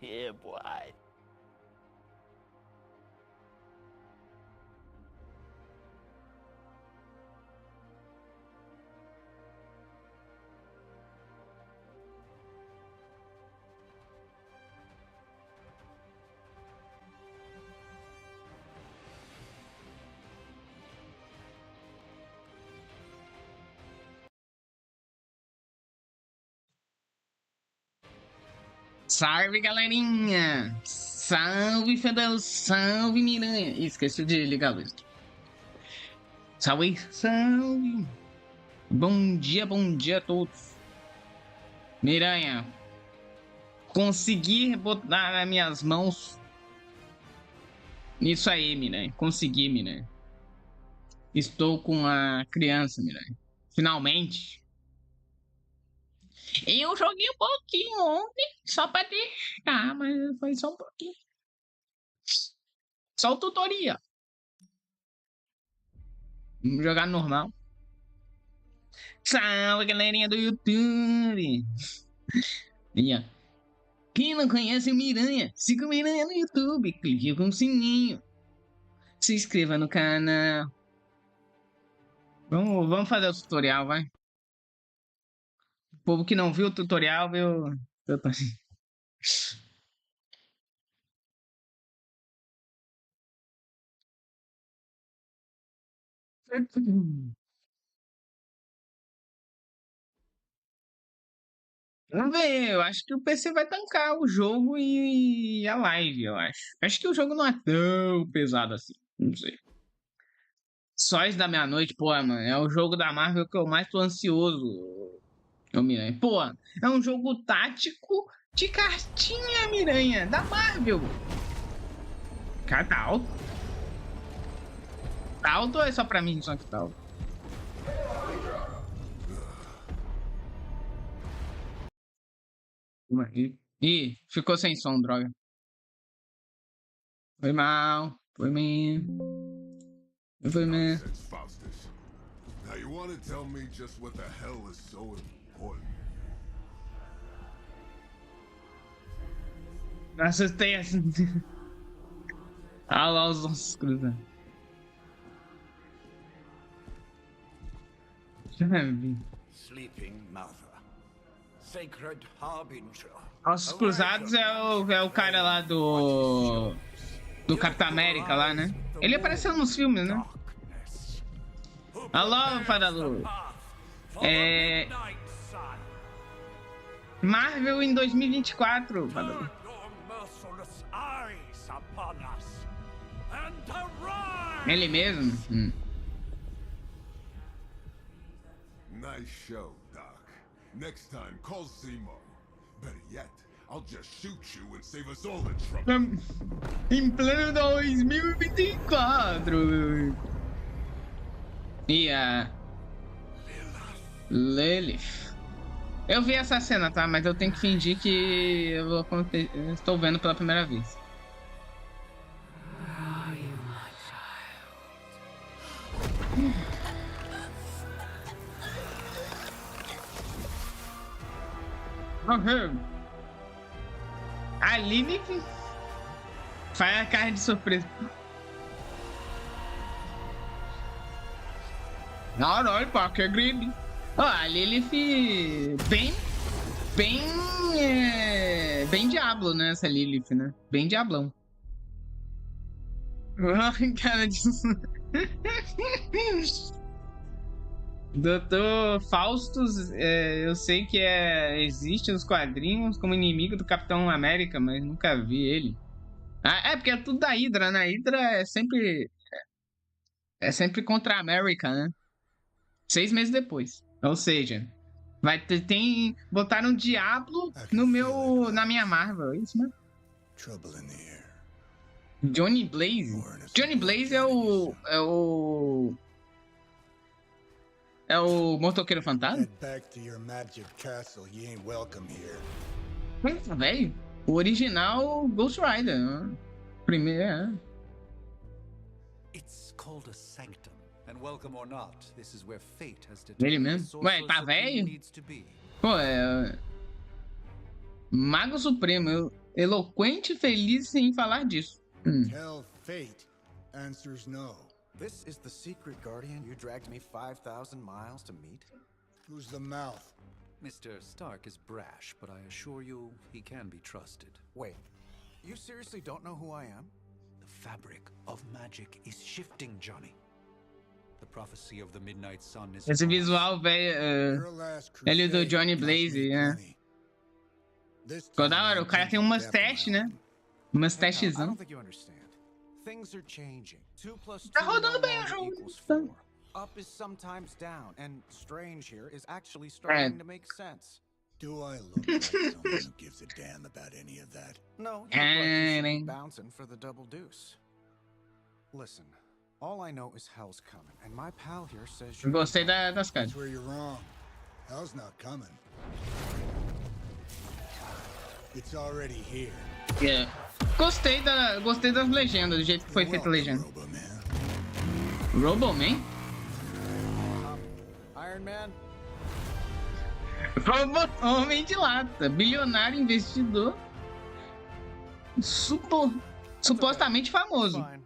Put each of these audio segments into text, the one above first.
Yeah, boy. Salve, galerinha! Salve, Fedel! Salve, Miranha! Ih, esqueci de ligar a luz. Salve, salve! Bom dia a todos! Miranha, consegui botar nas minhas mãos. Isso aí, Miranha. Consegui, Miranha. Estou com a criança, Miranha. Finalmente! Eu joguei um pouquinho ontem, só pra testar, mas foi só um pouquinho. Só o tutorial. Vamos jogar normal. Salve, galerinha do YouTube! Minha. Quem não conhece o Miranha, siga o Miranha no YouTube, clique com o sininho. Se inscreva no canal. Vamos fazer o tutorial, vai. O povo que não viu o tutorial, viu... Eu tô... Vamos ver, eu acho que o PC vai tancar o jogo e a live, eu acho. Acho que o jogo não é tão pesado assim, não sei. Sóis da Meia-Noite, pô, mano, é o jogo da Marvel que eu mais tô ansioso, ô Miranha. Pô, é um jogo tático de cartinha, Miranha, da Marvel. Cara, tá alto. Tá alto ou é só pra mim só que tá alto? Ih, ficou sem som, droga. Foi mal, foi mesmo. Foi mesmo. Now you want to tell me just what the hell is so important? Assustei assim. Olha lá os ossos cruzando. Já vi. Sleeping Mother, Sacred Harbinger. Ossos Cruzados é o cara lá do Capitão América lá, né? Ele apareceu nos filmes, né? Alô, Fadalu. Marvel em 2024, Fadalu. Ele mesmo? Nice show, Doc. Next time, call Zemo. Better yet, I'll just shoot you and save us all the trouble. Em pleno 2024. E a Lilith. Eu vi essa cena, tá? Mas eu tenho que fingir que eu estou vendo pela primeira vez. A Lilith faz a cara de surpresa. Não, pá, que grid. Ó, a Lilith bem Diablo, né? Essa Lilith, né? Bem Diablão. Cara de... Doutor Faustus, eu sei que existe nos quadrinhos como inimigo do Capitão América, mas nunca vi ele. Ah, porque é tudo da Hydra, né? A Hydra é sempre contra a América, né? 6 meses depois. Ou seja, botaram um Diablo na minha Marvel, é isso, né? Johnny Blaze. Johnny Blaze é o motoqueiro fantasma? Velho, o original Ghost Rider. Né? Primeiro, Ele mesmo? Ué, tá velho? Pô, Mago Supremo. eloquente e feliz em falar disso. Tell fate answers no. This is the secret guardian you dragged me 5,000 miles to meet? Who's the mouth? Mr. Stark is brash, but I assure you he can be trusted. Wait, you seriously don't know who I am? The fabric of magic is shifting, Johnny. The prophecy of the Midnight Sun is Esse visual Your last velho do crusade Johnny cost me Blaze, né? plenty. This Ficou da time hora, I o cara intend tem to um step mustache, né? around. Um Hey, pal, I mustachezão. don't think you understand. Things are changing. 2 plus 2 Tá rodando no bem o longer jogo. equals Tá. 4. Up is sometimes down, and strange here is actually starting to make sense. Do I look like someone who gives a damn about any of that? No, you look like you should be Caramba. bouncing for the double deuce. Listen, all I know is hell's coming, and my pal here says you. Gostei das cartas. That's where you're wrong. Hell's not coming. It's already here. Yeah. Gostei das legendas, do jeito que foi feita a legenda. Robo-Man. Roboman? Iron Man? Homem de lata, bilionário investidor, supostamente famoso. Fine.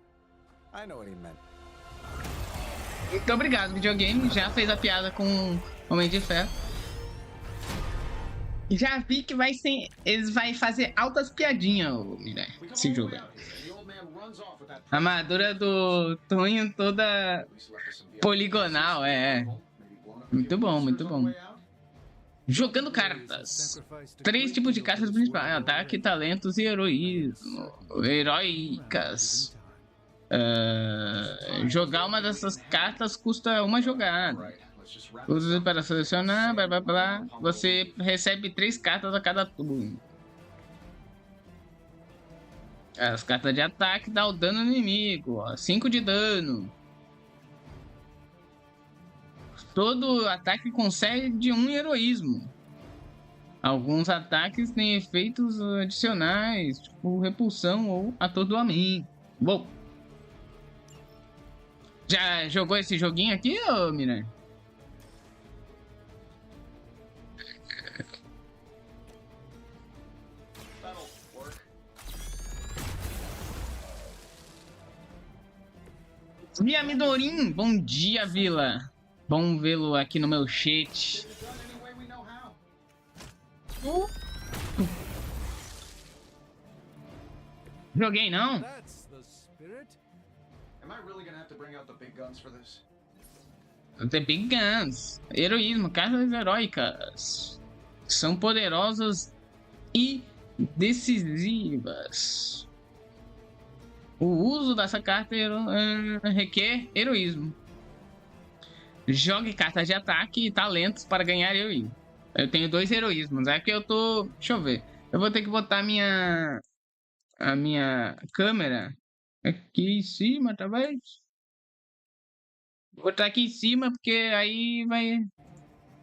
I know what he meant. Muito obrigado, videogame. Já fez a piada com Homem de Ferro. Já vi que eles vão fazer altas piadinhas, esse jogo. A armadura do Tonho toda poligonal, Muito bom, muito bom. Jogando cartas. 3 tipos de cartas principais: ataque, talentos e heroísmo. Heróicas. Jogar uma dessas cartas custa uma jogada. Usa para selecionar, blá blá blá. Você recebe 3 cartas a cada turno. As cartas de ataque dão o dano no inimigo, ó, 5 de dano. Todo ataque concede 1 heroísmo. Alguns ataques têm efeitos adicionais, tipo repulsão ou atordoamento. Bom. Já jogou esse joguinho aqui, ô Miran? Via Midorim, bom dia, Vila. Bom vê-lo aqui no meu chat. Joguei não? That's the spirit. Am I really gonna have to bring out the big guns for this? The Big Guns. Heroísmo, cartas heróicas. São poderosas e decisivas. O uso dessa carta requer heroísmo. Jogue cartas de ataque e talentos para ganhar heroísmo. Eu tenho 2 heroísmos. É que eu tô... Deixa eu ver. Eu vou ter que botar a minha câmera aqui em cima, talvez. Vou botar aqui em cima, porque aí vai...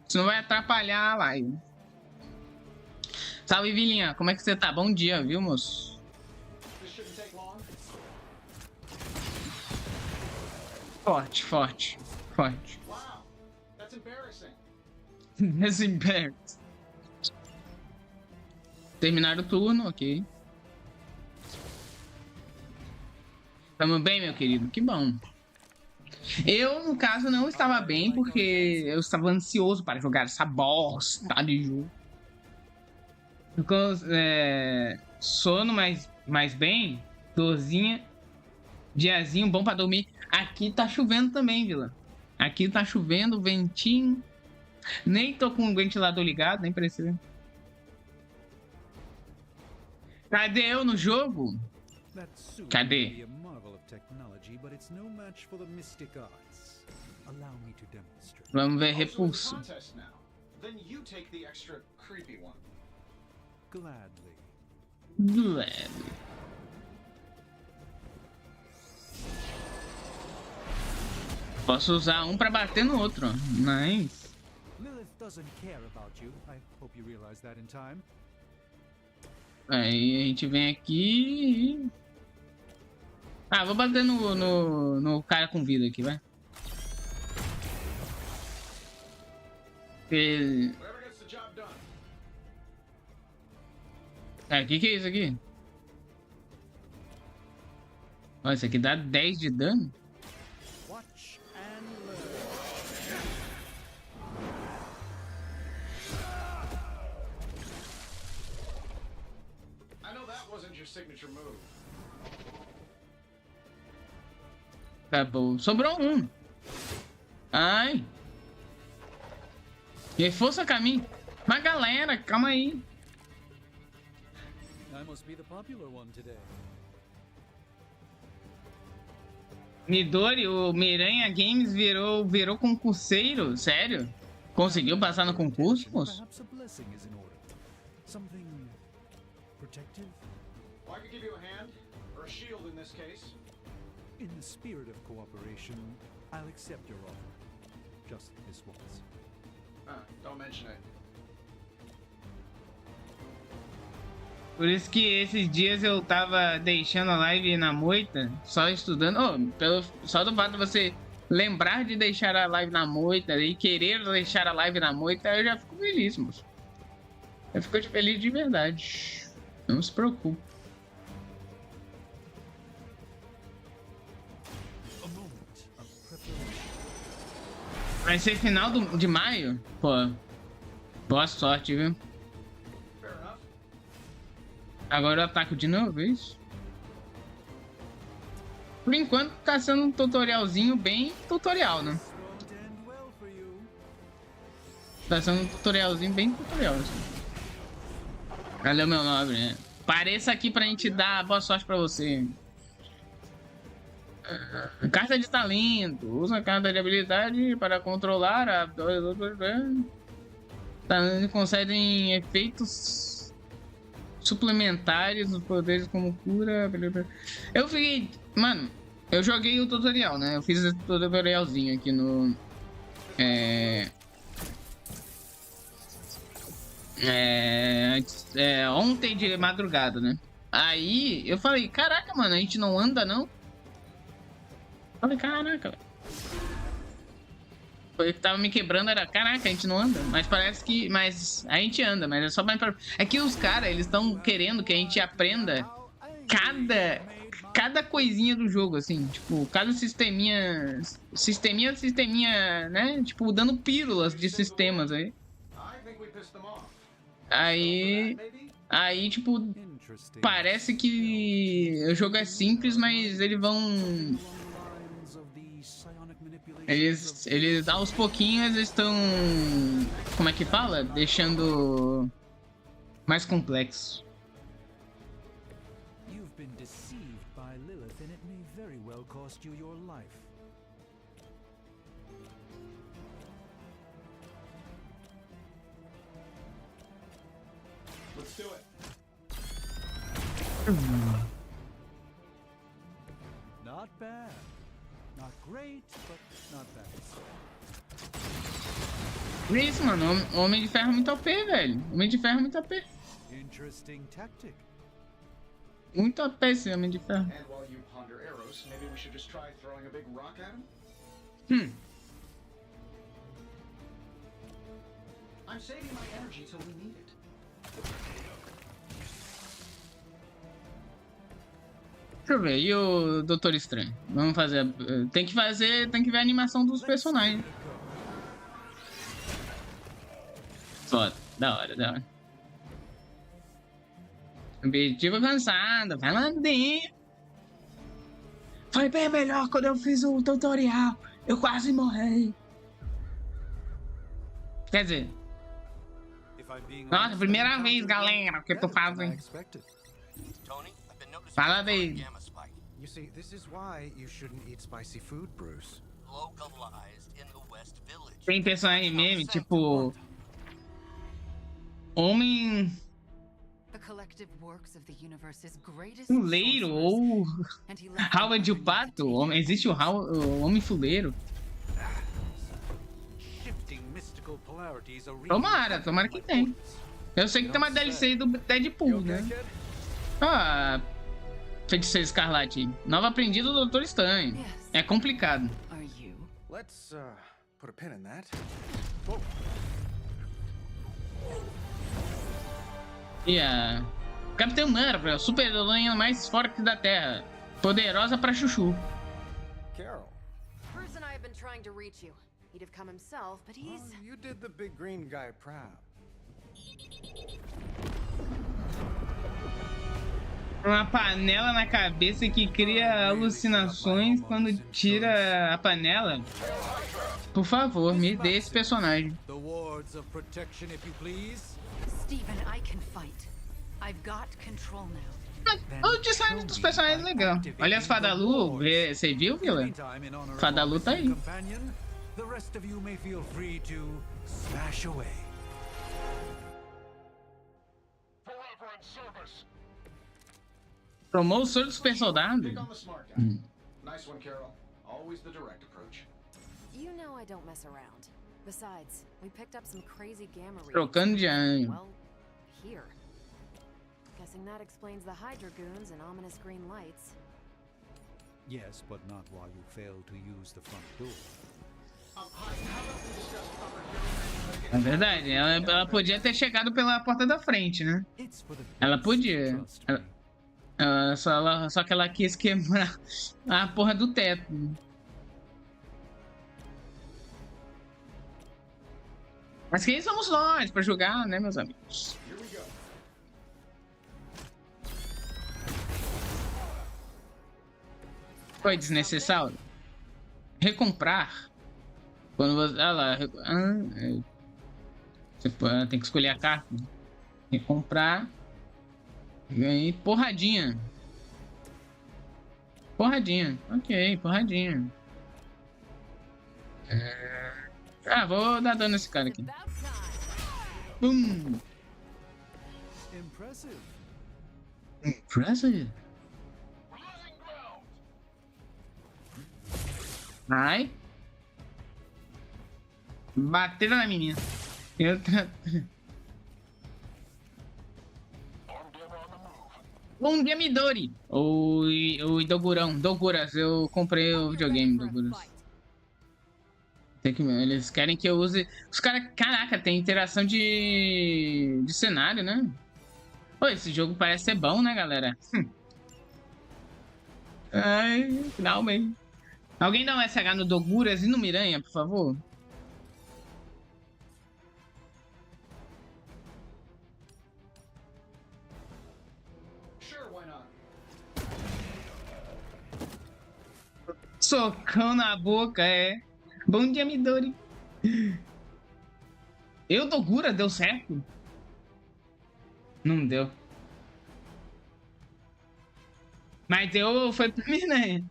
Senão vai atrapalhar a live. Salve, Vilinha. Como é que você tá? Bom dia, viu, moço? Forte, forte, forte. Wow, that's embarrassing. That's embarrassing. Terminar o turno, ok. Tamo bem, meu querido? Que bom. Eu, no caso, não estava bem porque eu estava ansioso para jogar essa bosta de jogo. Sono mais bem, dorzinha, diazinho bom para dormir. Aqui tá chovendo também, Vila. Aqui tá chovendo, ventinho. Nem tô com o ventilador ligado, nem precisa. Cadê eu no jogo? Cadê? Vamos ver repulso. Gladly. Posso usar um pra bater no outro. Nice. Aí a gente vem aqui. Ah, vou bater no cara com vida aqui, vai. É, que é isso aqui? Ó, isso aqui dá 10 de dano? Watch and learn. I know that wasn't your signature move. Acabou. Sobrou um. Ai. Reforça caminho. Mas galera, calma aí. I must be the popular one today. Midori, o Miranha Games virou concurseiro? Sério? Conseguiu passar no concurso, moço? Perhaps a blessing is in order. Something protective? Well, I could give you a hand, or a shield in this case. In the spirit of cooperation, I'll accept your offer. Just this once. Don't mention it. Por isso que esses dias eu tava deixando a live na moita, só estudando. Só do fato de você lembrar de deixar a live na moita e querer deixar a live na moita, eu já fico feliz, moço. Eu fico feliz de verdade. Não se preocupe. Vai ser final de maio? Pô, boa sorte, viu? Agora eu ataco de novo, é isso? Por enquanto tá sendo um tutorialzinho bem tutorial, né? Tá sendo um tutorialzinho bem tutorial, assim. Cadê o meu nome, né? Apareça aqui pra gente dar boa sorte pra você. Carta de talento. Usa a carta de habilidade para controlar a... Concedem efeitos suplementares nos poderes como cura. Eu fiquei... Mano, eu joguei o tutorial, né? Eu fiz esse tutorialzinho aqui no... ontem de madrugada, né? Aí eu falei, caraca, mano, a gente não anda, não? Falei, caraca, velho. Foi o que tava me quebrando, era, caraca, a gente não anda. Mas parece que... Mas a gente anda, mas é só mais pra... É que os caras, eles estão querendo que a gente aprenda cada coisinha do jogo, assim. Tipo, cada sisteminha... Sisteminha, né? Tipo, dando pílulas de sistemas aí. Aí, tipo... Parece que o jogo é simples, mas eles vão... Eles aos pouquinhos estão, como é que fala? Deixando mais complexo. You've been deceived by Lilith and it may very well cost you your life. Let's do it. Not bad. Not great, but not bad. Isso, mano. Homem de Ferro é muito OP, velho. Homem de Ferro é muito OP. Interesting tactic. Muito OP esse Homem de Ferro. And while you ponder arrows, maybe we should just try throwing a big rock at him? I'm saving my energy till we need it. Deixa eu ver. E o Doutor Estranho? Vamos fazer... Tem que ver a animação dos personagens. Foda. Da hora. Objetivo cansado. Vai lá dentro. Foi bem melhor quando eu fiz o tutorial. Eu quase morri. Quer dizer... Nossa, primeira vez, galera, que tu faz, hein? Fala daí. You see, this is why you shouldn't eat spicy food, Bruce. Localized in the West Village. Tem personagem meme, tipo... Homem... Fuleiro ou... Howard o Pato. Existe o Homem Fuleiro. Tomara que tem. Eu sei que tem uma DLC do Deadpool, né? Ah, Feiticeiro Escarlate. Nova aprendida do Doutor Estranho. É complicado. Let's put a pin in that. E Capitão Marvel, super heroína mais forte da Terra. Poderosa pra chuchu. Carol. Bruce and I have been trying to reach you. He'd have come himself, but he's... Oh, you did the big green guy proud. Uma panela na cabeça que cria alucinações quando tira a panela. Por favor, me dê esse personagem. The wards of protection, if you please. Steven, I can fight. I've got control now. O design dos personagens é legal. Olha as Fadalu, você viu, Vila? Meantime, in honor of Fadalu our tá aí. missing companion, the rest of you may feel free to smash away. Tomou o soro do super soldado. Pick on the smart guy. Nice one, Carol. Always the direct approach. You know I don't mess around. Besides, we picked up some crazy gamma readings. Trocando de anjo. Well, here. Guessing that explains the Hydra goons and ominous green lights. Yes, but not while you fail to use the front door. É verdade, ela podia ter chegado pela porta da frente, né? It's for the Ela best, podia. trust me. Só que ela quis quebrar a porra do teto. Mas quem somos nós pra julgar, né, meus amigos? Foi desnecessário? Recomprar? Quando você... Olha lá. Você tem que escolher a carta. Recomprar. Ganhei porradinha. Porradinha. Ok, porradinha. Vou dar dano nesse cara aqui. Bum. Impressive. Impressive. Ai. Bateram na menina. Bom dia, Midori. O Dogurão. Doguras, eu comprei o videogame, Doguras. Eles querem que eu use... Os caras... Caraca, tem interação de cenário, né? Pô, esse jogo parece ser bom, né, galera? Ai, finalmente. Alguém dá um SH no Doguras e no Miranha, por favor? Socão na boca, é. Bom dia, Midori. Eu, Dogura, deu certo? Não deu. Mas eu foi pra Miranha.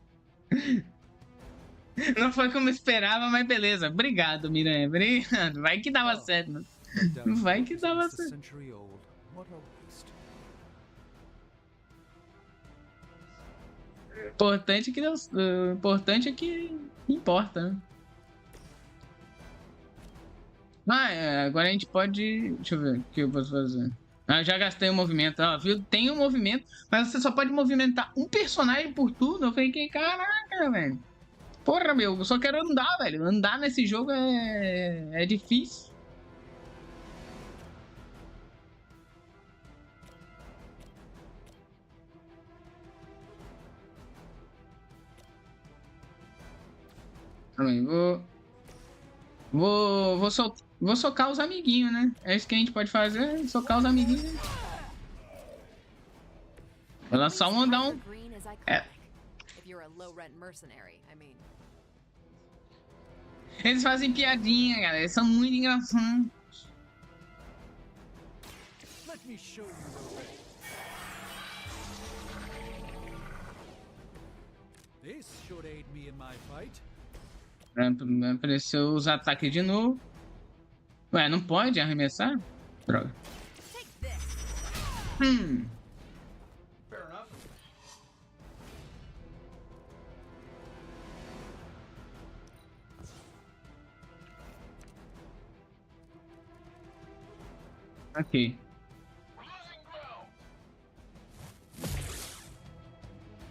Não foi como eu esperava, mas beleza. Obrigado, Miranha. Obrigado. Vai que dava certo, mano. Vai que dava certo. Century old. What a waste. Importante que importante é que importa, né? Agora a gente pode... Deixa eu ver o que eu posso fazer. Já gastei o movimento. Viu? Tem um movimento, mas você só pode movimentar um personagem por turno. Eu fiquei, caraca, velho. Porra, meu, eu só quero andar, velho. Andar nesse jogo é difícil. Também vou socar os amiguinhos, né? É isso que a gente pode fazer, socar os amiguinhos. Vou lançar um andar um... Eles fazem piadinha, galera. Eles são muito engraçados. Let me show you the way. This should aid me in my fight. Apareceu os ataques de novo. Ué, não pode arremessar? Droga. Fair enough. Ok.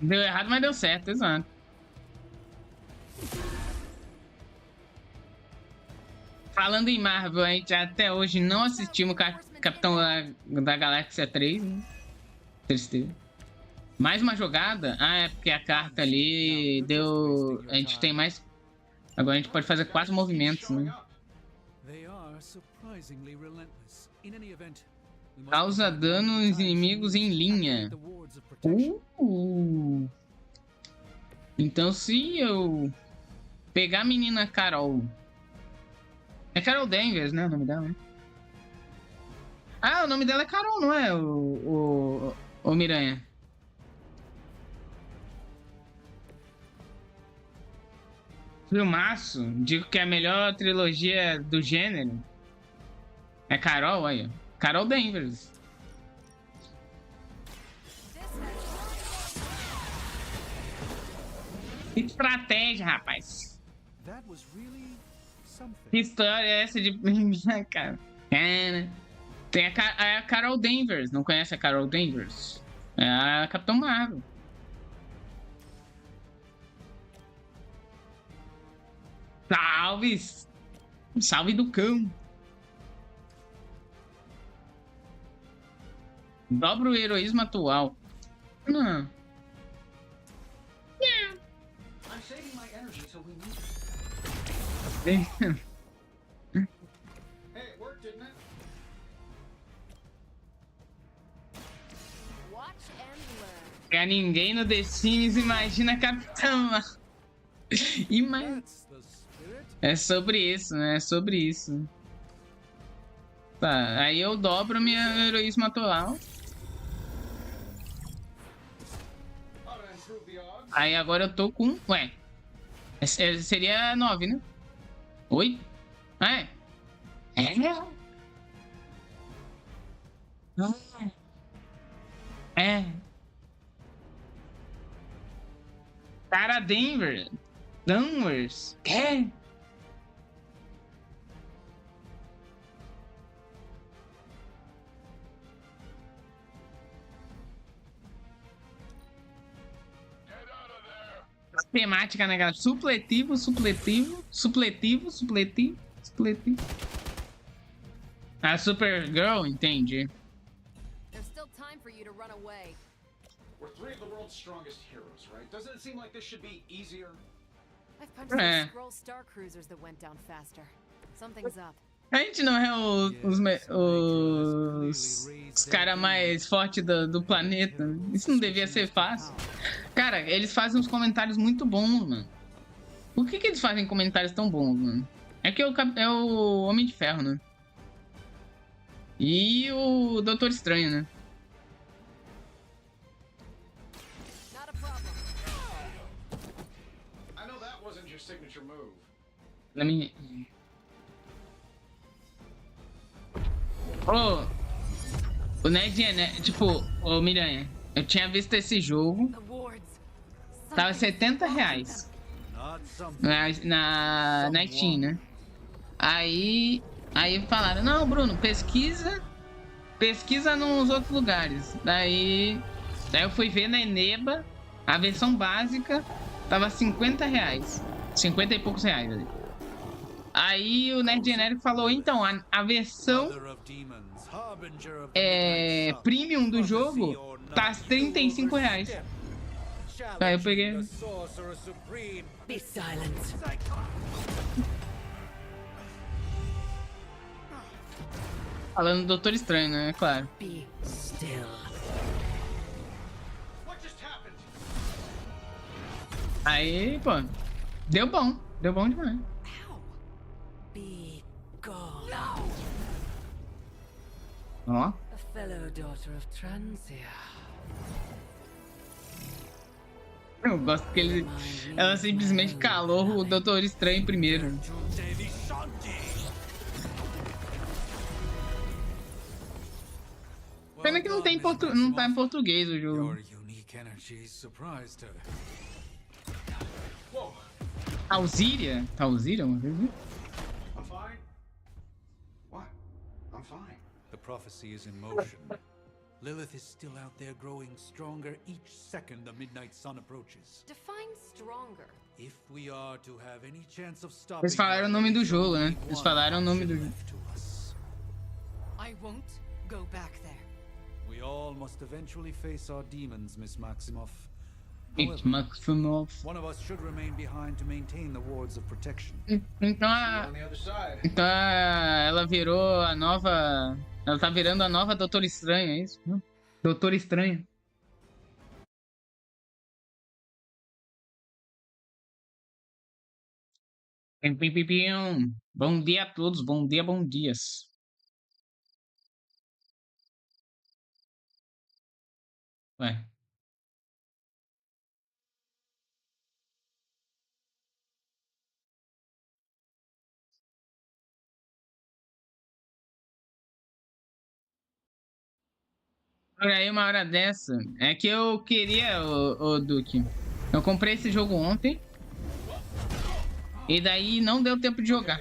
Deu errado, mas deu certo, exato. Falando em Marvel, a gente até hoje não assistimos Capitão da Galáxia 3, né? Tristeza. Mais uma jogada? Ah, é porque a carta ali deu... A gente tem mais... Agora a gente pode fazer 4 movimentos, né? Causa dano nos inimigos em linha. Então se eu pegar a menina Carol... É Carol Danvers, né? O nome dela, né? Ah, o nome dela é Carol, não é? O Miranha. Filmaço. Digo que é a melhor trilogia do gênero. É Carol, aí. Carol Danvers. Que estratégia, rapaz. Que história é essa de... Cara. Tem a Carol Danvers. Não conhece a Carol Danvers? É a Capitão Marvel. Salve! Salve do cão. Dobra o heroísmo atual. Não. Yeah. I'm saving my energy so we need it. Hey, it worked, didn't it? Watch and learn. Pra ninguém no The Sims imagina a Capitã. É sobre isso, né? É sobre isso. Tá, aí eu dobro meu heroísmo atual. Aí agora eu tô com... Ué. Seria 9, né? Oi? Ah, é? É. Cara, Danvers. Quer? Temática, né, galera? Supletivo. A Supergirl, entendi. There's still time for you to run away. We're 3 of the world's strongest heroes, right? Doesn't it seem like this should be easier? I've punched some scroll star cruisers that went down faster. Something's up. A gente não é os caras mais fortes do planeta. Isso não devia ser fácil. Cara, eles fazem uns comentários muito bons, mano. Por que eles fazem comentários tão bons, mano? É que é o Homem de Ferro, né? E o Doutor Estranho, né? Not a problem. I know that wasn't your signature move. Let me... O Ned é, né? Tipo, ô Miranha, eu tinha visto esse jogo. Tava R$70 na Steam, né? Aí falaram, não, Bruno, pesquisa nos outros lugares. Daí eu fui ver na Eneba, a versão básica tava R$50. 50 e poucos reais ali. Aí o Nerd Genérico falou, então, a versão premium do jogo tá R$35. Aí eu peguei. Be silent. Falando do Doutor Estranho, né? Claro. Be still. What just happened? Aí, pô, deu bom demais. Be gone. Ó. A fellow daughter of Transia. Eu gosto que ela simplesmente calou o Doutor Estranho primeiro. Pena que não tá em português o jogo. Talzíria? Uma vez, né? I'm fine. What? I'm fine. The prophecy is in motion. Lilith is still out there growing stronger each second the midnight sun approaches. Define stronger. If we are to have any chance of stopping, Eles falaram o nome do jogo, né? Eles falaram o nome do jogo. I won't go back there. We all must eventually face our demons, Miss Maximoff. Maximoff. One of us should remain behind to maintain the wards of protection. Então, On the other side. então ela virou a nova. Ela tá virando a nova Doutora Estranha, é isso? Doutora Estranha. Pim, pim, pim, pim. Bom dia a todos, bom dia, bom dias. Ué. Por aí, uma hora dessa. É que eu queria, o Duque. Eu comprei esse jogo ontem. E daí não deu tempo de jogar.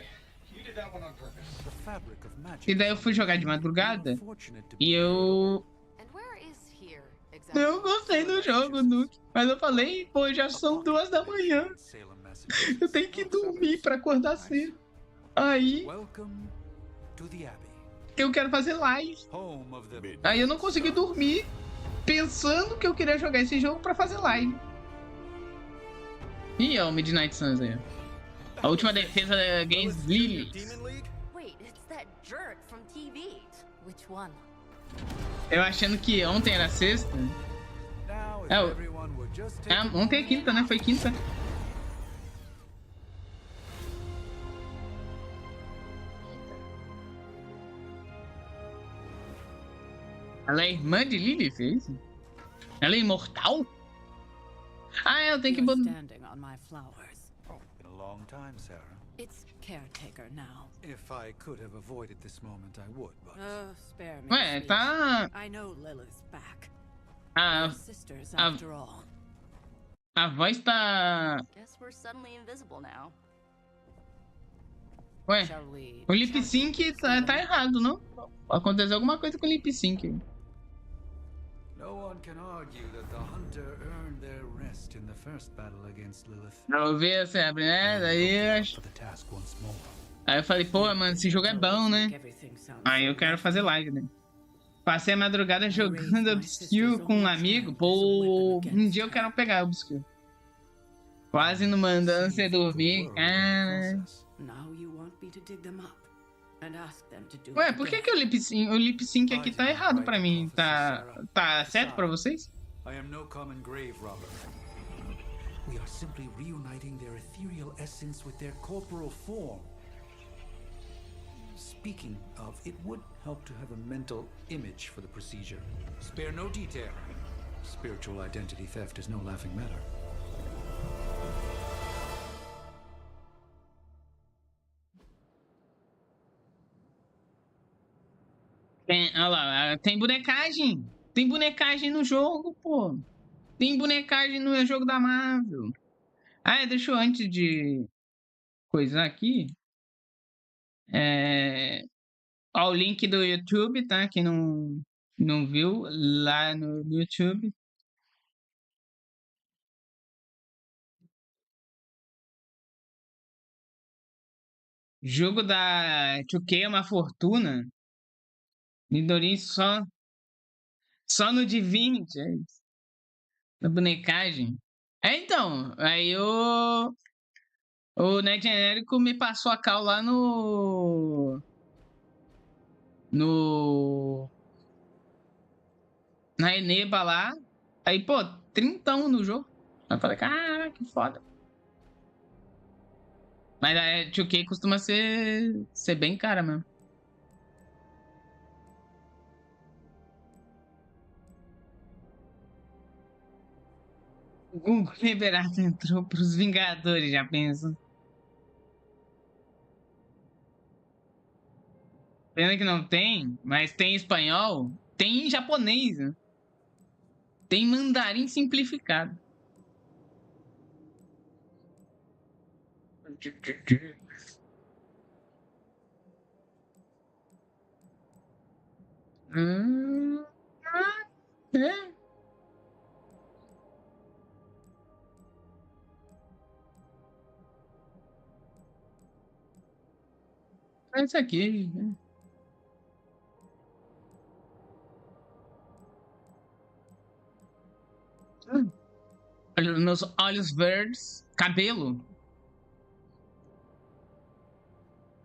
E daí eu fui jogar de madrugada. E eu gostei do jogo, Duque. Mas eu falei, pô, já são 2 da manhã. Eu tenho que dormir pra acordar cedo. Aí eu quero fazer live. Aí eu não consegui dormir pensando que eu queria jogar esse jogo pra fazer live. Ih, ó, o Midnight Suns aí. A última defesa against Lily. Eu achando que ontem era sexta. Ontem é quinta, né? Foi quinta. Ela é irmã de Lily, fez? Ela é imortal? Ah, eu tenho que botar. Long time, Sarah. It's caretaker now. If I could have avoided this moment, I would, but... Spare me. Ué, tá. I know Lilith's back. A Sisters, after all. voz tá. Guess we're suddenly invisible now. Ué, o lip sync tá errado, não? Aconteceu alguma coisa com o lip sync. No one can argue that the hunter earned their rest in the first battle against Lilith. Eu vi sempre, né? Aí eu falei, pô, mano, esse jogo é bom, né? Aí eu quero fazer live, né? Passei a madrugada jogando Ostios com um amigo. Pô, um dia eu quero pegar o Ostios. Quase não mandando você dormir, cara. Ué, por que o lip sync aqui tá errado pra mim? Tá certo pra vocês? I am no common grave robber. We are simply reuniting their ethereal essence with their corporal form. Speaking of, it would help to have a mental image for the procedure. Spare no detail. Spiritual identity theft is no laughing matter. Olha lá, tem bonecagem. Tem bonecagem no jogo, pô. Tem bonecagem no jogo da Marvel. Ah, deixa eu antes de coisar aqui. Ó, o link do YouTube, tá? Quem não viu, lá no YouTube. Jogo da 2K é uma fortuna. Nidorin só no Divinity, é isso. Na bonecagem. Então, aí o Ned Genérico me passou a cal lá na Eneba lá. Aí, pô, 30 no jogo. Aí eu falei, cara, que foda. Mas a 2K costuma ser bem cara mesmo. O Google Liberato entrou pros Vingadores, já pensa. Pena que não tem, mas tem espanhol, tem japonês, né? Tem mandarim simplificado. É. É isso aqui, né? Olha, meus olhos verdes. Cabelo.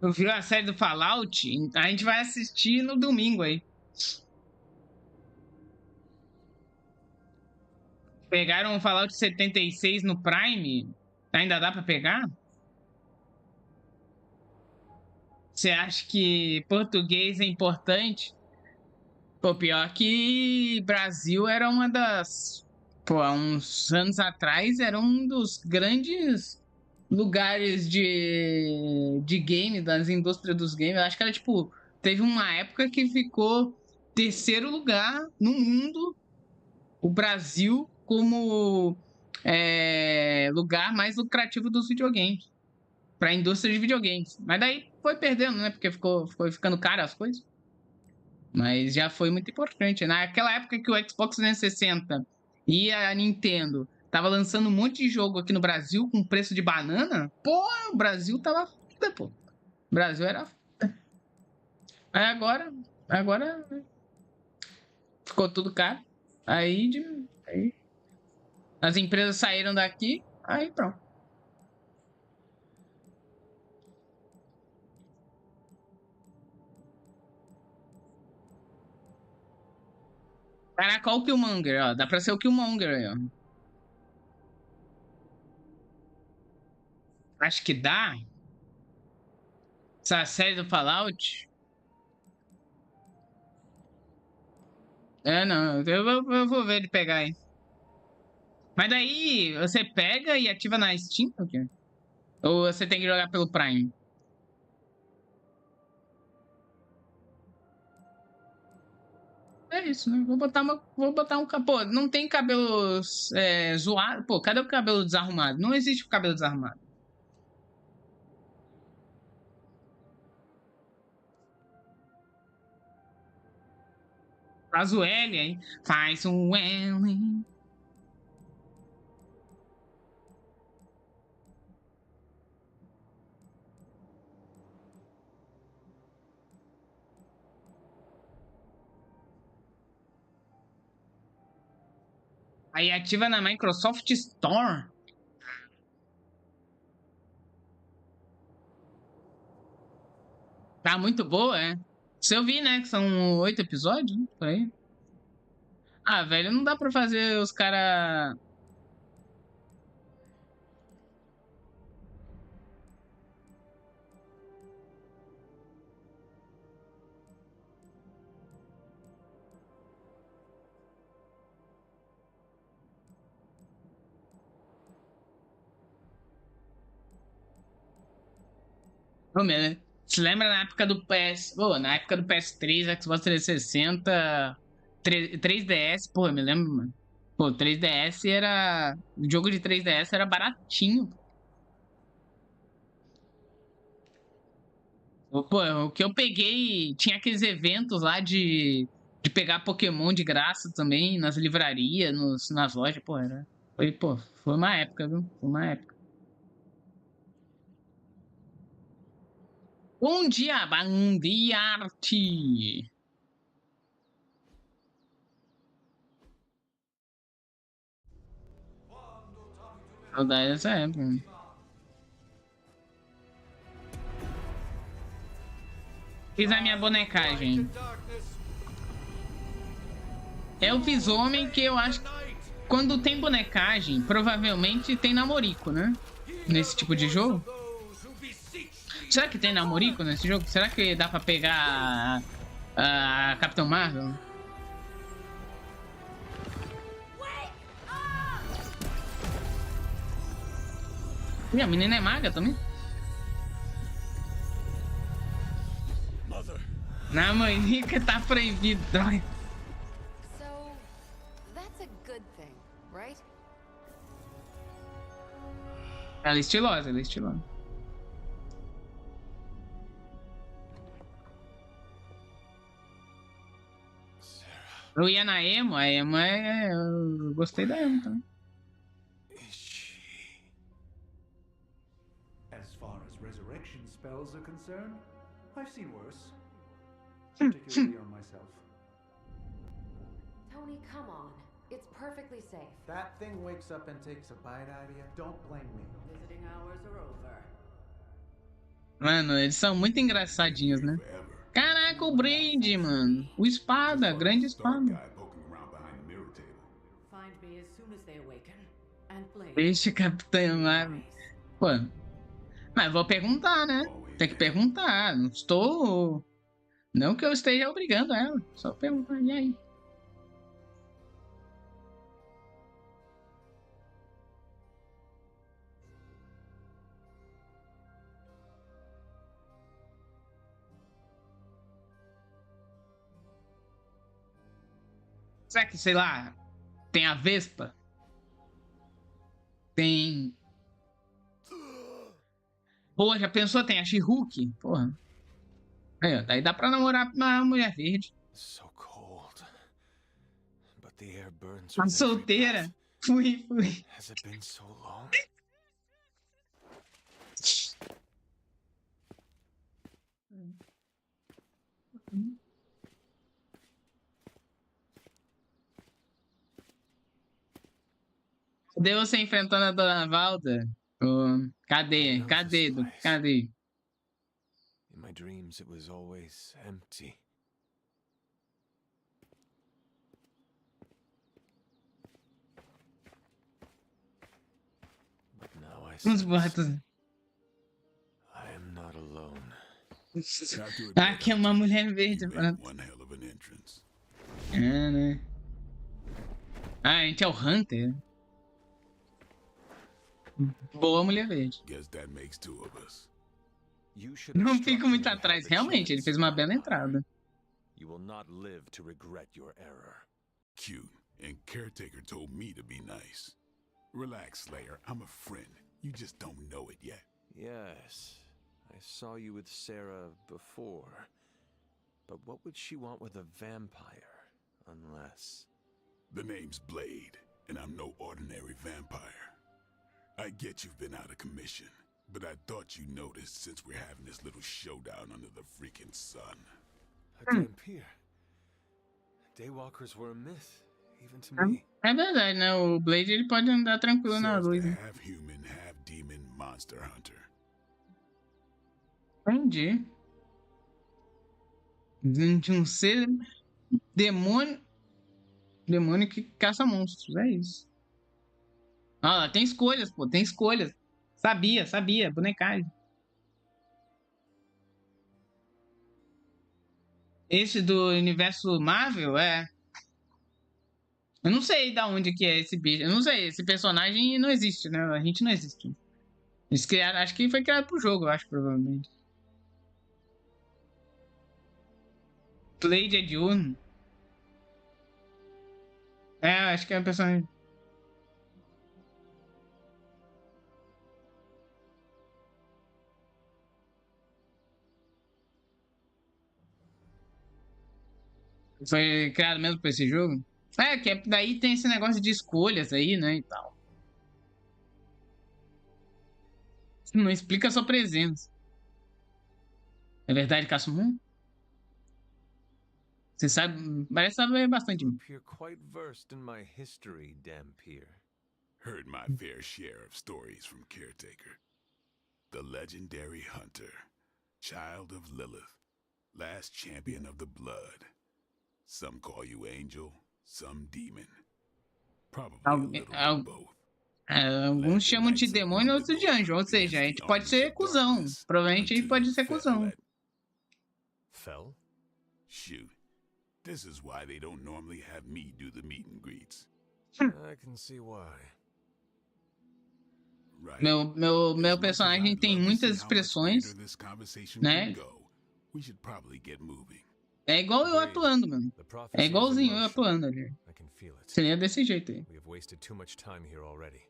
Eu vi a série do Fallout. A gente vai assistir no domingo aí. Pegaram o Fallout 76 no Prime? Ainda dá pra pegar? Você acha que português é importante? Pô, pior que Brasil era uma das... Pô, há uns anos atrás era um dos grandes lugares de game, das indústrias dos games. Eu acho que era tipo... Teve uma época que ficou terceiro lugar no mundo, o Brasil, como lugar mais lucrativo dos videogames. Pra indústria de videogames. Mas daí foi perdendo, né? Porque foi ficando caro as coisas. Mas já foi muito importante. Naquela época que o Xbox 360 e a Nintendo tava lançando um monte de jogo aqui no Brasil com preço de banana, pô, o Brasil tava foda, pô. O Brasil era foda. Aí agora ficou tudo caro. Aí as empresas saíram daqui, aí pronto. Caraca, olha o Killmonger, ó. Dá pra ser o Killmonger aí, ó. Acho que dá. Essa série do Fallout. Não. Eu vou ver ele pegar aí. Mas daí, você pega e ativa na Steam? Ou quê? Ou você tem que jogar pelo Prime? É isso, né? Vou botar um... Pô, não tem cabelos zoados. Pô, cadê o cabelo desarrumado? Não existe o cabelo desarrumado. Faz o L, hein? Faz um L. Aí ativa na Microsoft Store. Tá muito boa, é? Se eu vi, né? Que são 8 episódios, né? Por aí. Ah, velho, não dá pra fazer os caras... Ô, meu, se lembra na época do PS... Pô, na época do PS3, Xbox 360, 3DS, pô, eu me lembro, mano. Pô, 3DS era... O jogo de 3DS era baratinho. Pô, o que eu peguei... Tinha aqueles eventos lá de pegar Pokémon de graça também, nas livrarias, nas lojas, pô, era... Foi uma época, viu? Foi uma época. Bom dia, Bandiarte! Saudade dessa época. Fiz a minha bonecagem. É o Visomem que eu acho que quando tem bonecagem, provavelmente tem namorico, né? Nesse tipo de jogo. Será que tem namorico nesse jogo? Será que dá pra pegar a Capitão Marvel? E a menina é maga também? Namorica tá proibido, droga. So, that's a good thing, right? Ela é estilosa, ela é estilosa. Eu ia na Emo, a Emo eu gostei da Emo também. As far as resurrection spells are concerned, I've seen worse. Particularly on myself. Tony, come on. It's perfectly safe. That thing wakes up and takes a bite out of you. Don't blame me. Visiting hours are over. Mano, eles são muito engraçadinhos, né? Caraca, o Brady, mano. O espada, grande espada. Find me as soon as they awaken and play. Deixe, capitão lá. Pô. Mas vou perguntar, né? Tem que perguntar. Não estou. Não que eu esteja obrigando ela. Só perguntar. E aí? Será que, sei lá, tem a Vespa? Tem. Pô, já pensou? Tem a She-Hulk? Porra. Aí, ó, daí dá pra namorar uma mulher verde. So cold. But the air burns Uma with every solteira. breath. Fui. Has it been so long? Cadê você enfrentando a Dona Valda? Cadê? Cadê? Cadê? In my dreams, it was always empty. But now I Uns sense boatos. I am not alone. Aqui é uma mulher verde. One hell of an entrance. É, né? Ah, a gente é o Hunter. Boa mulher verde. Guess that makes two of us. You should Não have fico struck muito when you atrás. had the Realmente, ele chance, fez uma bela Grandpa. entrada. You will not live to regret your error. Cute. And Caretaker told me to be nice. Relax, Slayer. I'm a friend. You just don't know it yet. Yes, I saw you with Sarah before. But what would she want with a vampire? Unless... The name's Blade, and I'm no ordinary vampire. I get you've been out of commission, but I thought you noticed since we're having this little showdown under the freaking sun. A Dampier. Daywalkers were a myth, even to me. É verdade, né? O Blade ele pode andar tranquilo na Says luz. the Né? half-human, half-demon monster hunter. Entendi. De um ser demônio. Demônio que caça monstros. É isso. Ah, tem escolhas, pô. Tem escolhas. Sabia. Bonecagem. Esse do universo Marvel é. Eu não sei da onde que é esse bicho. Eu não sei. Esse personagem não existe, né? A gente não existe. Eles criaram, acho que foi criado pro jogo, eu acho, provavelmente. Blade é diurno. É, acho que é o personagem. Foi criado mesmo pra esse jogo? É, que daí tem esse negócio de escolhas aí, né, e tal. Não explica a sua presença. É verdade, Cassumon? Você sabe, parece saber bastante. You're quite versed in my history, Dampier. Heard my fair share of stories from Caretaker. The legendary hunter, child of Lilith, last champion of the blood. Some call you angel, some demon. Probably a little of both. Alguns chamam de demônio, outros de anjo. Ou seja, a gente pode ser cuzão. Provavelmente a gente pode ser cuzão. Fell? Shoot. This is why they don't normally have me do the meet and greets. I can see why. Right. Meu personagem tem muitas expressões, né? We should probably get moving. É igual eu atuando, mano. É igualzinho eu atuando ali. I can feel it. Seria desse jeito aí. We have wasted too much time here already.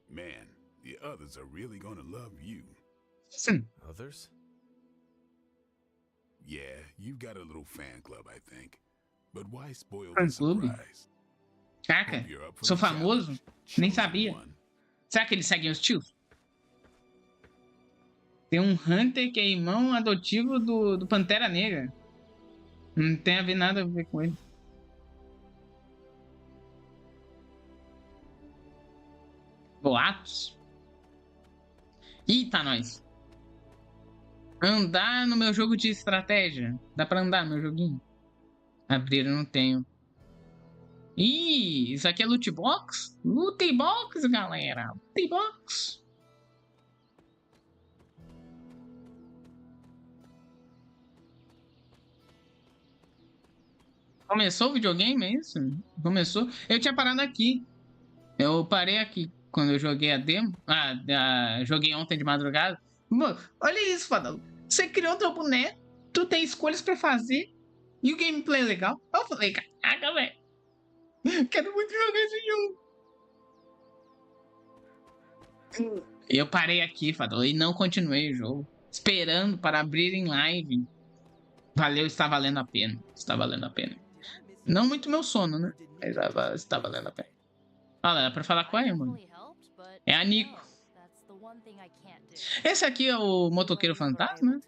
Man, the others are really gonna love you. Others? Yeah, you've got a little fan club, I think. But why spoil Fan the club? surprise? Caraca, Hope you're up for sou the famoso? challenge. Nem Chosen sabia. one. Será que eles seguem os tios? Tem um Hunter que é irmão adotivo do Pantera Negra. Não tem nada a ver com ele. Boatos. Eita, nós. Andar no meu jogo de estratégia. Dá pra andar no meu joguinho? Abrir eu não tenho. Ih, isso aqui é loot box? Loot box, galera. Loot box. Começou o videogame, é isso? Começou. Eu tinha parado aqui. Eu parei aqui quando eu joguei a demo. Joguei ontem de madrugada. Mano, olha isso, Fadal. Você criou teu boneco, tu tem escolhas pra fazer e o gameplay é legal. Eu falei, caraca, velho. Quero muito jogar esse jogo. Eu parei aqui, Fadal, e não continuei o jogo. Esperando para abrir em live. Valeu, está valendo a pena. Está valendo a pena. Não muito meu sono, né? Mas está valendo a pena. Olha, dá pra falar com ela, mano. É a Nico. Esse aqui é o motoqueiro fantasma, né?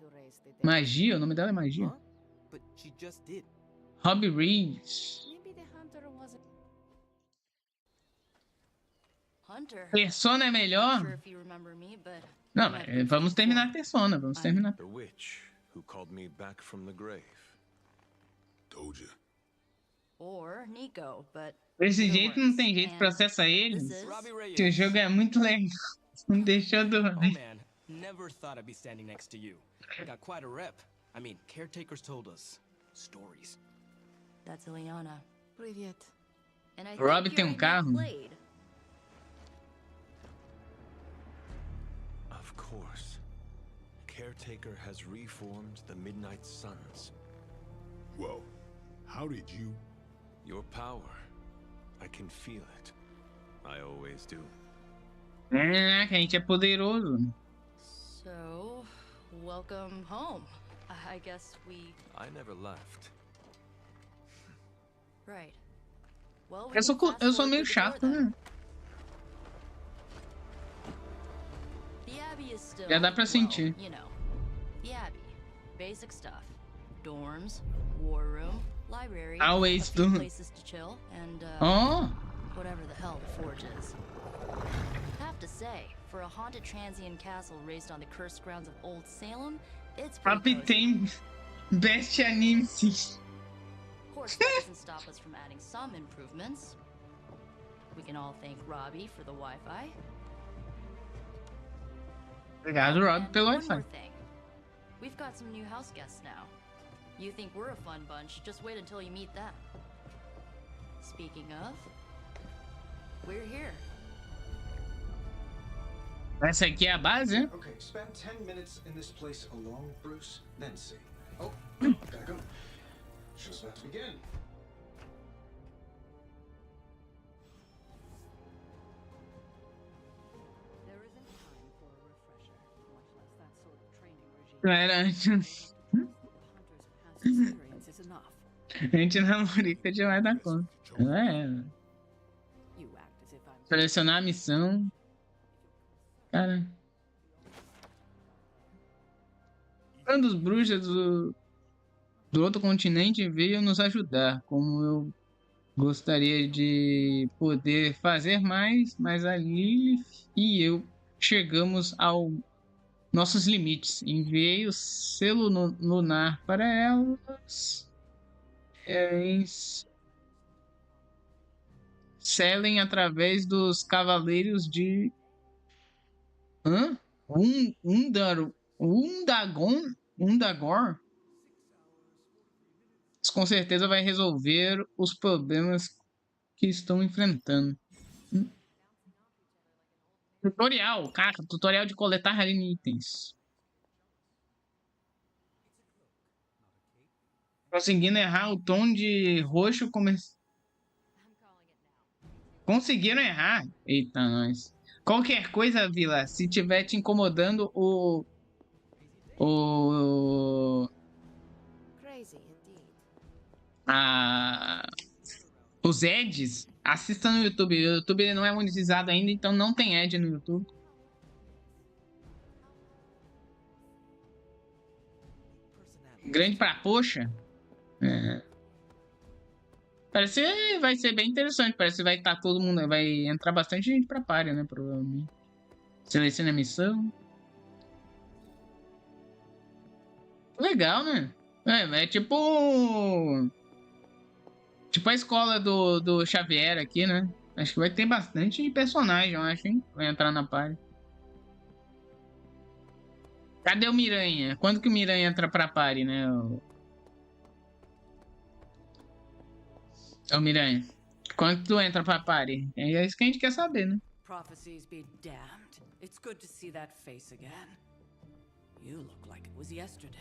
Magia, o nome dela é Magia. Robbie Reeves. Persona é melhor? Não, mas vamos terminar a Persona. Vamos terminar. The witch who called me back from the grave. Told you. Or Nico, but Desse jeito não tem jeito, processa eles. Que o jogo é muito legal. Não deixou dormir. Man, never thought I'd be standing next to you. Got quite a rep. I mean, caretakers told us stories. That's Ileana. Привет. And I Rob think tem you're carro. Blade. Of course. Caretaker has reformed the Midnight Suns. Whoa. How did you... Your power. I can feel it. I always do. É, que a gente é poderoso. So, welcome home. I guess we... I never left. Right. Well, we Eu sou, can fast eu sou forward meio to the chato, door, then. né? The Abbey is still, Já dá pra sentir. Well, you know, the Abbey. Basic stuff. Dorms, war room, library, Always a few do. places to chill, and Oh. whatever the hell the forge is. Have to say, for a haunted transient castle raised on the cursed grounds of Old Salem, it's pretty cozy. Tem best anime, sim. Of course, that doesn't stop us from adding some improvements. We can all thank Robbie for the Wi-Fi. Obrigado, Rob, And pelo one Wi-Fi. more thing. We've got some new house guests now. You think we're a fun bunch, just wait until you meet them. Speaking of, we're here. Essa aqui é a base, né? Okay, spend 10 minutes in this place alone, Bruce, then see. Oh, gotta go. Show's about to begin. There isn't time for a refresher, much less that sort of training regime. Era, The hunter's past experience is enough. a gente namorica demais da conta. É. You act as if I'm Selecionar a missão. Cara. Um dos bruxas do outro continente veio nos ajudar. Como eu gostaria de poder fazer mais, mas a Lilith e eu chegamos aos nossos limites. Enviei o selo lunar para elas. Selem através dos cavaleiros de Undagor. Isso com certeza vai resolver os problemas que estão enfrentando. Tutorial, cara, tutorial de coletar itens. Conseguindo errar o tom de roxo Conseguiram errar? Eita, nós. Qualquer coisa, Vila, se tiver te incomodando os ads, assista no YouTube. O YouTube ele não é monetizado ainda, então não tem ad no YouTube. Grande pra poxa. É. Parece que vai ser bem interessante. Parece que vai estar todo mundo. Vai entrar bastante gente pra party, né? Provavelmente. Seleciona a missão. Legal, né? É tipo. Tipo a escola do Xavier aqui, né? Acho que vai ter bastante personagem, eu acho, hein? Vai entrar na party. Cadê o Miranha? Quando que o Miranha entra pra party, né? Ô Miranha, quando tu entra pra party? É isso que a gente quer saber, né? Prophecies be damned. It's good to see that face again. You look like it was yesterday.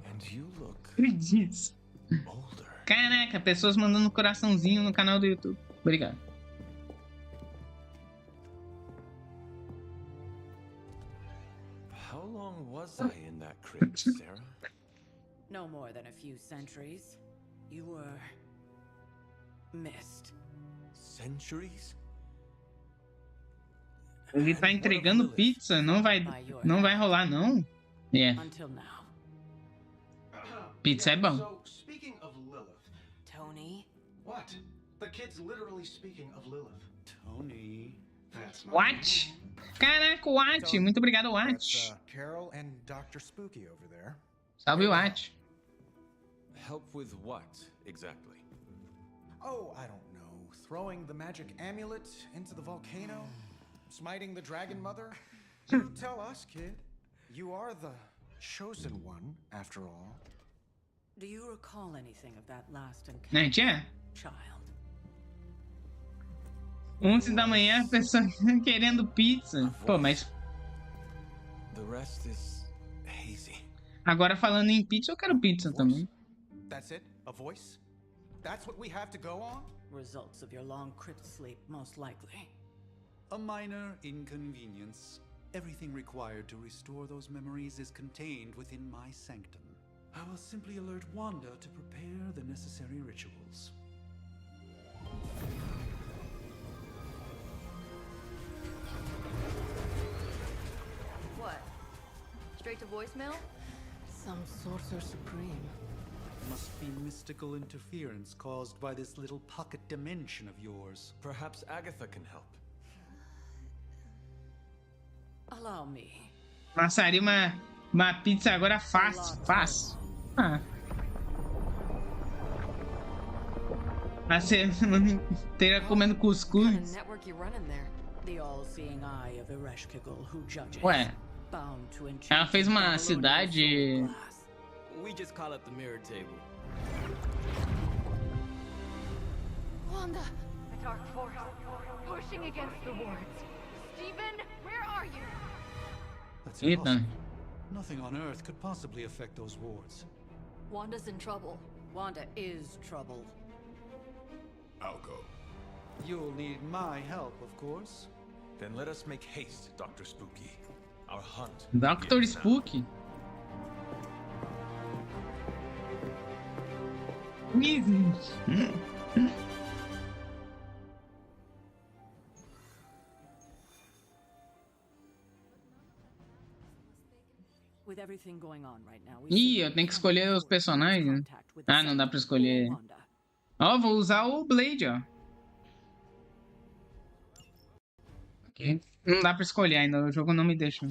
And you look Acredito. older. Caraca, pessoas mandando coraçãozinho no canal do YouTube. Obrigado. How long was I in that crypt, Sarah? No more than a few centuries. You were missed. Centuries? Ele tá entregando pizza, não vai rolar não? Yeah. Until now. Pizza é bom. So, speaking of Lilith. Tony? What? The kid's literally speaking of Lilith. Tony. That's not What? Caraca, Watt. Muito obrigado, Watt. That's Carol and Dr. Spooky over there. Salve, Watt. Help with what, exactly? Oh, I don't know. Throwing the magic amulet into the volcano? Smiting the dragon mother? You tell us, kid. You are the chosen one, after all. Do you recall anything of that last encounter? Né, tia? Child. 11 da manhã, a pessoa querendo pizza. Pô, mas The rest is hazy. agora falando em pizza, eu quero pizza também. That's it? A voice? That's what we have to go on? Results of your long crypt sleep, most likely. A minor inconvenience. Everything required to restore those memories is contained within my sanctum. I will simply alert Wanda to prepare the necessary rituals. What? Straight to voicemail? Some sorcerer supreme. Must be mystical interference caused by this little pocket dimension of yours. Perhaps Agatha can help. Allow me. Passaria uma pizza agora fácil, fácil. Ah. A semana inteira comendo cuscuz. Network you running there? The all-seeing eye of Ereshkigal who judges. Ué, Bound to enchant ela fez uma Babylonian cidade. soul glass. We just call it the mirror table. Wanda! A dark force pushing against the wards. Stephen, where are you? That's Eita. impossible. Nothing on Earth could possibly affect those wards. Wanda's in trouble. Wanda is trouble. I'll go. You'll need my help, of course. Then let us make haste, Dr. Spooky. Our hunt. Dr. begins now. Spooky. With everything going on right now, we Ih, eu tenho que escolher os personagens. Ah, não dá pra escolher. Ó, vou usar o Blade, ó. Ok. Não dá pra escolher ainda, o jogo não me deixa.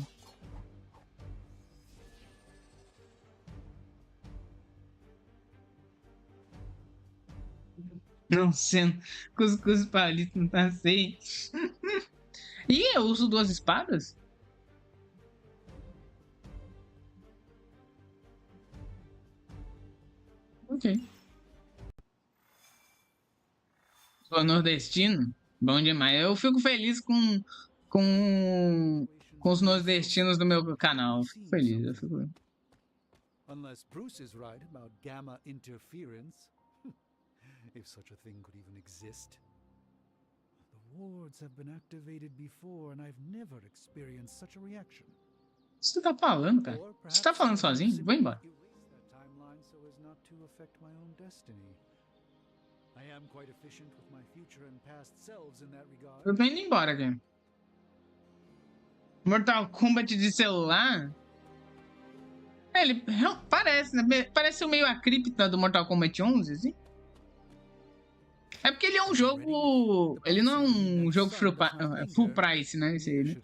Não sendo cuscuz paulista não tá sem. Ih, eu uso duas espadas? Ok. Sou nordestino? Bom demais. Eu fico feliz com os nordestinos do meu canal. Fico feliz, eu fico... Unless Bruce is right about gamma interference. If such a thing could even exist. The wards have been activated before and I've never experienced such a reaction. O que você tá falando, cara? Você tá falando sozinho? Vou embora. Eu tô indo embora, cara. Mortal Kombat de celular? É, ele parece, né? Parece meio a cripta do Mortal Kombat 11, assim. É porque ele é um jogo... Ele não é um jogo full price, né? Esse aí, né?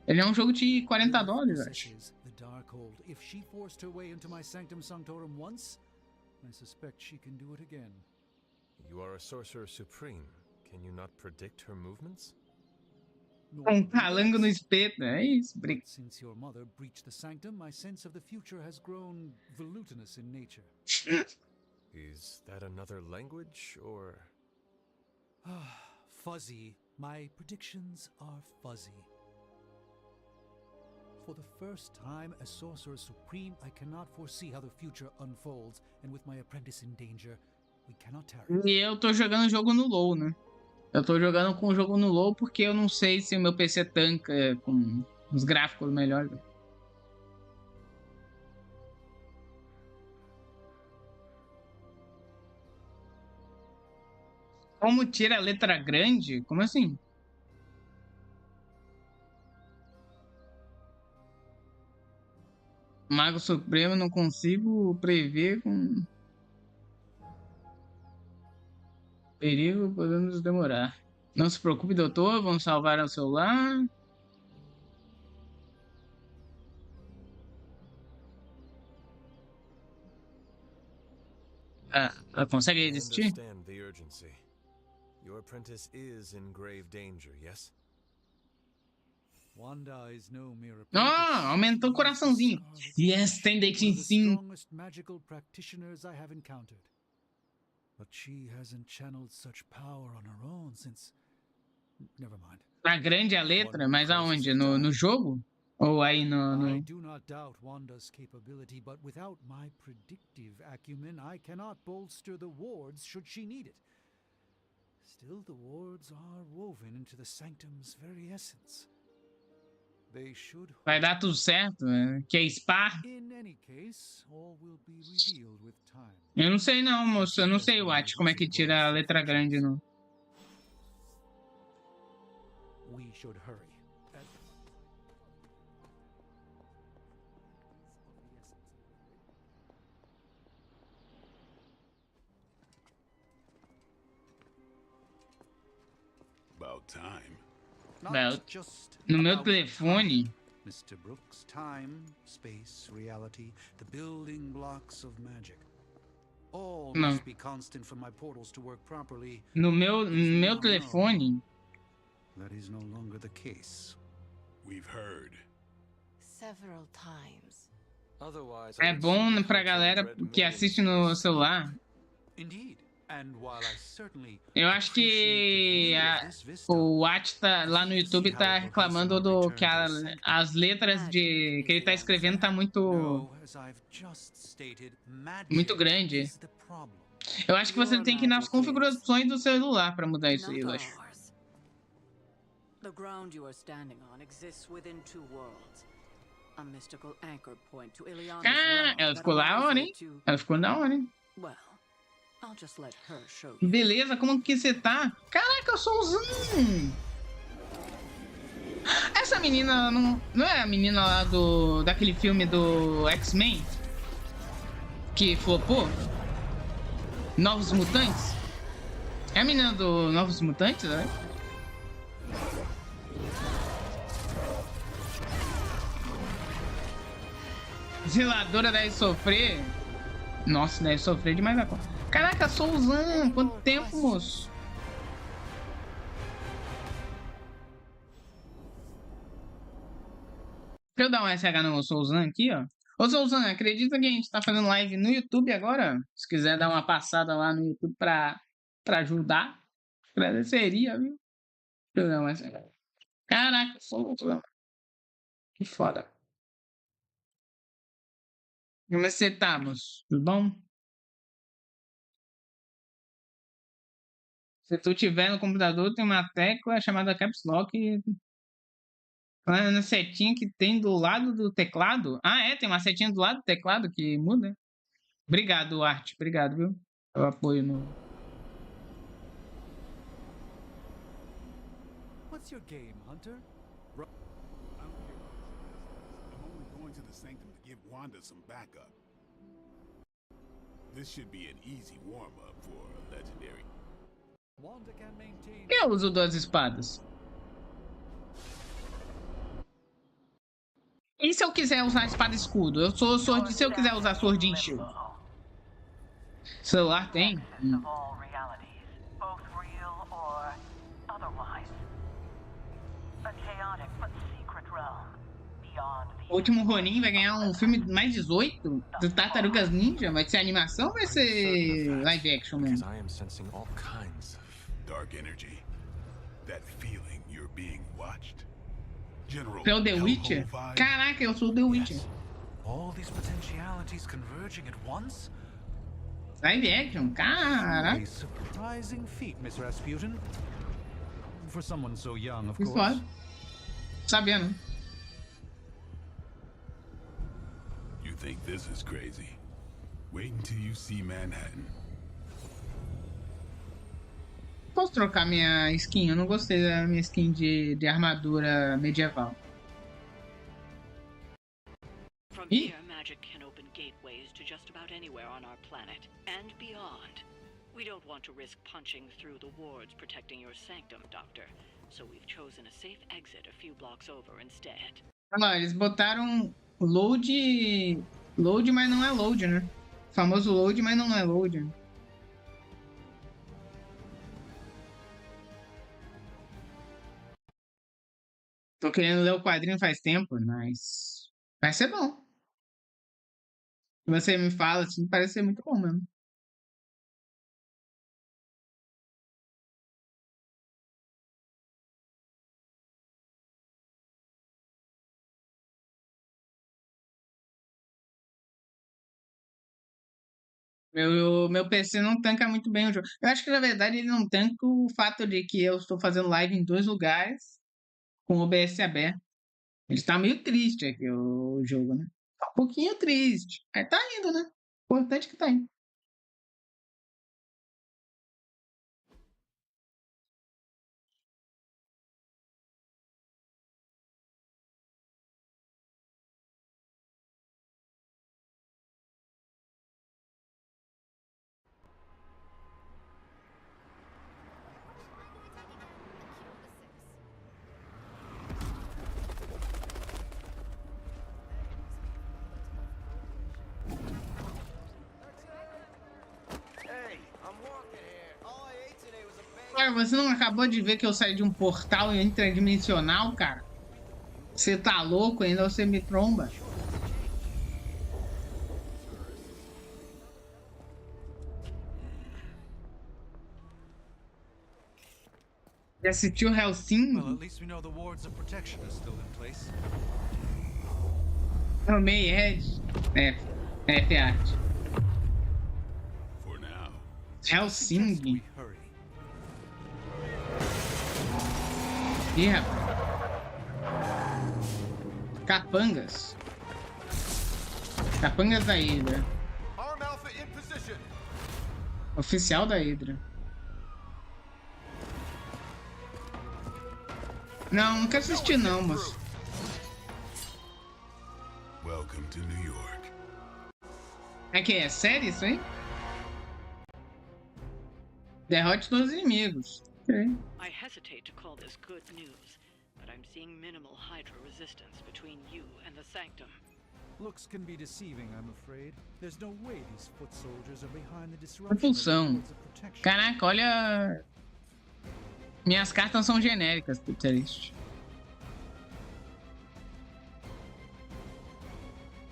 Ele é um jogo de $40, acho. The Darkhold. If she forced her way into my Sanctum Sanctorum once, I suspect she can do it again. You are a sorcerer supreme. Can you not predict her movements? Um calango no espeto, é isso. But since your mother breached the sanctum, my sense of the future has grown volutinous in nature. Is that another language, or...? Fuzzy. My predictions are fuzzy. For the first time as Sorcerer Supreme, I cannot foresee how the future unfolds, and with my apprentice in danger, we cannot tarry. E eu tô jogando o jogo no low, né? Eu tô jogando com o jogo no low porque eu não sei se o meu PC tanca com os gráficos melhores. Como tira a letra grande? Como assim? Mago Supremo não consigo prever com... Perigo, podemos demorar. Não se preocupe, doutor. Vamos salvar o celular. Ah, consegue resistir? Your apprentice is in grave danger, yes? Wanda is no mere Aumentou o coraçãozinho. Yes, tem dating sim. Strongest magical practitioners I have encountered. But she hasn't channeled such power on her own since... Never mind. Tá grande a letra, mas aonde? No jogo? Ou aí no... I do not doubt Wanda's capability, but without my predictive acumen, I cannot bolster the wards should she need it. Still, the wards are woven into the sanctum's very essence. They should... Vai dar tudo certo, que é Spar. In any case, all will be revealed with time. Eu não sei não, moço. Eu não sei, Watch, como é que tira a letra grande, não. We should hurry. About time. No meu telefone... Mr. Brooks, time, space, reality, the building blocks of magic. All must be constant for my portals to work properly. No meu telefone... That is no longer the case. We've heard. Several times. Otherwise, é bom pra galera que assiste no celular. Indeed. And while I certainly... Eu acho que o Watt tá, lá no YouTube tá reclamando do que as letras que ele tá escrevendo tá muito grande. Eu acho que você tem que ir nas configurações do celular para mudar isso aí, eu acho. The ground you are standing on exists within two worlds. A mystical anchor point to Ileana's realm. Ela ficou da hora, hein? Ela ficou da hora, hein? Well, I'll just let her show you. Beleza, como que você tá? Caraca, eu sou o Zan! Essa menina não é a menina lá daquele filme do X-Men? Que flopou? Novos Mutantes? É a menina do Novos Mutantes, né? Zeladora deve sofrer. Nossa, deve sofrer demais a conta. Caraca, Souzan, quanto tempo, moço? Deixa eu dar um SH no Souzan aqui, ó. Ô, Souzan, acredita que a gente tá fazendo live no YouTube agora? Se quiser dar uma passada lá no YouTube pra ajudar, agradeceria, viu? Deixa eu dar um SH. Caraca, Souzan. Que foda. Como você tá, moço? Tudo bom? Se tu tiver no computador, tem uma tecla chamada Caps Lock. Na setinha que tem do lado do teclado. Ah, é? Tem uma setinha do lado do teclado que muda. Obrigado, Arte. Obrigado, viu? Pelo apoio no... What's your game, Hunter? I don't care what it says. I'm only going to the sanctum to give Wanda some backup. This should be an easy warm-up for a legendary Wanda can maintain. Quem é o uso das espadas? E se eu quiser usar espada e escudo? Eu sou sword. Se eu quiser usar sword and shield? Celular tem? Of all realities, both real or otherwise. A chaotic but secret realm beyond O último Ronin vai ganhar um filme mais 18 do Tartarugas Ninja? Vai ser animação ou vai ser live action mesmo? I am sensing all kinds of Dark energy. That feeling you're being watched. General É o The Witcher? Hellhole vibe. Caraca, eu sou o The Witcher. all these potentialities converging at once? Live action? Caraca. A surprising feat, Miss Rasputin. For someone so young, of Que course. foda. Sabendo. You think this is crazy? Wait until you see Manhattan. Posso trocar minha skin? Eu não gostei da minha skin de armadura medieval. From Ih. here, magic can open gateways to just about anywhere on our planet and beyond. We don't want to risk punching through the wards protecting your sanctum, Doctor. So we've chosen a safe exit a few blocks over instead. Olha lá, eles botaram load. Load, mas não é load, né? O famoso load, mas não é load. Tô querendo ler o quadrinho faz tempo, mas vai ser bom. Você me fala, assim, parece ser muito bom mesmo. Meu PC não tanca muito bem o jogo. Eu acho que, na verdade, ele não tanca o fato de que eu estou fazendo live em 2 lugares com o OBS aberto. Ele tá meio triste aqui, o jogo, né? Tá um pouquinho triste. Mas tá indo, né? Importante que tá indo. Cara, você não acabou de ver que eu saí de um portal intradimensional, cara? Você tá louco? Ainda você me tromba. Já assistiu Hellsing? Well, at least we know the wards of protection are still in place. Amei, Ed. É art. For now. Hellsing. Ih, rapaz. Capangas. Capangas da Hydra. Arm Alpha in position. Oficial da Hydra. Não quero assistir não, moço. Welcome to New York. É que é sério isso aí? Derrote todos os inimigos. Okay. I hesitate to call this good news, but I'm seeing minimal Hydra resistance between you and the Sanctum. Looks can be deceiving, I'm afraid. There's no way these foot soldiers are behind the disruption of the Propulsão. wards of protection. Caraca, olha. Minhas cartas são genéricas, triste.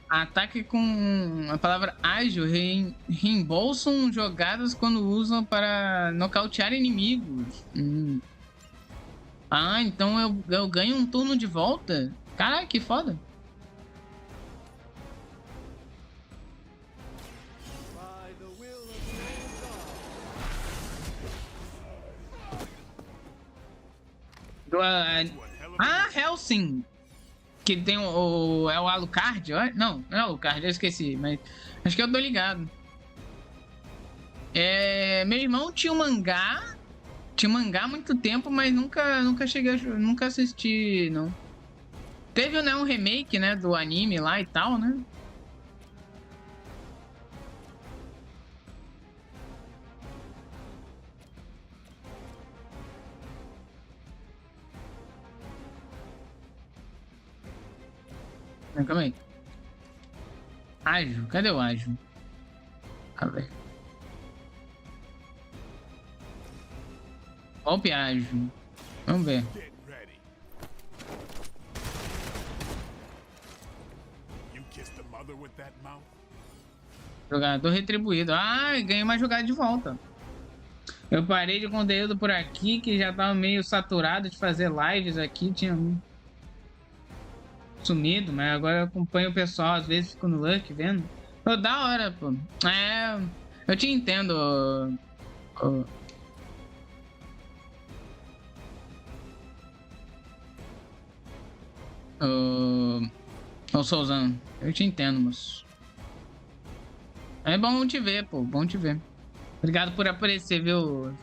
Ataque com a palavra ágil reembolsam jogadas quando usam para nocautear inimigos. Ah, então eu ganho um turno de volta? Caraca, que foda. Hellsing. Que tem é o Alucard? Não é o Alucard, eu esqueci, mas acho que eu tô ligado. Meu irmão tinha um mangá. Tinha um mangá há muito tempo, mas nunca cheguei nunca assisti, não. Teve, né, um remake, né, do anime lá e tal, né? Calma aí. Ágil? Cadê o ágil? Cadê? Golpe ágil. Vamos ver. Jogador retribuído. Ah, ganhei uma jogada de volta. Eu parei de conteúdo por aqui, que já tava meio saturado de fazer lives aqui. Tinha sumido, mas agora eu acompanho o pessoal. Às vezes fico no Luck vendo. Pô, da hora, pô. É, eu te entendo. Ô Souzano, eu te entendo, moço. É bom te ver, pô. Bom te ver. Obrigado por aparecer, viu?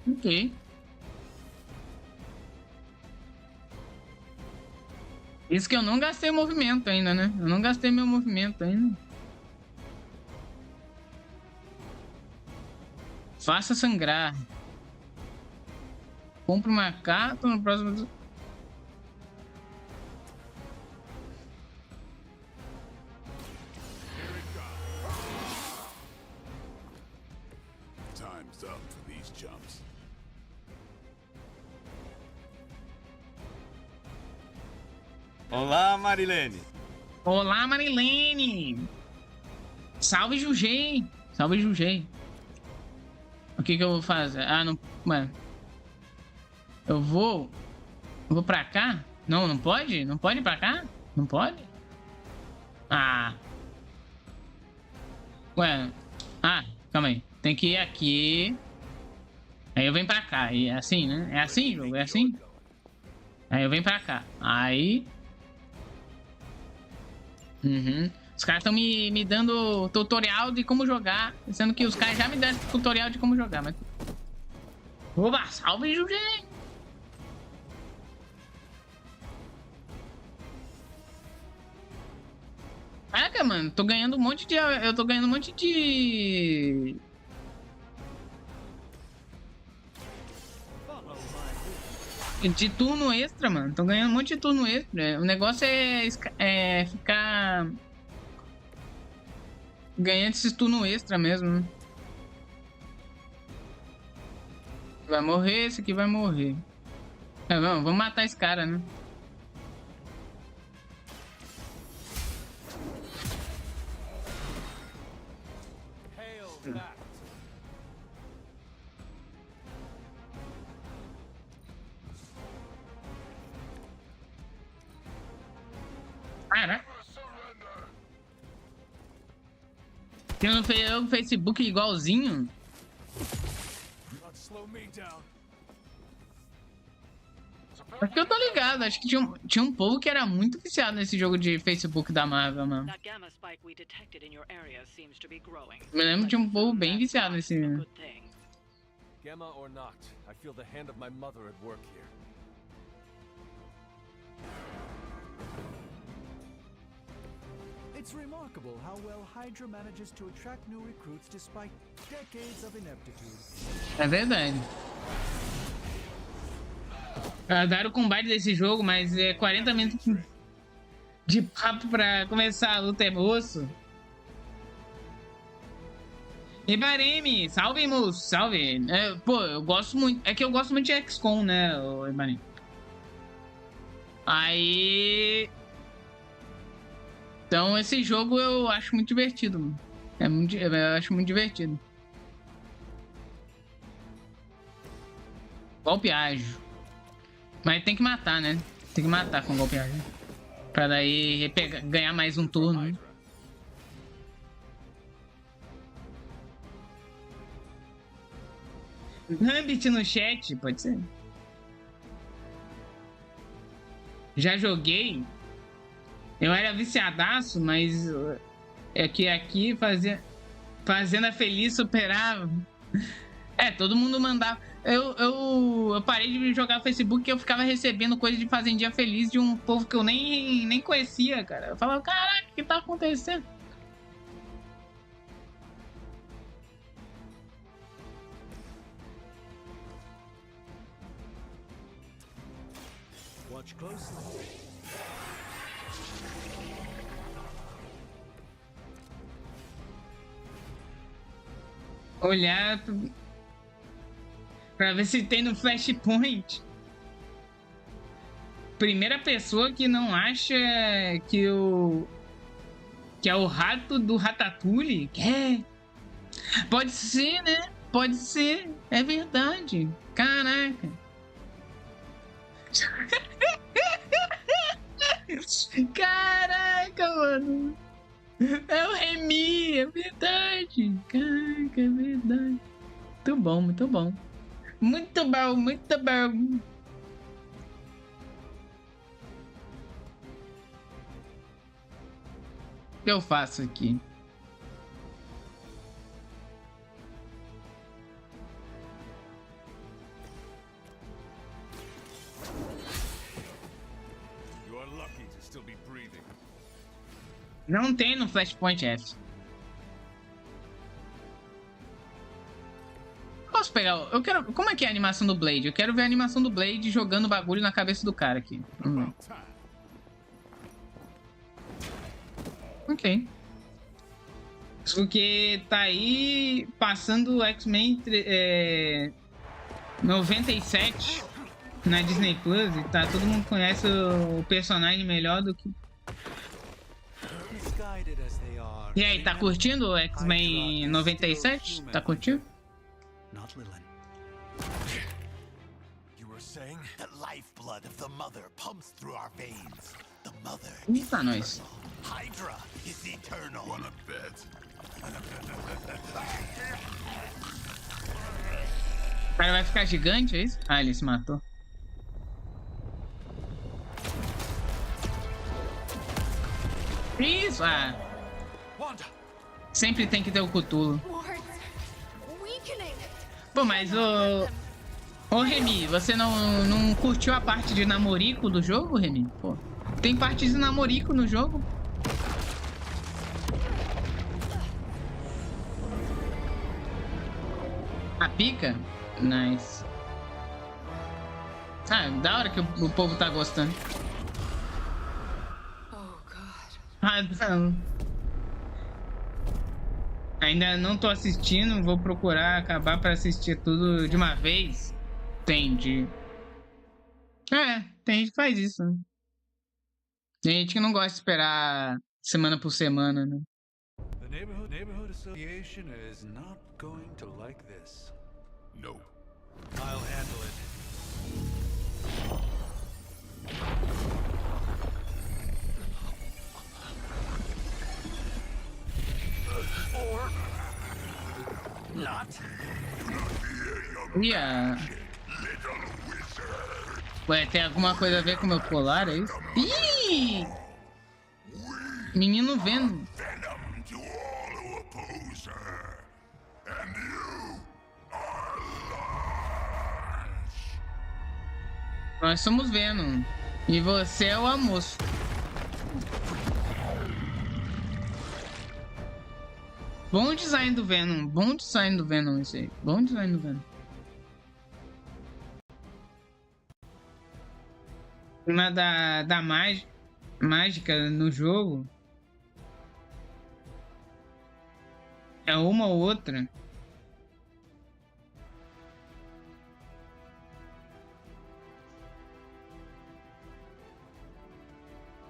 Ok. Isso que eu não gastei o movimento ainda, né? Eu não gastei meu movimento ainda. Faça sangrar. Compre uma carta no próximo... Time's up for these jumps. Olá, Marilene. Olá, Marilene. Salve, Jujei. Salve, Jujei. O que eu vou fazer? Ah, não... Mano. Eu vou pra cá? Não, não pode? Não pode ir pra cá? Não pode? Ah. Ué. Ah, calma aí. Tem que ir aqui. Aí eu venho pra cá. E é assim, né? É assim, jogo? É assim? Aí eu venho pra cá. Aí... Os caras estão me dando tutorial de como jogar. Sendo que os caras já me deram tutorial de como jogar, mas... Oba, salve, Jujei! Caraca, mano, tô ganhando um monte de... Eu tô ganhando um monte de... De turno extra, mano. Tô ganhando um monte de turno extra. O negócio é ficar... ganhando esses turno extra mesmo, né? Vai morrer, esse aqui vai morrer. É, vamos matar esse cara, né? Caraca. Tem um Facebook igualzinho. Acho que eu tô ligado. Acho que tinha um povo que era muito viciado nesse jogo de Facebook da Marvel, mano. Me lembro de um povo bem viciado nesse... Gamma or not, I feel the hand of my mother at work here. It's remarkable how well Hydra manages to attract new recruits despite decades of ineptitude. É verdade. Adoro o combate desse jogo, mas é 40 minutos de papo pra começar a luta, é moço. Ibaremi, salve, moço, salve. Pô, eu gosto muito. É que eu gosto muito de XCOM, né, Ibaremi? Aí. Então, esse jogo eu acho muito divertido, mano. Eu acho muito divertido. Golpe ágil. Mas tem que matar, né? Tem que matar com golpe ágil. Pra daí ganhar mais um turno. Né? Gambit no chat, pode ser. Já joguei. Eu era viciadaço, mas é que aqui Fazenda Feliz superava. É, todo mundo mandava. Eu parei de jogar Facebook porque eu ficava recebendo coisa de Fazendinha Feliz de um povo que eu nem conhecia, cara. Eu falava, caraca, o que tá acontecendo? Watch closely. Olhar pra ver se tem no Flashpoint. Primeira pessoa que não acha que é o rato do Ratatouille. É. Pode ser, né? Pode ser. É verdade. Caraca. Caraca, mano. É o Remy, é verdade. Caraca, é verdade. Muito bom, muito bom. Muito bom, muito bom. O que eu faço aqui? Não tem no Flashpoint F. Posso pegar? Eu quero. Como é que é a animação do Blade? Eu quero ver a animação do Blade jogando bagulho na cabeça do cara aqui. Ok. Porque tá aí passando o X-Men 97 na Disney Plus e tá, todo mundo conhece o personagem melhor do que. E aí, tá curtindo o X-Men 97? Tá curtindo? Eita, nós. Hydra is eternal. Wanna bet? O cara vai ficar gigante, é isso? Ah, ele se matou. Isso! Ah. Sempre tem que ter o Cthulhu. Pô, mas ô Remy, você não curtiu a parte de namorico do jogo, Remy? Pô, tem parte de namorico no jogo? A pica? Nice. Ah, da hora que o povo tá gostando. Ah, não. Ainda não tô assistindo, vou procurar acabar pra assistir tudo de uma vez. Entendi. É, tem gente que faz isso, né? Tem gente que não gosta de esperar semana por semana, né? The neighborhood association is not going to like this. No. I'll handle it. Or not. Ué, tem alguma coisa a ver com o meu colar, é isso? Ih! Menino vendo. Nós somos Venom. E você é o almoço. Bom design do Venom. Bom design do Venom, isso aí. Bom design do Venom. Uma da mágica no jogo é uma ou outra.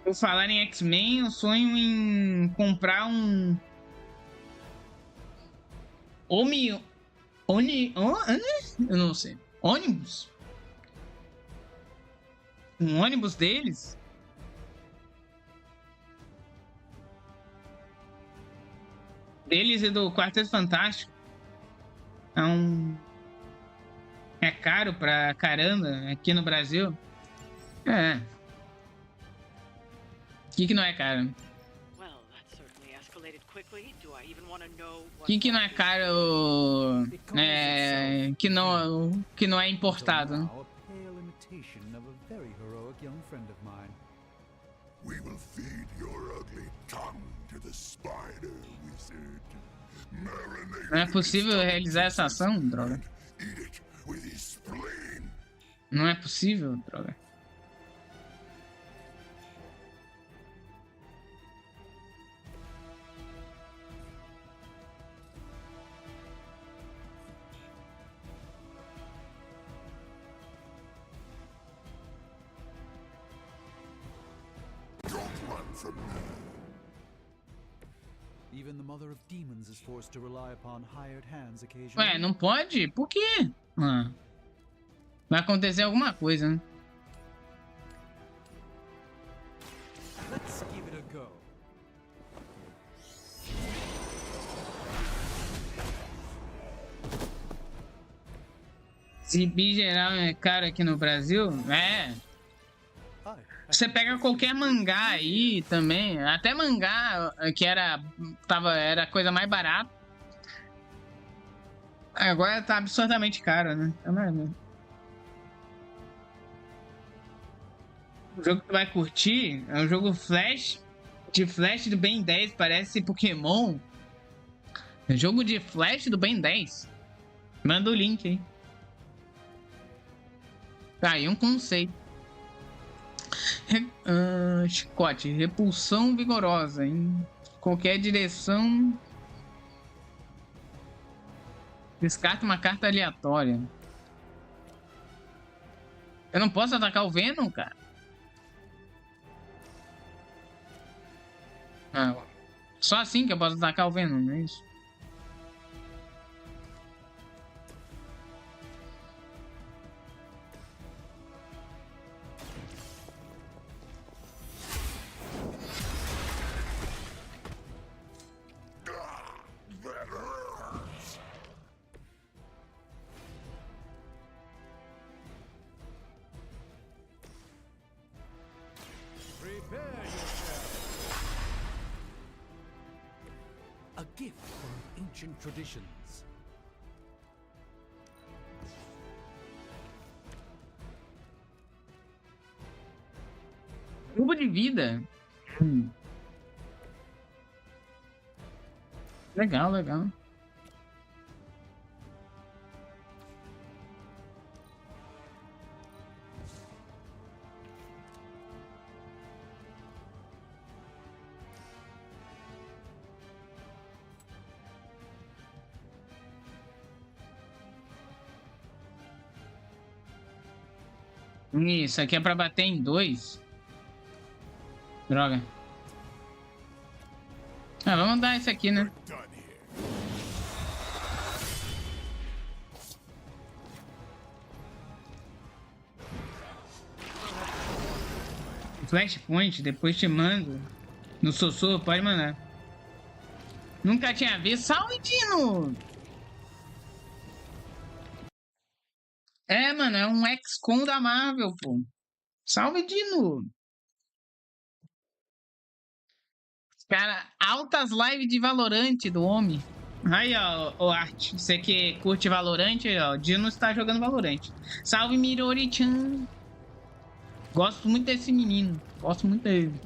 Por falar em X-Men, eu sonho em comprar um eu não sei. Ônibus? Um ônibus deles? Deles e do Quarteto Fantástico. É caro pra caramba aqui no Brasil. É. O que não é caro? O que não é caro? Que não é importado. Não é possível realizar essa ação, droga. Não é possível, droga. from me. Even the mother of demons is forced to rely upon hired hands occasionally. Ué, não pode? Por quê? Ah. Vai acontecer alguma coisa, né? Let's give it a go. Gibi geral é caro aqui no Brasil? É. Você pega qualquer mangá aí também, até mangá que era a coisa mais barata. Agora tá absurdamente caro, né? O jogo que tu vai curtir é um jogo de Flash do Ben 10, parece Pokémon. É jogo de Flash do Ben 10. Manda o link aí. Tá aí um conceito. Chicote, repulsão vigorosa em qualquer direção. Descarta uma carta aleatória. Eu não posso atacar o Venom, cara? Ah, só assim que eu posso atacar o Venom, não é isso? A gift from ancient traditions. Cubo de vida. Legal, legal. Isso aqui é pra bater em 2. Droga. Ah, vamos dar esse aqui, né? Flashpoint, depois te mando. No sussurro, pode mandar. Nunca tinha visto. Salve, Dino! É, mano, é um ex-con da Marvel, pô. Salve, Dino! Cara, altas lives de Valorant do homem. Aí, ó, o Art. Você que curte Valorant, ó, Dino está jogando Valorant. Salve, Mirori-chan. Gosto muito desse menino. Gosto muito dele.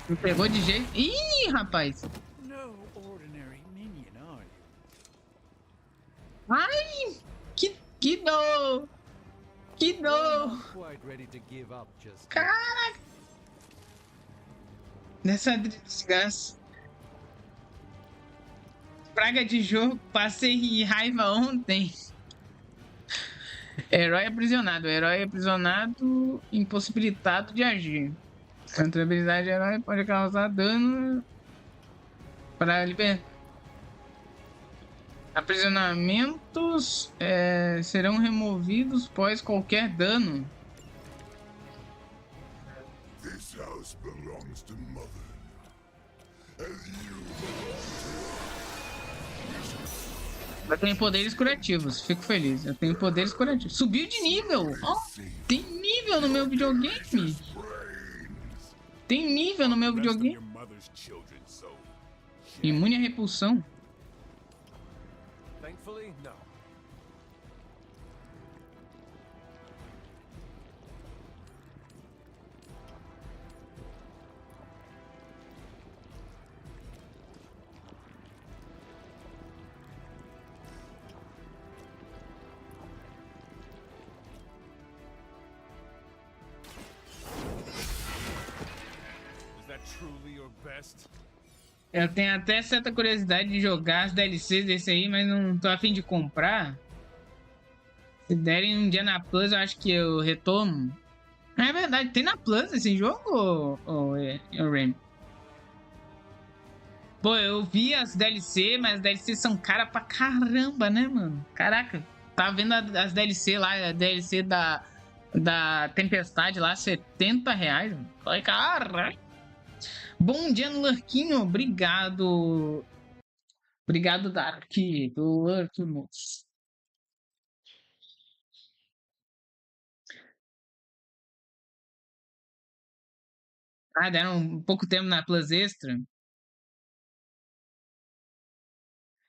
Me pegou de jeito. Ih, rapaz. Ai, que dor. Que dor. Caraca. Nessa desgraça. Praga de jogo. Passei raiva ontem. Herói aprisionado. Herói aprisionado, impossibilitado de agir. Contra a habilidade de herói pode causar dano para libertar. Aprisionamentos serão removidos após qualquer dano. This house belongs to Mother. As you Eu tenho poderes curativos, fico feliz. Eu tenho poderes curativos. Subiu de nível! Oh, tem nível no meu videogame! Tem nível no meu videogame! Imune à repulsão. Thankfully, no. truly your best? Eu tenho até certa curiosidade de jogar as DLCs desse aí, mas não tô a fim de comprar. Se derem um dia na Plus, eu acho que eu retomo. É verdade, tem na Plus esse jogo, ou Remy? Pô, eu vi as DLC, mas as DLC são caras pra caramba, né, mano? Caraca, tava vendo as DLC lá, a DLC da Tempestade lá, R$70. Falei, cara. Bom dia no Lurquinho, obrigado. Obrigado, Dark, do Lurk, moço. Ah, deram um pouco tempo na Plus Extra.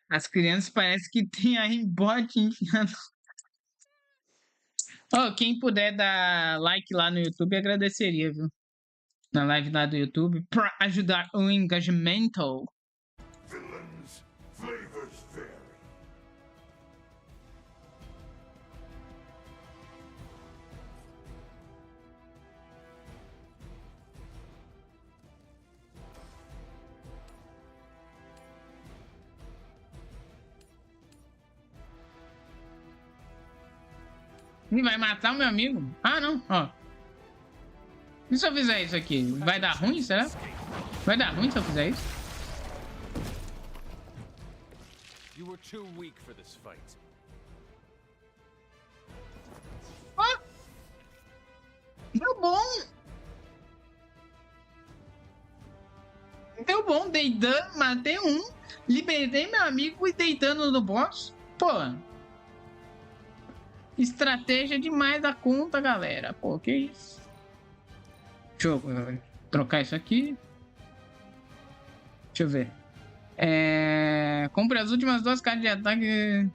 As crianças parecem que tem a aimbot enfiando. Oh, quem puder dar like lá no YouTube, agradeceria, viu? Na live lá do YouTube, pra ajudar o engajamento. Villains, flavors vary. E vai matar o meu amigo? Ah, não, ó. E se eu fizer isso aqui? Vai dar ruim, será? Vai dar ruim se eu fizer isso? You were too weak for this fight. Ó! Deu bom! Deu bom, dei dano, matei um, libertei meu amigo e dei dano no boss. Pô. Estratégia demais da conta, galera. Pô, que isso? Deixa eu trocar isso aqui. Deixa eu ver. Compre as últimas 2 cartas de ataque.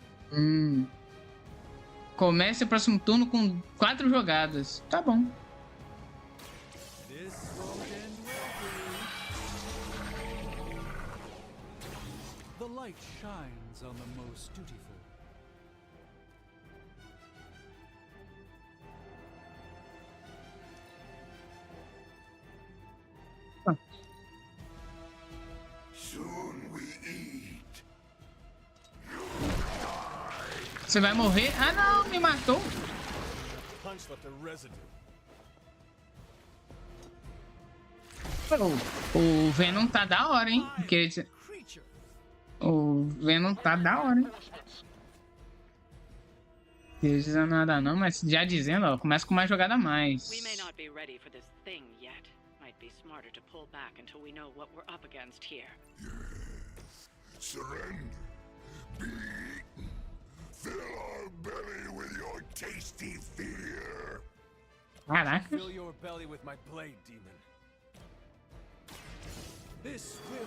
Comece o próximo turno com 4 jogadas. Tá bom. The light shines on the most dutiful. Soon we eat. Você vai morrer? Ah, não, me matou. Punch left a residue. O Venom tá da hora, hein? Porque o Venom tá da hora, hein? Não precisa nada não, mas já dizendo, ó, começa com uma jogada a mais. We may not be ready for this thing yet. Might be smarter to pull back until we know what we're up against here. Yes. Surrender. Be eaten. Fill our belly with your tasty fear. Caraca. Fill your belly with my blade, demon. This will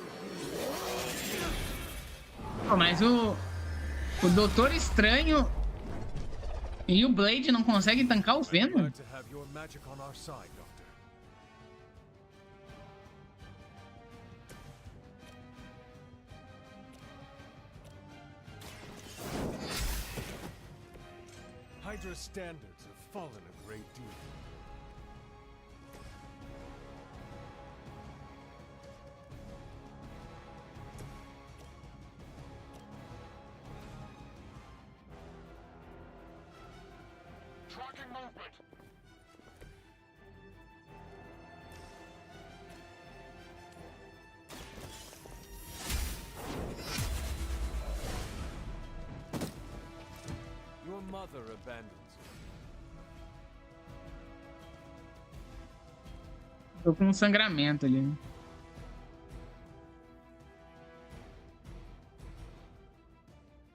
Pô, mas o Doutor Estranho e o Blade não conseguem tancar o Venom? to have your magic on our side, Doctor. Hydra's standards have fallen a great deal. Tracking movement. Your mother abandons you. Tô com um sangramento ali.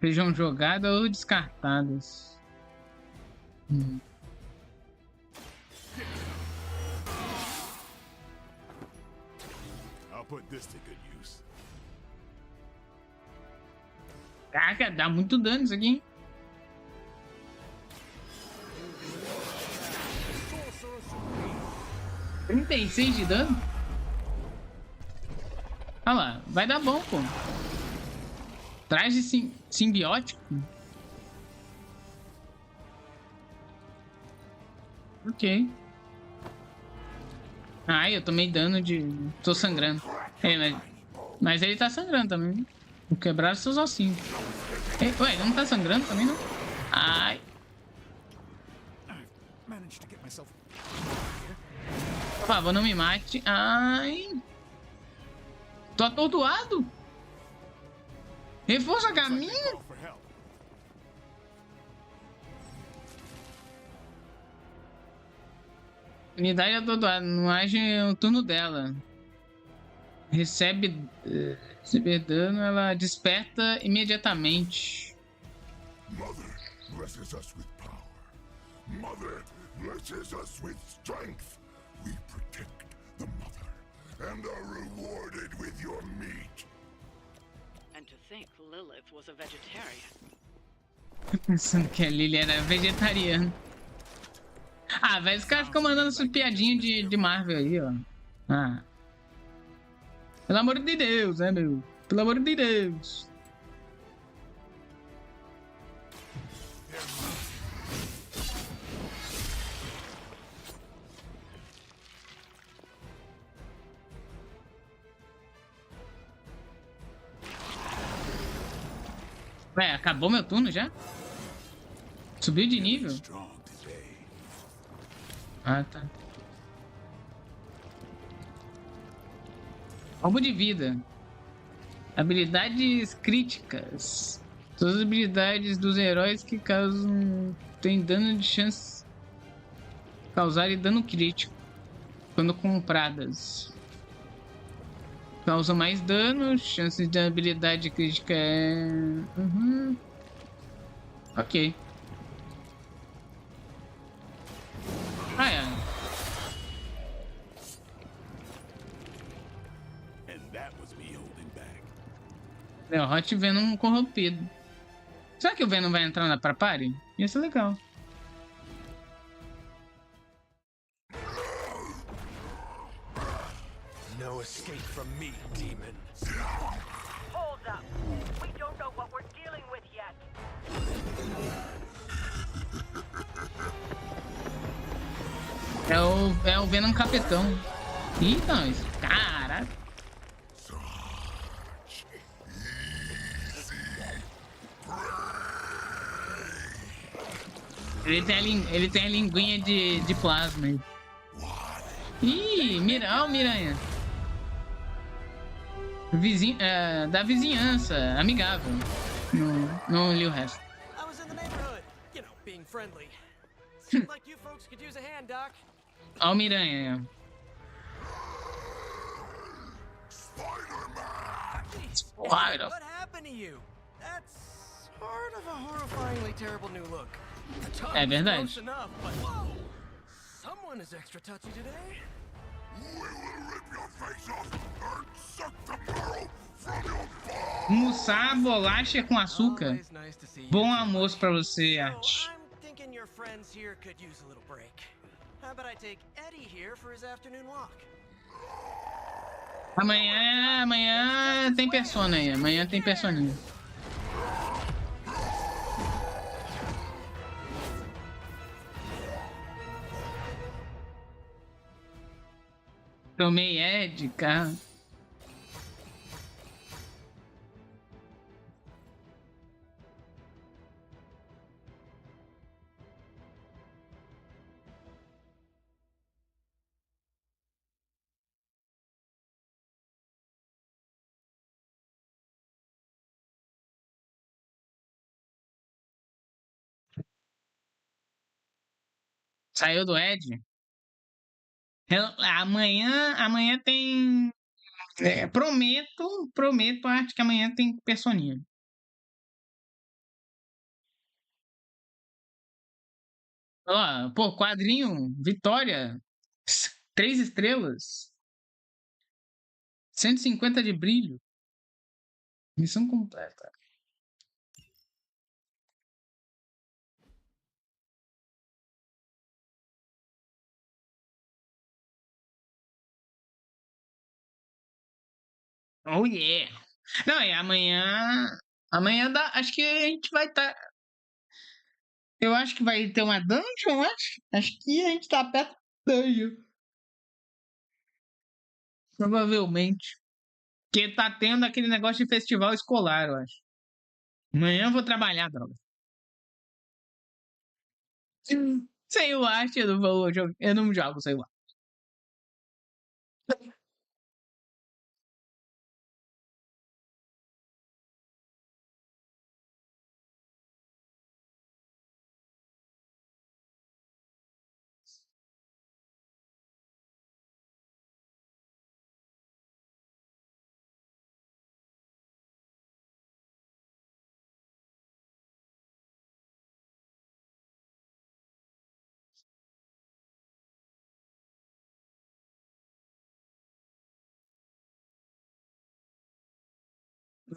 Sejam jogadas ou descartadas. I'll put this to good use. Caraca, dá muito dano isso aqui, hein? 36 de dano? Olha lá, vai dar bom, pô. Traje simbiótico. Ok. Ai, eu tomei dano de... Tô sangrando. Mas ele tá sangrando também. Vou quebrar seus ossinhos. Ué, ele não tá sangrando também, não? Ai. Por favor, não me mate. Ai. Tô atordoado. Reforça caminho. Unidade atordoada. Não age o turno dela. Receber dano, ela desperta imediatamente. Mother blesses us with power. Mother blesses us with strength. We protect the mother and are rewarded with your meat. And to think Lilith was a vegetarian. Pensando que a Lily era vegetariana. Ah, velho, os caras ficam mandando essas piadinhas de Marvel aí, ó. Ah. Pelo amor de Deus, né, meu? Pelo amor de Deus. Ué, acabou meu turno já? Subiu de nível? Ah, tá. Roubo de vida. Habilidades críticas. Todas as habilidades dos heróis que causam... tem dano de chance... causarem dano crítico. Quando compradas. Causam mais dano. Chances de habilidade crítica é... Ok. Ah, é. Derrote Venom corrompido. Será que o Venom vai entrar na party? Ia ser legal. No escape from me, demon. Hold up. We don't know what we're dealing with yet. É o Venom Capitão. Ih, nós. Caraca. Ele tem a linguinha de plasma aí. Ih, ó, Miranha. Da vizinhança, amigável. Não li o resto. I was in the neighborhood, you know, being friendly. Seemed like you folks could use a hand, Doc. Ó o Miranha. Spider. What happened to you? That's sort of a horrifyingly terrible new look. É verdade. Close enough, but whoa! Someone is extra touchy today. We will rip your face off and suck the marrow from your bones. Almoçar bolacha com açúcar. Bom almoço pra você, Art. I'm thinking your friends here could use a little break. How about I take Eddie here for his afternoon walk? Amanhã tem persona aí. Amanhã tem personinha. Tomei Ed, cara. Saiu do Ed? Amanhã tem... prometo, acho que amanhã tem personinha. Ó, pô, quadrinho, Vitória, 3 estrelas, 150 de brilho, missão completa. Oh yeah! Não, é amanhã acho que a gente vai estar... Eu acho que vai ter uma dungeon, acho que a gente tá perto da dungeon. Provavelmente. Porque tá tendo aquele negócio de festival escolar, eu acho. Amanhã eu vou trabalhar, droga. Sei lá, eu não vou jogar. Eu não jogo, sei lá.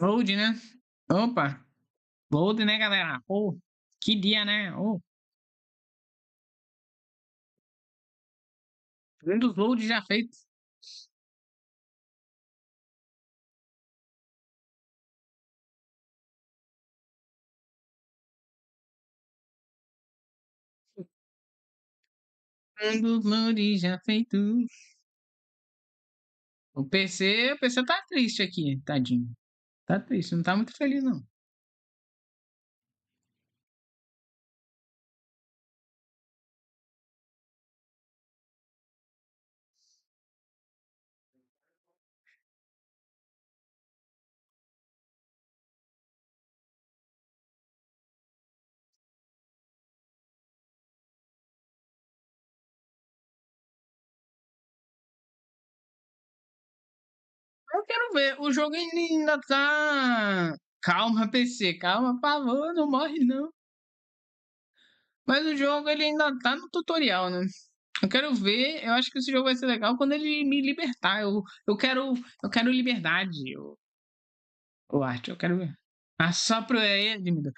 Load, né? Opa. Load, né, galera? Oh, que dia, né? Oh. Um dos loads já feitos. Um dos loads já feitos. O PC tá triste aqui, tadinho. Tá triste, não tá muito feliz, não. Eu quero ver. O jogo ainda tá. Calma, PC. Calma, por favor. Não morre, não. Mas o jogo ele ainda tá no tutorial, né? Eu quero ver. Eu acho que esse jogo vai ser legal quando ele me libertar. Eu quero liberdade. O arte, eu quero ver. Assopro ele, me dá.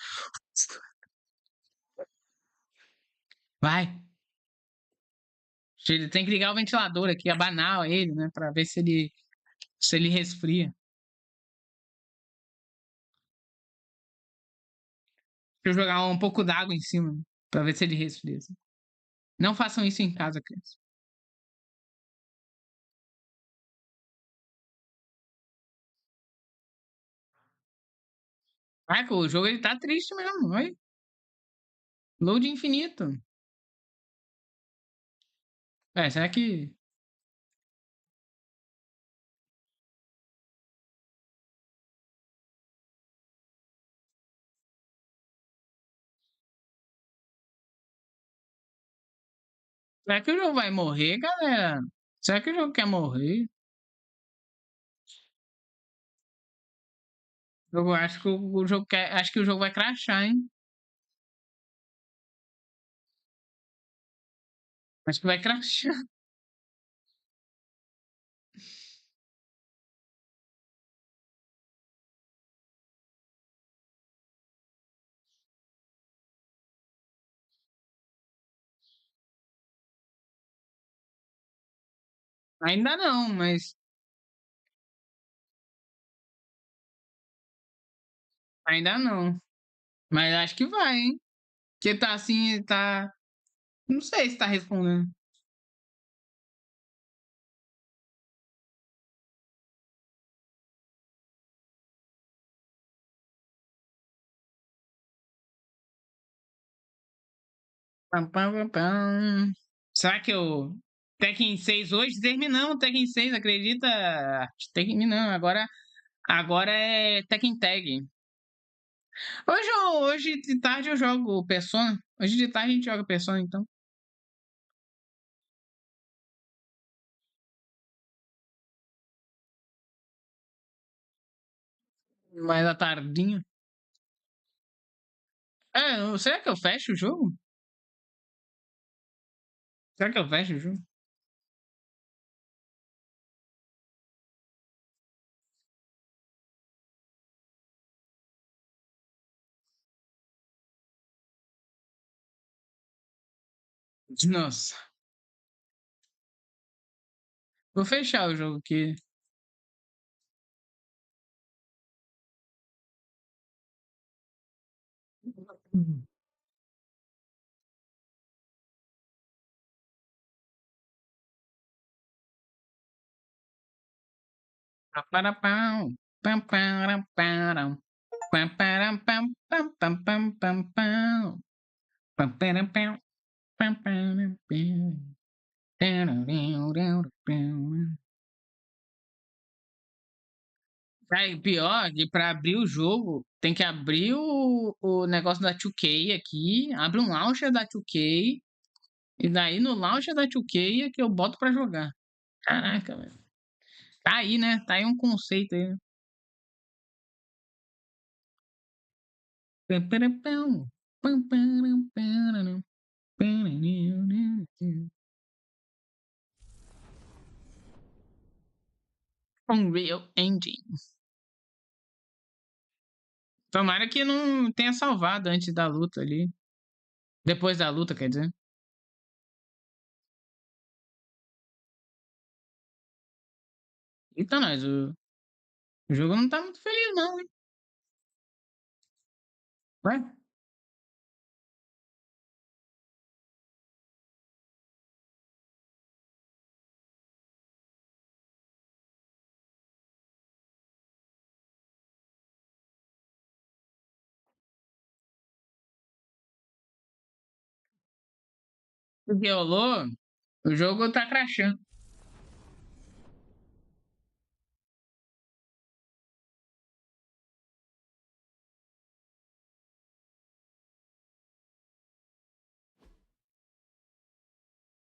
Vai. Ele tem que ligar o ventilador aqui, abanar ele, né? Pra ver se ele resfria. Deixa eu jogar um pouco d'água em cima, né? Pra ver se ele resfria. Assim. Não façam isso em casa, criança. Caraca, o jogo ele tá triste mesmo, olha. Load infinito. Será que. Será que o jogo vai morrer, galera? Será que o jogo quer morrer? Eu acho que o jogo quer. Acho que o jogo vai crashar, hein? Acho que vai crashar. Ainda não, mas. Ainda não. Mas acho que vai, hein? Porque tá assim, tá. Não sei se tá respondendo. Pam, pam, pam, pam. Será que o Tekken 6 hoje terminamos o Tekken 6, acredita? Terminamos. Agora é Tekken Tag. Hoje de tarde eu jogo Persona. Hoje de tarde a gente joga Persona, então. Mais à tardinha. Será que eu fecho o jogo? Será que eu fecho o jogo? Nossa. Vou fechar o jogo aqui. Para pau. Pam para para. Pam para pam pam pam pam pam pam. Pam para pam. Pam para pam. Aí, pior que para abrir o jogo, tem que abrir o negócio da 2K aqui, abre um launcher da 2K, e daí no launcher da 2K é que eu boto pra jogar. Caraca, velho. Tá aí, né? Tá aí um conceito aí. Unreal Engine. Tomara que não tenha salvado antes da luta ali. Depois da luta, quer dizer. Eita, nós, o jogo não tá muito feliz, não, hein? Ué? Porque rolou, o jogo tá crashando.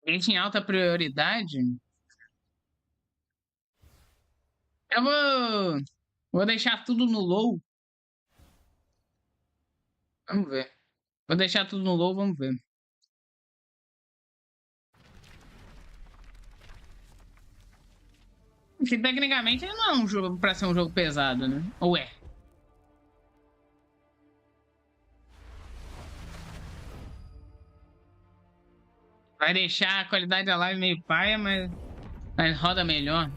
Gente em alta prioridade. Eu vou deixar tudo no low. Vamos ver. Vou deixar tudo no low, vamos ver. Porque tecnicamente ele não é um jogo pra ser um jogo pesado, né? Ou é? Vai deixar a qualidade da live meio paia, mas roda melhor.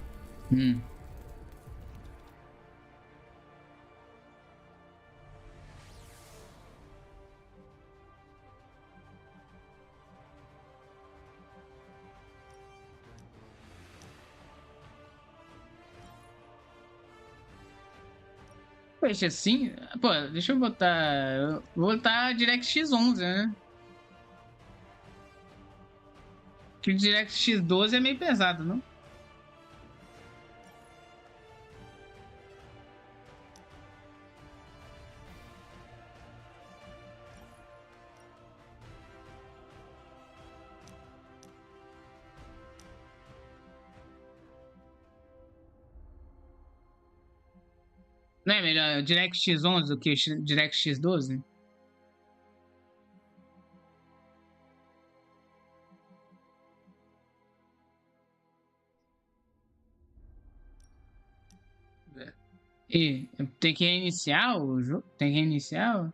Poxa, assim... Pô, deixa eu botar... Vou botar DirectX 11, né? Que o DirectX 12 é meio pesado, não? Não é melhor o DirectX 11 do que o DirectX 12? E tem que reiniciar o jogo? Tem que reiniciar?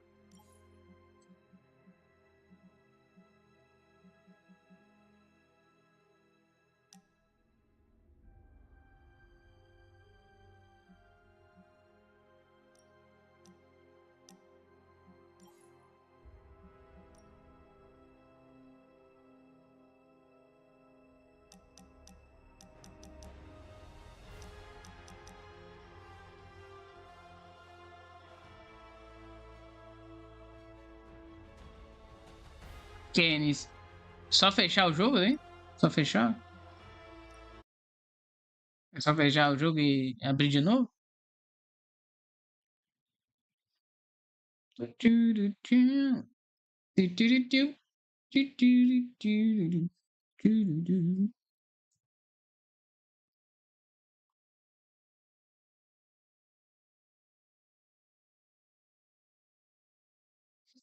Tênis. Só fechar o jogo, hein? Só fechar? É só fechar o jogo e abrir de novo?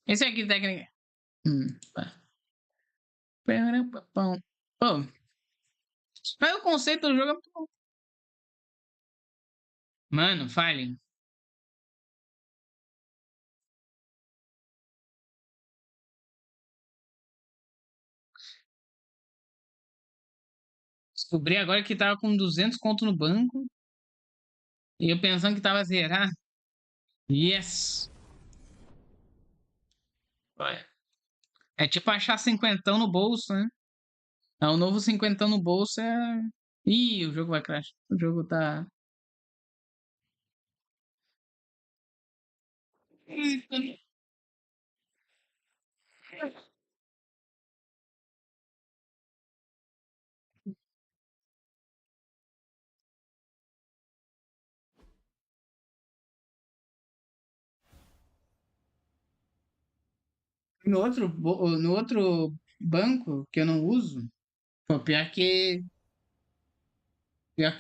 Esse aqui, técnica. Tá. Pô, mas o conceito do jogo é muito bom. Mano, fale. Descobri agora que tava com 200 conto no banco. E eu pensando que tava a zerar. Yes! É tipo achar cinquentão no bolso, né? O novo cinquentão no bolso é... Ih, o jogo vai crash. O jogo tá... No outro banco que eu não uso, pô, pior que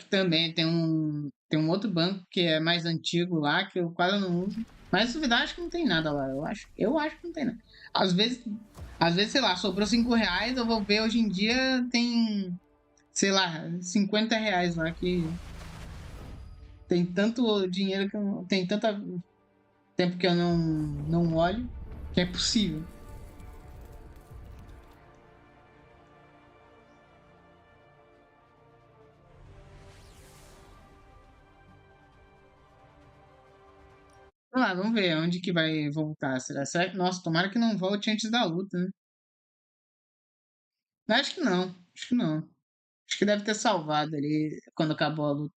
também tem um outro banco que é mais antigo lá que eu quase não uso. Mas se duvidar, acho que não tem nada lá. Eu acho que não tem nada. Às vezes, sei lá, sobrou R$ 5, eu vou ver hoje em dia tem, sei lá, R$ 50 lá que tem tanto dinheiro que eu, tem tanto tempo que eu não olho que é possível. Vamos lá, vamos ver onde que vai voltar. Será que... Nossa, tomara que não volte antes da luta, né? Acho que não. Acho que não. Acho que deve ter salvado ali quando acabou a luta.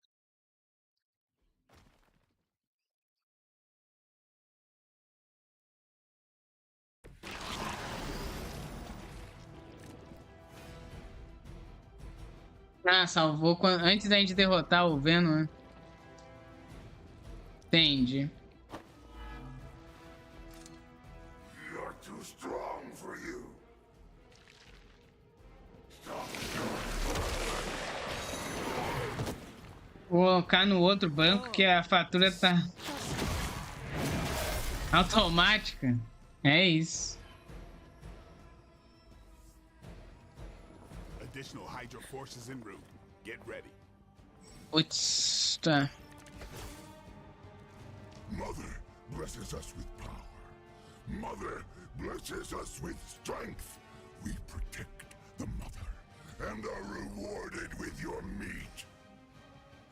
Ah, salvou antes da gente derrotar o Venom, né? Entendi. You're too strong for you. Vou colocar no outro banco que a fatura tá automática. É isso. Additional Hydra forces en route. Get ready. Putz, tá. Mother blesses us with power. Mother blesses us with strength. We protect the mother and are rewarded with your meat.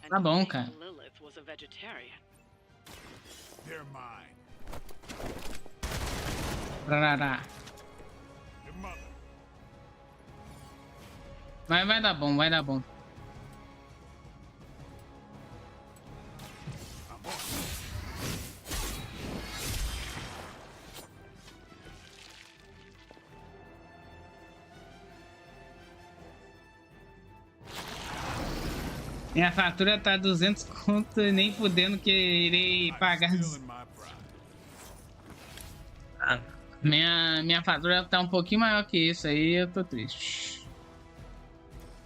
Tá bom, cara. Lilith was a vegetarian. They're mine. Rarará. Your mother. Vai dar bom, vai dar bom. Minha fatura tá 200 conto e nem fudendo que irei pagar. Minha fatura tá um pouquinho maior que isso aí, eu tô triste.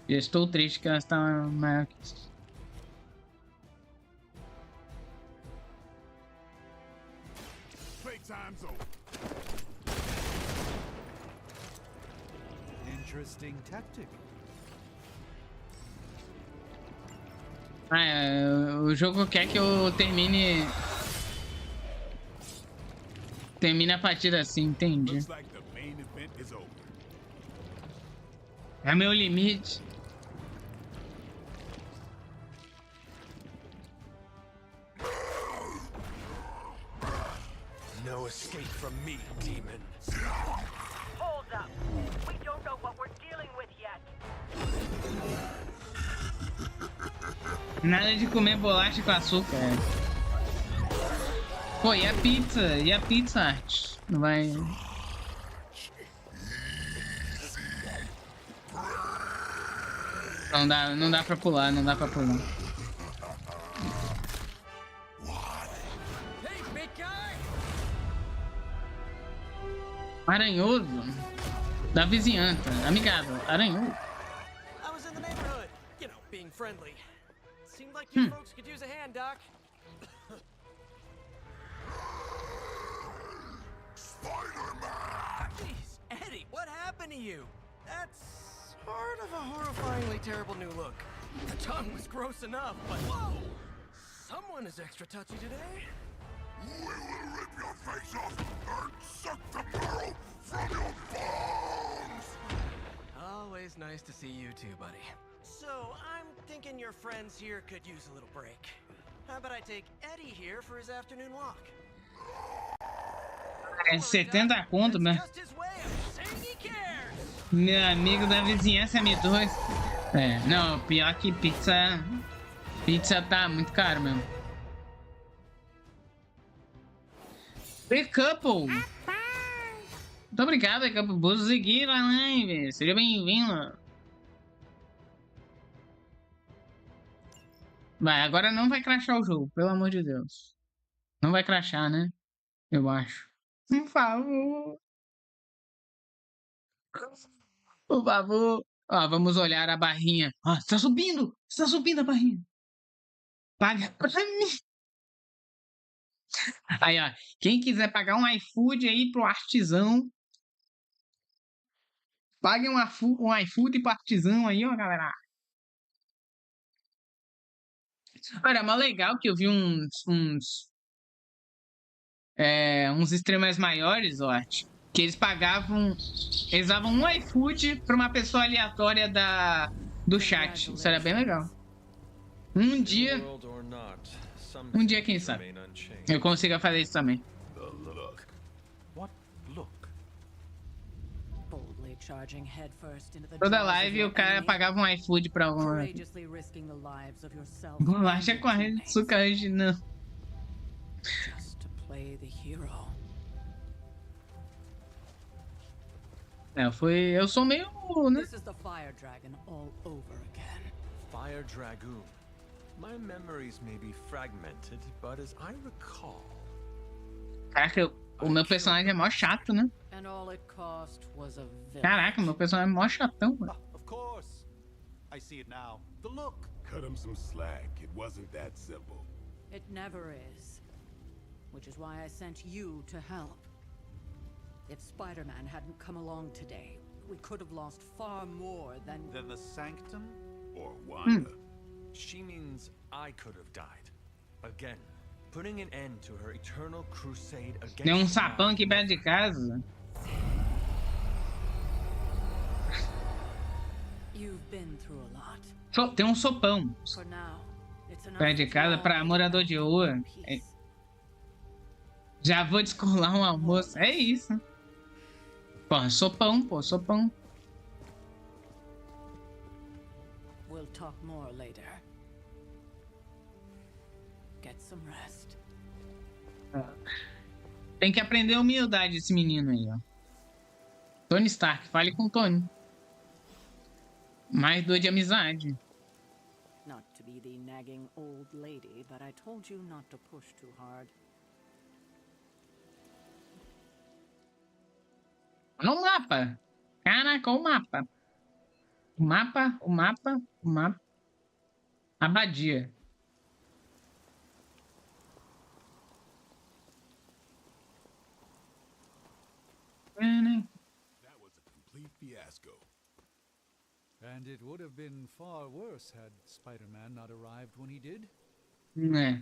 Eu estou triste que ela está maior que isso. Interesting tactic. O jogo quer que eu termine a partida assim, entendi. É meu limite. No escape from me, demon. Hold up. We don't know what we're dealing with yet. Nada de comer bolacha com açúcar. Pô, e a pizza? E a pizza, Art? Não vai... Não dá pra pular, não dá pra pular. Aranhoso? Da vizinhança. Amigável. Aranhoso. I was in the neighborhood, you know, being friendly. Seemed like you folks could use a hand, Doc. Spider-Man! Jeez, Eddie, what happened to you? That's sort of a horrifyingly terrible new look. The tongue was gross enough, but whoa! Someone is extra touchy today. We will rip your face off and suck the marrow from your bones! Always nice to see you too, buddy. So, I'm thinking your friends here could use a little break. How about I take Eddie here for his afternoon walk? É 70 conto, né? Meu amigo da vizinhança me dois. É, não, pior que pizza tá muito caro mesmo. The Couple. Muito obrigado, The Couple, por seguir a live. Seja bem-vindo. Vai, agora não vai crashar o jogo, pelo amor de Deus. Não vai crashar, né? Eu acho. Por favor. Por favor. Ó, vamos olhar a barrinha. Ó, está subindo! Está subindo a barrinha. Paga pra mim. Aí, ó. Quem quiser pagar um iFood aí pro artesão. Pague um iFood pro artesão aí, ó, galera. Olha, é mó legal que eu vi uns streamers maiores, ó, que eles pagavam, eles davam um iFood pra uma pessoa aleatória do chat. Isso era bem legal. Um dia, quem sabe, eu consiga fazer isso também. Toda live o cara pagava um iFood pra alguma. Bolacha com a rede de açúcar hoje, não. Eu sou meio, né? Fire Dragoon. My memories may be fragmented, but as I recall. Caraca, o meu personagem é mó chato, né? Caraca, meu personagem é mó chatão, mano. Of course. I see it now. The look. Cut him some slack. It wasn't that simple. It never is. Which is why I sent you to help. If Spider-Man hadn't come along today, we could have lost far more than the Sanctum? Or Wanda. She means I could have died. Again, putting an end to her eternal crusade against. Tem sapão aqui perto de casa. You've been through a lot. Tem um sopão perto de casa pra morador de rua. Já vou descolar um almoço. É isso. Pô, sopão. We'll talk more later. Get some rest. Tem que aprender humildade esse menino aí, ó. Tony Stark, fale com o Tony. Mais dois de amizade. Not to be the nagging old lady, but I told you not to push too hard. No mapa. Caraca, o mapa. O mapa. Abadia. That was a complete fiasco. And it would have been far worse had Spider-Man not arrived when he did. É.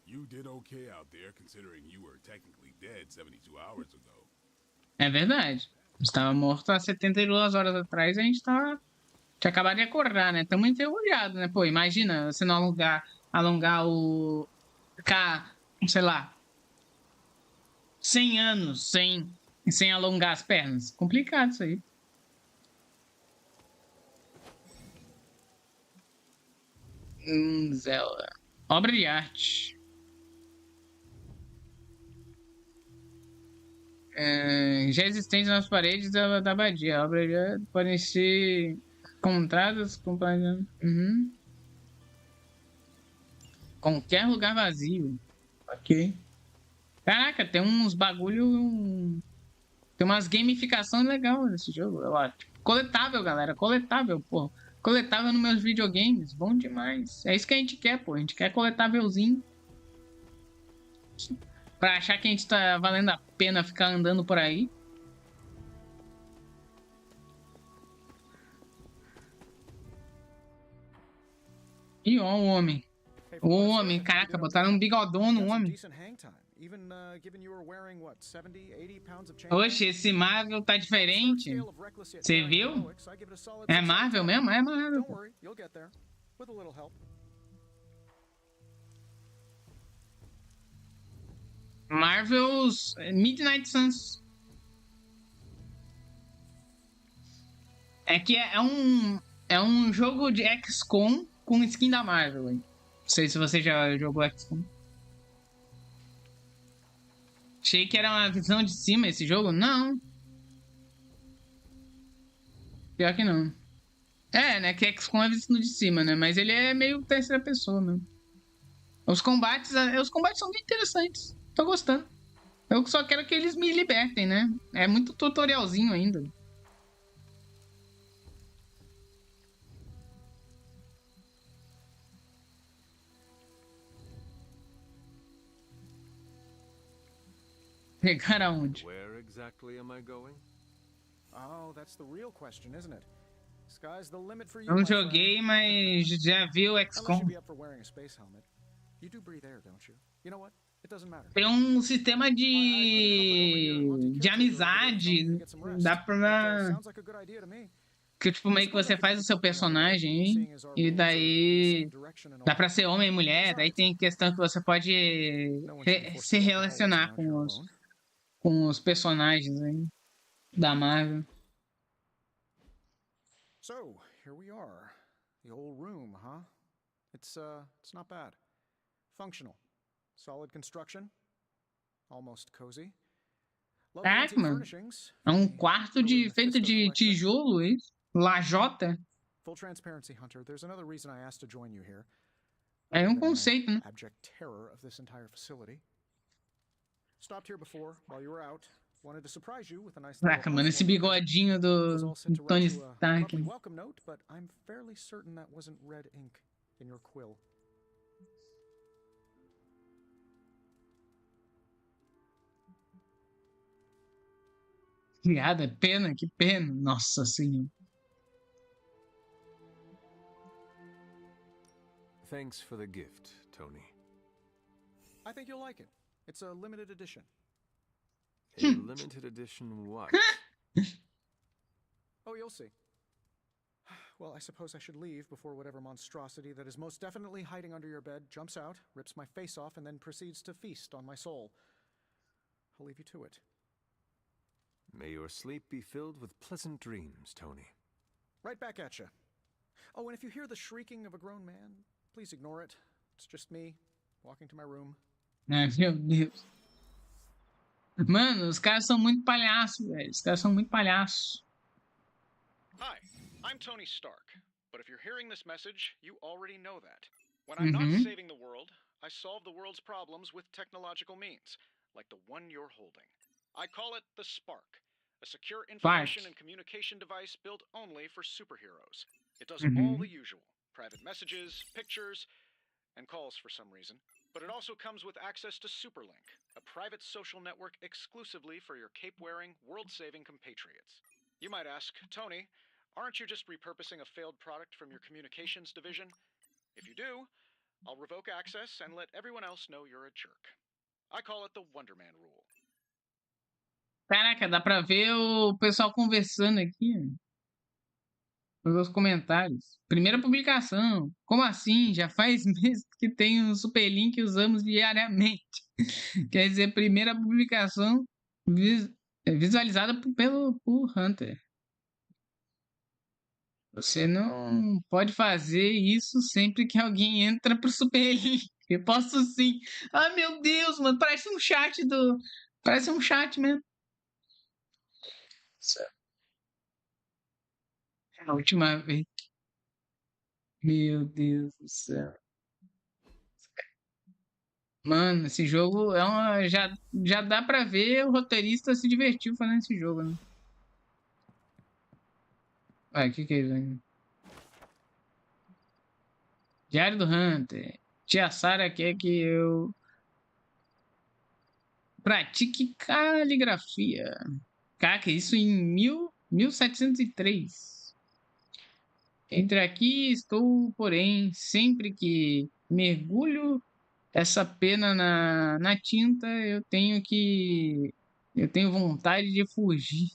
You did okay out there, considering you were technically dead 72 hours ago. É verdade. Estava morto há 72 horas atrás e a gente tinha acabado de acordar, né? Estamos enferrujados, né? Pô, imagina você não alongar o... Ficar, sei lá, 100 anos sem alongar as pernas. Complicado isso aí. Zelda. Obra de arte. Já existentes nas paredes da abadia. Obras já podem ser encontradas compartilhando. Qualquer lugar vazio. Ok. Caraca, tem uns bagulho. Tem umas gamificações legais nesse jogo, eu acho. Coletável, galera. Coletável, pô. Coletável nos meus videogames. Bom demais. É isso que a gente quer, pô. A gente quer coletávelzinho. Pra achar que a gente tá valendo a pena ficar andando por aí. E ó, o homem. O homem, caraca, botaram um bigodão no homem. Oxe, esse Marvel tá diferente. Você viu? É Marvel mesmo? É Marvel. Marvel's Midnight Suns. É que é um jogo de XCOM com skin da Marvel, hein? Não sei se você já jogou XCOM. Achei que era uma visão de cima esse jogo. Não. Pior que não. É, né? Que XCOM é visto de cima, né? Mas ele é meio terceira pessoa mesmo. Os combates são bem interessantes. Tô gostando. Eu só quero que eles me libertem, né? É muito tutorialzinho ainda. Pegar aonde? Where exactly am I going? Oh, that's the real question, isn't it? Sky's the limit for you, Não my joguei, friend. mas já vi o Unless XCOM. you'd be up for wearing a space helmet. You do breathe air, don't you? You know what? It doesn't matter. Tem um sistema de amizade. Dá pra... Sounds like a good idea to me. Que tipo, meio que você faz o seu personagem, hein? E daí dá pra ser homem e mulher, daí tem questão que você pode se relacionar com os personagens, hein? Da Marvel. So, here we are. The old room, huh? It's not bad. Functional. Solid construction. Almost cozy. Caraca, mano. É um quarto feito de tijolo, isso? Lajota? Full transparency, Hunter. There's another reason I asked to join you here. É um conceito, né? Abject terror of this entire facility. Stopped here before while you were out. Wanted to surprise you with a nice. Caraca, mano, esse bigodinho do Tony Stark. Welcome note, but I'm fairly certain that wasn't red ink in your quill. Piada, pena, que pena. Nossa Senhora. Thanks for the gift, Tony. I think you'll like it. It's a limited edition. A limited edition what? Oh, you'll see. Well, I suppose I should leave before whatever monstrosity that is most definitely hiding under your bed jumps out, rips my face off, and then proceeds to feast on my soul. I'll leave you to it. May your sleep be filled with pleasant dreams, Tony. Right back at you. Oh, and if you hear the shrieking of a grown man, please ignore it. It's just me, walking to my room. Ai, meu Deus. Mano, os caras são muito palhaços, velho. Os caras são muito palhaços. Hi, I'm Tony Stark. But if you're hearing this message, you already know that. When I'm not saving the world, I solve the world's problems with technological means, like the one you're holding. I call it the Spark, a secure information and communication device built only for superheroes. It does all the usual, private messages, pictures, and calls for some reason. But it also comes with access to Superlink, a private social network exclusively for your cape-wearing, world-saving compatriots. You might ask, Tony, aren't you just repurposing a failed product from your communications division? If you do, I'll revoke access and let everyone else know you're a jerk. I call it the Wonder Man rule. Caraca, dá pra ver o pessoal conversando aqui. Nos comentários. Primeira publicação. Como assim? Já faz meses que tem um super link que usamos diariamente. Quer dizer, primeira publicação visualizada por Hunter. Você não pode fazer isso sempre que alguém entra pro super link. Eu posso sim. Ah, meu Deus, mano. Parece um chat do... Parece um chat mesmo. É a última vez. Meu Deus do céu. Mano, esse jogo é uma... já dá pra ver o roteirista se divertiu fazendo esse jogo, né? Vai, o que é isso aí? Diário do Hunter. Tia Sarah quer que eu pratique caligrafia. Caraca, isso em 1703. Entre aqui estou, porém, sempre que mergulho essa pena na tinta, eu tenho vontade de fugir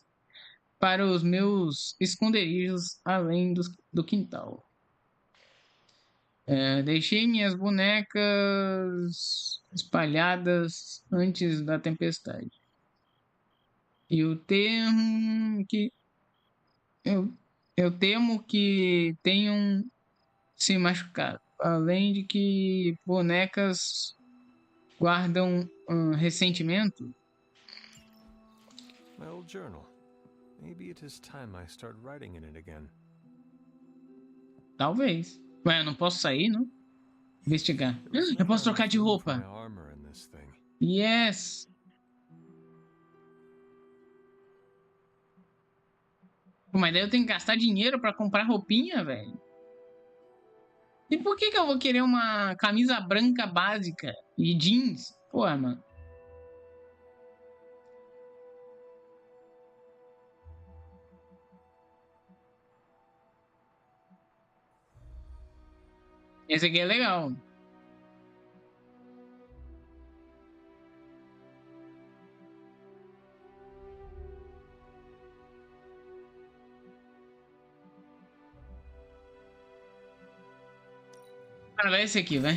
para os meus esconderijos além do quintal. Deixei minhas bonecas espalhadas antes da tempestade. E eu temo que tenham se machucado. Além de que bonecas guardam ressentimento, My old journal. Maybe it is time I start writing in it again. Talvez. Ué, eu não posso sair, não? Investigar. Eu posso trocar de roupa. Yes. Pô, mas daí eu tenho que gastar dinheiro pra comprar roupinha, velho. E por que eu vou querer uma camisa branca básica e jeans? Pô, mano. Esse aqui é legal. Cara, vai esse aqui, vai.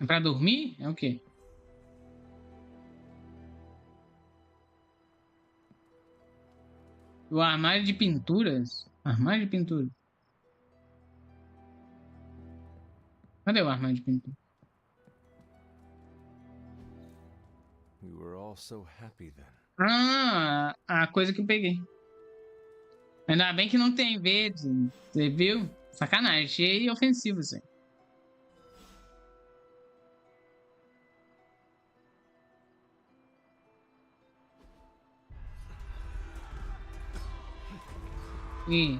É pra dormir? É o quê? O armário de pinturas? Armário de pintura. Cadê o armário de pintura? We were all so happy then. Ah, a coisa que eu peguei. Ainda bem que não tem verde. Você viu? Sacanagem, achei ofensivo isso aí. E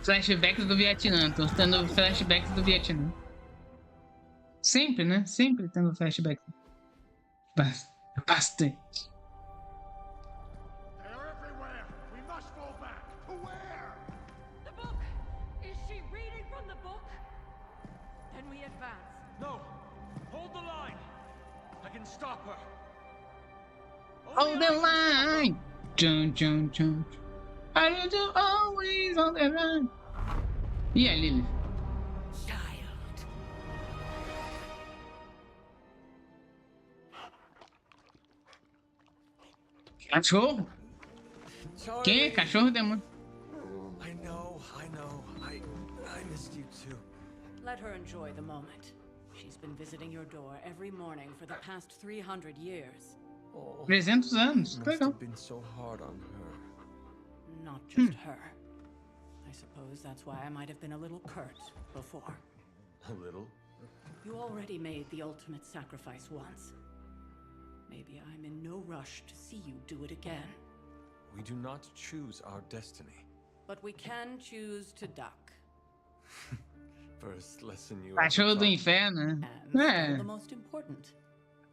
flashbacks do Vietnã. Tô tendo flashbacks do Vietnã. Sempre, né? Sempre tendo flashbacks. Bastante. They are everywhere. We must fall back. To where? The book! Is she reading from the book? Then we advance. No! Hold the line! I can stop her. Hold the line! Chun, chun, chun. I need to always on the line. E aí, Lily? Cachorro? Quem é cachorro, demônio? I know. I missed you too. Let her enjoy the moment. She's been visiting your door every morning for the past 300 years. 300 anos, que legal. Been so hard on her. Not just her. I suppose that's why I might have been a little curt before. A little? You already made the ultimate sacrifice once. Maybe I'm in no rush to see you do it again. We do not choose our destiny. But we can choose to duck. First lesson you Cachorro do inferno, né? The most important.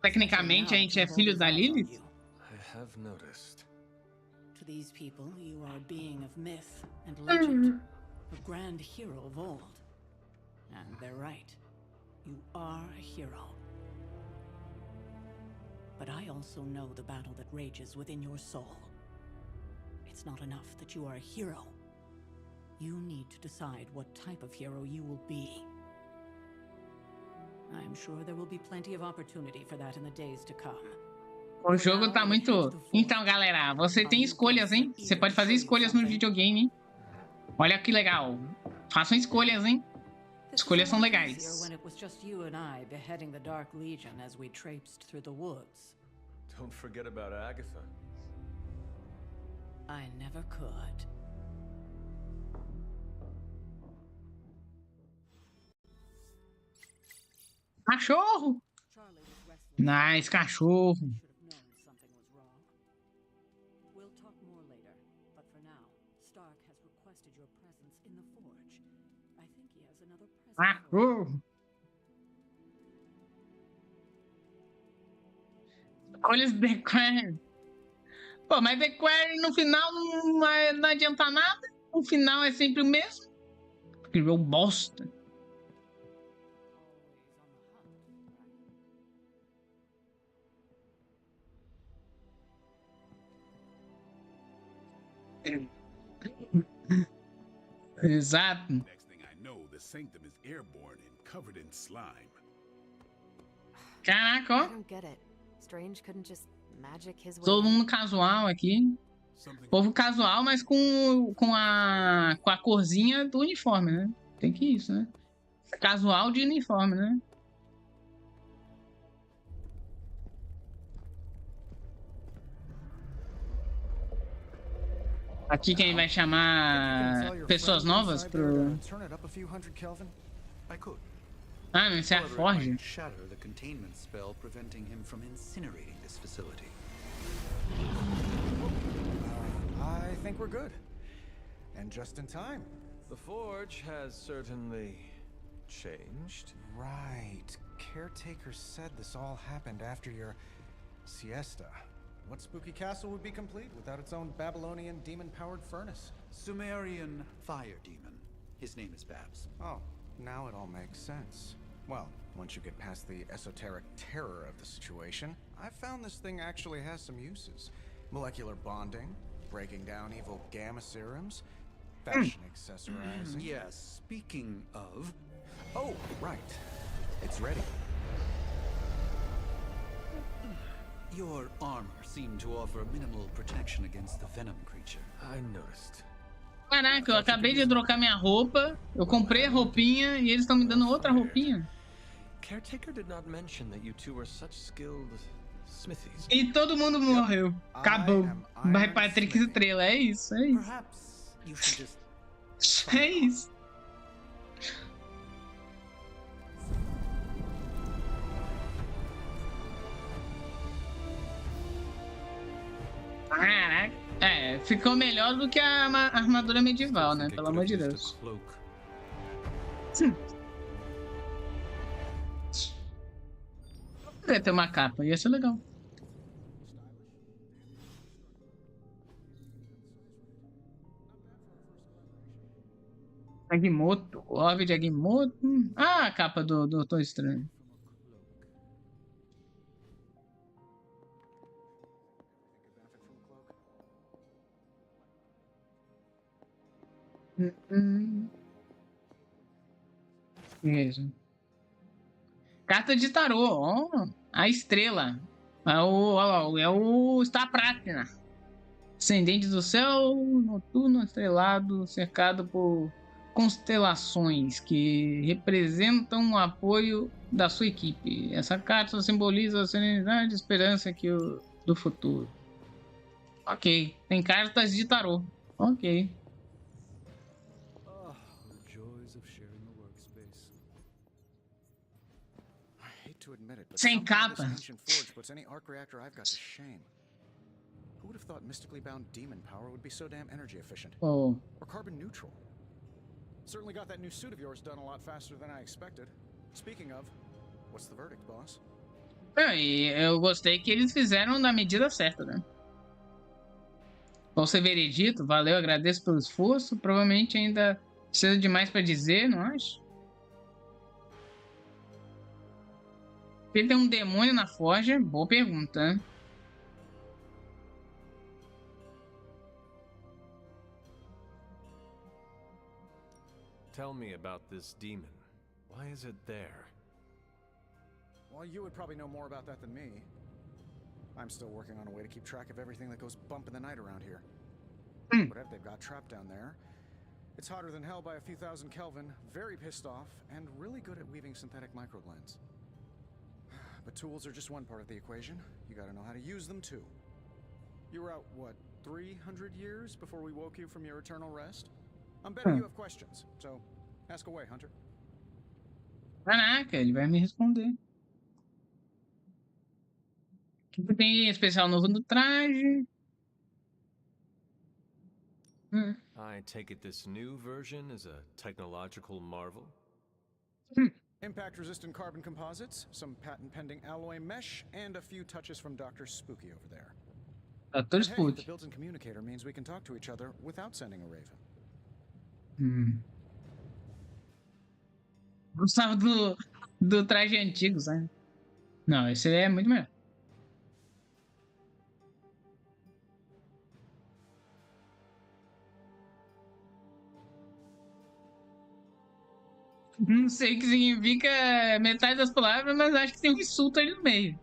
Tecnicamente a gente é filho da Lilith? I have noticed. To these people, you are a being of myth and legend, a grand hero of old. And they're right. You are a hero. But I also know the battle that rages within your soul. It's not enough that you are a hero. You need to decide what type of hero you will be. I'm sure there will be plenty of opportunity for that in the days to come. O jogo tá muito... Então, galera, você tem escolhas, hein? Você pode fazer escolhas no videogame, hein? Olha que legal. Façam escolhas, hein? Escolhas são legais. Don't forget about Agatha. I never could. Cachorro! Nice, cachorro. Cachorro! Escolhas The Quer. Pô, mas The Quer no final não adianta nada. O final é sempre o mesmo. Escreveu bosta. Exato. Next thing I know, the sanctum is airborne and covered in slime. Caraca, ó. I don't get it. Strange couldn't just magic his way. Todo mundo casual aqui. Povo casual, mas com a corzinha do uniforme, né? Tem que isso, né? Casual de uniforme, né? Aqui quem vai chamar pessoas novas pro... Ah, não, isso é a Forge. Shatter the containment spell preventing him from incinerating this facility. I think we're good. And just in time. The Forge has certainly changed. Right. Caretaker said this all happened after your siesta. What spooky castle would be complete without its own Babylonian demon-powered furnace? Sumerian fire demon. His name is Babs. Oh, now it all makes sense. Well, once you get past the esoteric terror of the situation, I've found this thing actually has some uses. Molecular bonding, breaking down evil gamma serums, fashion accessorizing. Yes, speaking of... Oh, right. It's ready. Your armor seemed to offer minimal protection against the venom creature. I noticed. Caraca, eu acabei de trocar minha roupa, eu comprei a roupinha e eles estão me dando outra roupinha. Caretaker did not mention that you two were such skilled smithies. E todo mundo morreu. Acabou. Vai Patrick Estrela, é isso, é isso. Perhaps you should just... É isso. Caraca. É, ficou melhor do que a armadura medieval, né? Pelo amor de Deus. Poderia ter uma capa, ia ser legal. Aguimoto, Orbe de Aguimoto. Ah, a capa do Doutor Estranho. Isso. Carta de tarô, ó, a estrela. É o Star Platinum. Ascendente do céu, noturno, estrelado, cercado por constelações que representam o apoio da sua equipe. Essa carta simboliza a serenidade e esperança do futuro. Ok, tem cartas de tarô. Ok. Sem capa. Who would have thought mystically bound demon power would be so damn energy efficient? Oh. Or carbon neutral? Certainly got that new suit of yours done a lot faster than I expected. Speaking of, what's the verdict, boss? Eu gostei que eles fizeram na medida certa, né? Qual ser veredito? Valeu, agradeço pelo esforço. Provavelmente ainda precisa de mais pra dizer, não acho? Ele tem um demônio na forja? Boa pergunta, né? Tell me about this demon. Why is it there? Well, you would probably know more about that than me. I'm still working on a way to keep track of everything that goes bump in the night around here. Whatever they've got trapped down there, it's hotter than hell by a few thousand Kelvin, very pissed off, and really good at weaving synthetic microblends. But tools are just one part of the equation. You gotta know how to use them too. You were out, what, 300 years before we woke you from your eternal rest? I'm betting you have questions, so ask away, Hunter. Caraca, ele vai me responder. O que tem especial novo no traje? I take it this new version is a technological marvel? Impact-resistant carbon composites, some patent-pending alloy mesh, and a few touches from Dr. Spooky over there. Dr. Spooky. Hey, the built-in communicator means we can talk to each other without sending a raven. Gostava do traje antigo, sabe? Não, esse é muito melhor. Não sei o que significa metade das palavras, mas acho que tem um insulto ali no meio.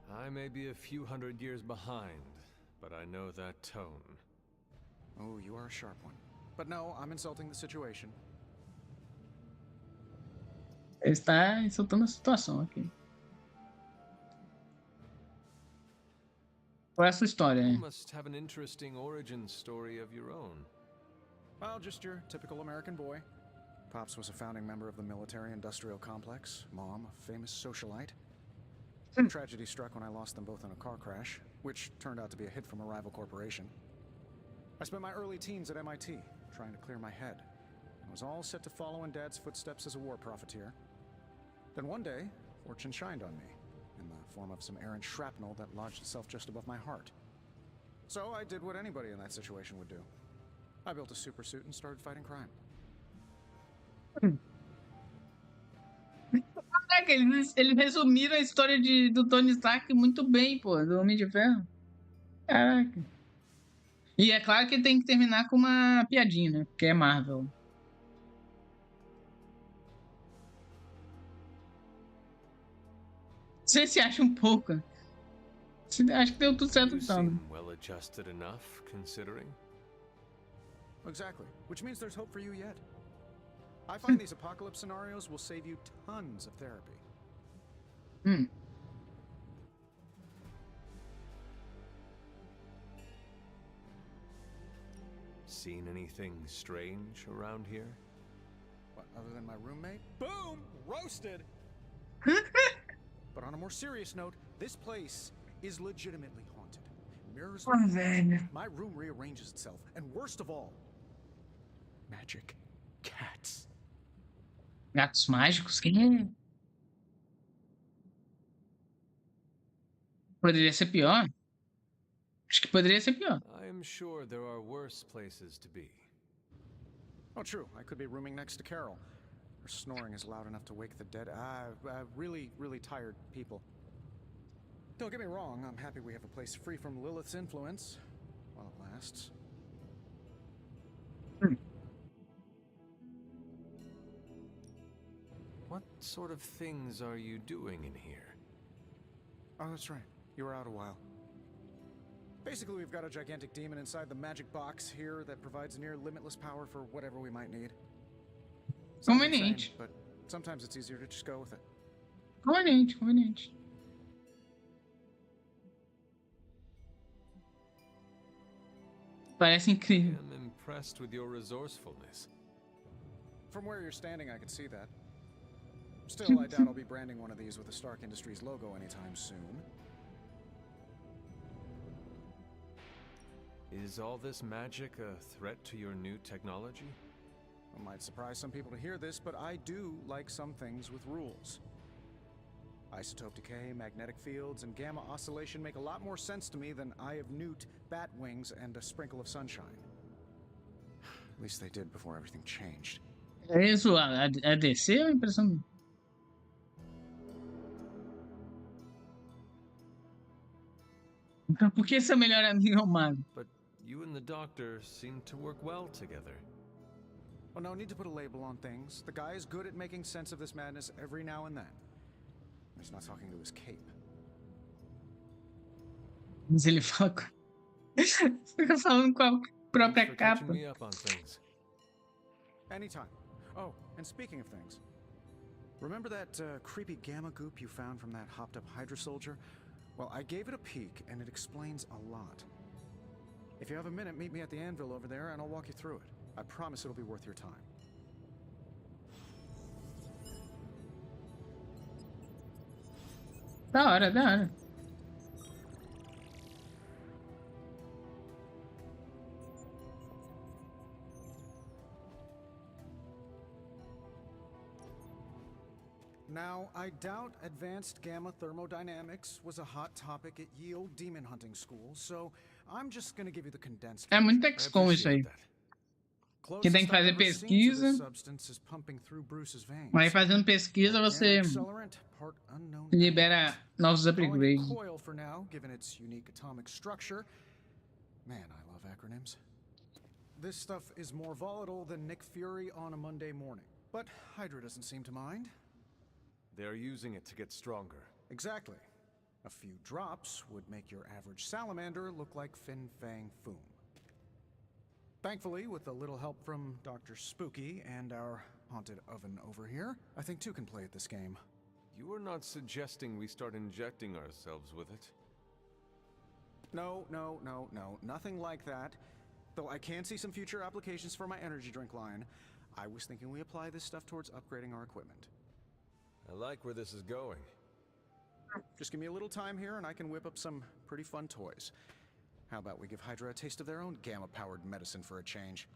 I may be a few hundred years behind, but I know that tone. Oh, you are a sharp one. But no, I'm insulting the situation. Ele está insultando a situação aqui. Qual é a sua história, You hein? must have an interesting origin story of your own. Well, just your typical American boy. Pops was a founding member of the military-industrial complex. Mom, a famous socialite. Tragedy struck when I lost them both in a car crash, which turned out to be a hit from a rival corporation. I spent my early teens at MIT, trying to clear my head. I was all set to follow in Dad's footsteps as a war profiteer. Then one day, fortune shined on me, in the form of some errant shrapnel that lodged itself just above my heart. So I did what anybody in that situation would do. I built a super suit and started fighting crime. Caraca, eles resumiram a história do Tony Stark muito bem, pô, do Homem de Ferro. Caraca. E é claro que tem que terminar com uma piadinha, né? Porque é Marvel. Você se acha um pouco. Acho que deu tudo certo You então. seem well adjusted enough, considering. Exactly, which means there's hope for you yet. I find these apocalypse scenarios will save you tons of therapy. Seen anything strange around here? What, other than my roommate? Boom! Roasted! But on a more serious note, this place is legitimately haunted. Mirrors, my room rearranges itself, and worst of all, magic cats. Gatos mágicos? Quem é? Poderia ser pior? Acho que poderia ser pior. I am sure there are worse places to be. Oh, true. I could be rooming next to Carol. Her snoring is loud enough to wake the dead. Really, really tired people. Don't get me wrong, I'm happy we have a place free from Lilith's influence, while it lasts. What sort of things are you doing in here? Oh, that's right. You were out a while. Basically, we've got a gigantic demon inside the magic box here that provides near limitless power for whatever we might need. Conveniente. But sometimes it's easier to just go with it. Conveniente. Parece incrível. I am impressed with your resourcefulness. From where you're standing, I can see that. Still, I doubt I'll be branding one of these with the Stark Industries logo anytime soon. Is all this magic a threat to your new technology? It might surprise some people to hear this, but I do like some things with rules. Isotope decay, magnetic fields, and gamma oscillation make a lot more sense to me than Eye of Newt, bat wings, and a sprinkle of sunshine. At least they did before everything changed. É isso, a DC ou a impressão? Então por que seu melhor amigo é o mago? But you and the doctor seem to work well together. Well, no need to put a label on things. The guy is good at making sense of this madness every now and then. He's not talking to his cape. Mas ele fala fica falando com a própria Thanks for capa. catching me up on things. Anytime. Oh, and speaking of things, remember that creepy gamma goop you found from that hopped-up Hydra soldier? Well, I gave it a peek, and it explains a lot. If you have a minute, meet me at the anvil over there, and I'll walk you through it. I promise it'll be worth your time. Da hora. Now, I doubt advanced gamma thermodynamics was a hot topic at ye old demon hunting school, so I'm just gonna give you the condensed. É muito XCOM isso aí. Que tem que fazer pesquisa. Aí fazendo pesquisa você libera novos upgrades. Coil for now, given its unique atomic structure. Man, I love acronyms. This stuff is more volatile than Nick Fury on a Monday morning, but Hydra doesn't seem to mind. They're using it to get stronger. Exactly. A few drops would make your average salamander look like Fin Fang Foom. Thankfully, with a little help from Dr. Spooky and our haunted oven over here. I think two can play at this game. You are not suggesting we start injecting ourselves with it? No, nothing like that. Though I can see some future applications for my energy drink line. I was thinking we apply this stuff towards upgrading our equipment. I like where this is going. Just give me a little time here and I can whip up some pretty fun toys. How about we give Hydra a taste of their own gamma-powered medicine for a change?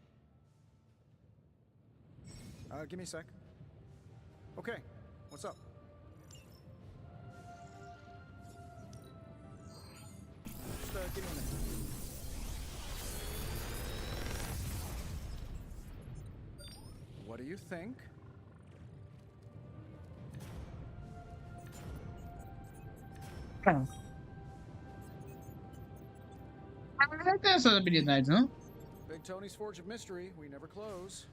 Give me a sec. Okay, what's up? Just, give me a minute. What do you think? Não tem essas habilidades, não? Big Tony's Forge of Mystery, we never close.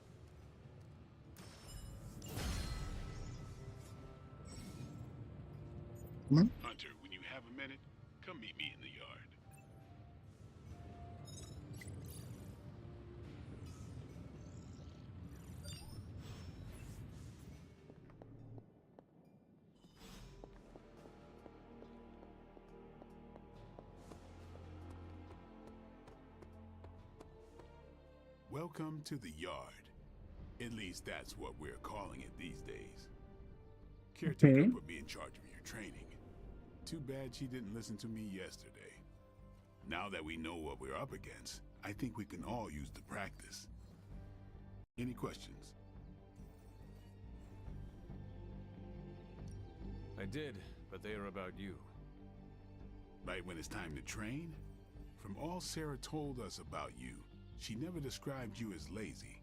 Hunter, when you have a minute, come meet me in the yard. Welcome to the yard. At least that's what we're calling it these days. Caretaker put me in charge of your training. Too bad she didn't listen to me yesterday. Now that we know what we're up against, I think we can all use the practice. Any questions? I did, but they are about you. Right when it's time to train? From all Sarah told us about you, she never described you as lazy.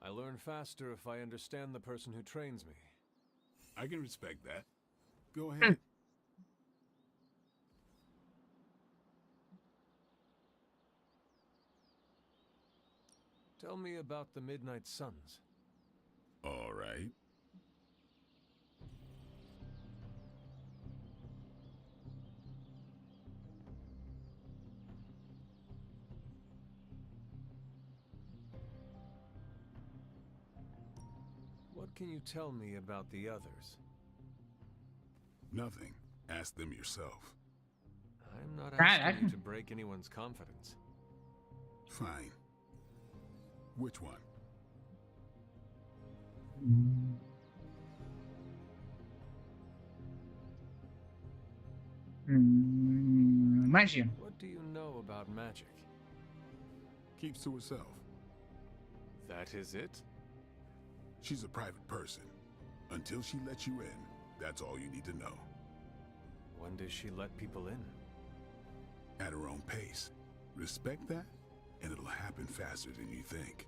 I learn faster if I understand the person who trains me. I can respect that. Go ahead. Tell me about the Midnight Suns. All right. What can you tell me about the others? Nothing. Ask them yourself. I'm not asking you to break anyone's confidence. Fine. Which one? Magia. What do you know about magic? Keeps to herself. That is it? She's a private person. Until she lets you in, that's all you need to know. When does she let people in? At her own pace. Respect that, and it'll happen faster than you think.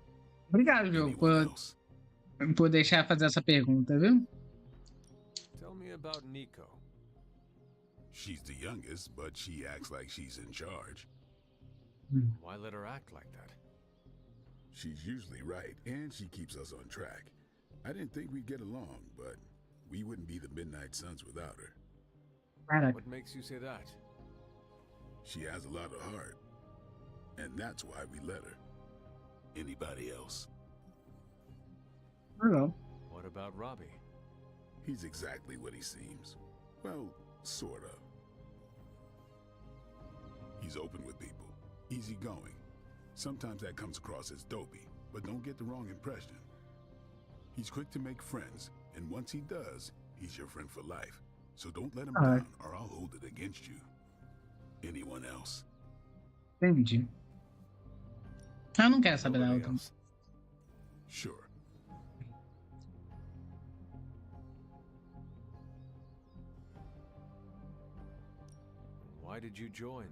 Obrigado, jogo, por deixar fazer essa pergunta, viu? Tell me about Nico. She's the youngest, but she acts like she's in charge. Why let her act like that? She's usually right, and she keeps us on track. I didn't think we'd get along, but we wouldn't be the Midnight Suns without her. What makes you say that? She has a lot of heart, and that's why we let her. Anybody else? Hello. What about Robbie? He's exactly what he seems. Well, sort of. He's open with people, easygoing. Sometimes that comes across as dopey, but don't get the wrong impression. He's quick to make friends, and once he does, he's your friend for life. So don't let him down, or I'll hold it against you. Anyone else? Entendi. Eu não quero saber da outra. Sure. Why did you join?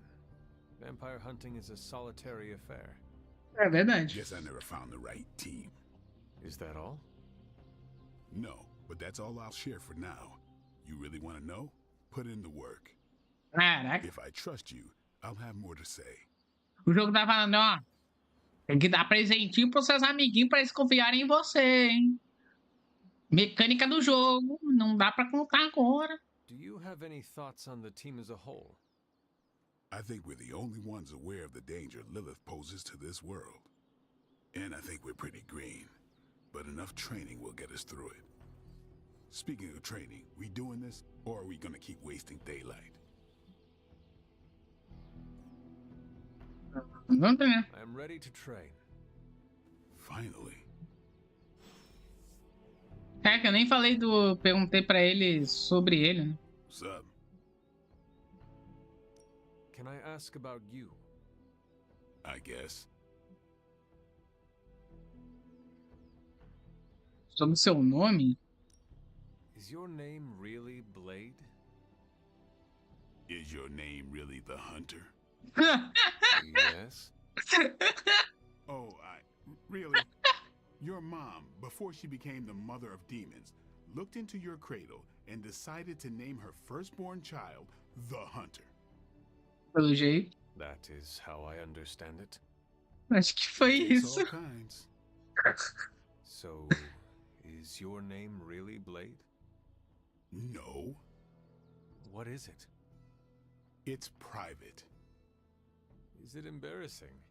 Vampire hunting is a solitary affair. É verdade. Guess I never found the right team. Is that all? No, but that's all I'll share for now. You really want to know? Put in the work. Caraca. If I trust you, I'll have more to say. O jogo tá falando, ó. Tem que dar presentinho pros seus amiguinhos pra eles confiarem em você, hein? Mecânica do jogo. Não dá pra contar agora. Do you have any thoughts on the team as a whole? I think we're the only ones aware of the danger Lilith poses to this world. And I think we're pretty green, but enough training will get us through it. Speaking of training, we doing this, or are we gonna keep wasting daylight? I'm ready to train. Finally. É que eu nem falei do... Perguntei pra ele sobre ele, né? What's up? Can I ask about you? I guess. Sobre seu nome? Is your name really Blade? Is your name really the Hunter? Yes. Oh, really? Your mom, before she became the mother of demons, looked into your cradle and decided to name her firstborn child the Hunter. Pelo jeito. That is how I understand it. Acho que foi Takes isso. all kinds. So, is your name really Blade? No. What is it? It's private. Is it embarrassing?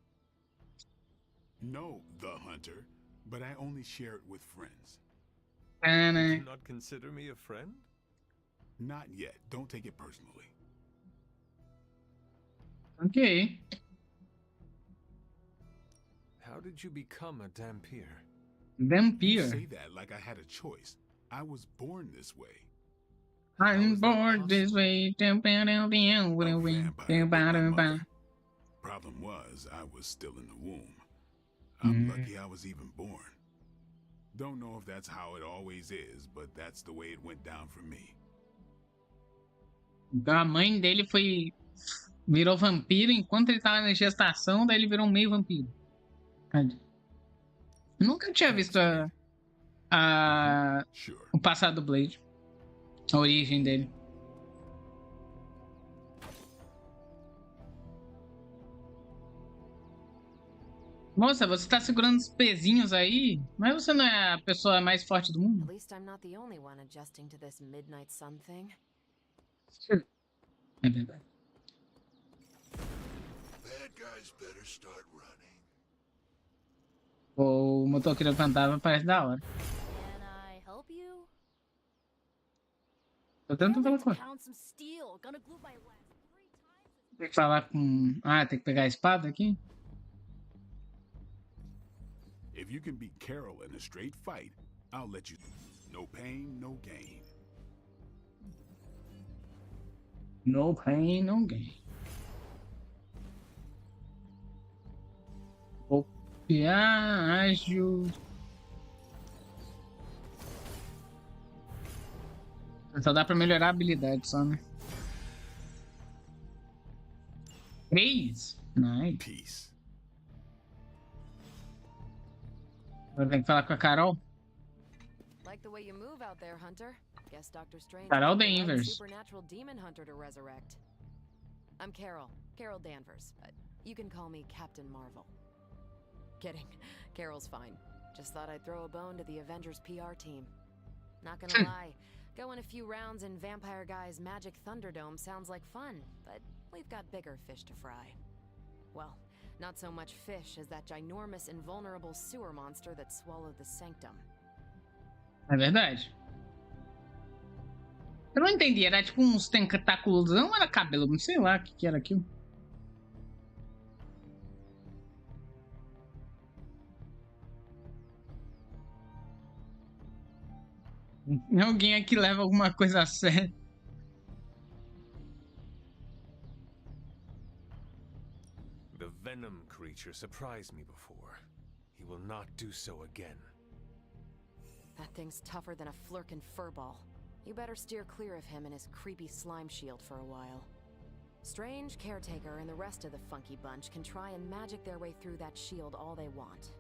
No, the Hunter, but I only share it with friends. You do not consider me a friend? Not yet. Don't take it personally. Ok. How did you become a Dampier? You Vampire. say that like I had a choice. I was born this way. I'm born this way. Problem was, I was still in the womb. I'm lucky I was even born. Don't know if that's how it always is, but that's the way it went down for me. Então a mãe dele virou vampiro enquanto ele tava na gestação, daí ele virou meio vampiro. Nunca tinha visto o passado do Blade. A origem dele. Moça, você tá segurando os pezinhos aí, mas você não é a pessoa mais forte do mundo? At least I'm not the only one adjusting to this midnight sun thing. É verdade. Bad guys better start running. O motoqueiro fantasma parece da hora. Can I help you? Tô tentando falar com ele. Found some steel. Gonna glue my legs 3 times. Tem que falar com... Ah, tem que pegar a espada aqui? If you can beat Carol in a straight fight, I'll let you. No pain, no gain. No pain, no gain. Copiar, ágil. Só dá pra melhorar a habilidade só, né? 3? Nice. Peace. Agora tem que falar com a Carol. Like the way you move out there, Hunter. Guess Dr. Strange Carol found the right Danvers. supernatural demon hunter to resurrect. I'm Carol Danvers. You can call me Captain Marvel. Kidding. Carol's fine. Just thought I'd throw a bone to the Avengers PR team. Not gonna lie, going a few rounds in Vampire Guy's Magic Thunderdome sounds like fun, but we've got bigger fish to fry. Well, not so much fish as that ginormous invulnerable sewer monster that swallowed the sanctum. É verdade. Eu não entendi, era tipo uns tentáculos, não era cabelo, não sei lá o que era aquilo. Alguém aqui leva alguma coisa a sério. The Venom creature surprised me before. He will not do so again. That thing's tougher than a flirkin' furball. You better steer clear of him and his creepy slime shield for a while. Strange, Caretaker, and the rest of the funky bunch can try and magic their way through that shield all they want.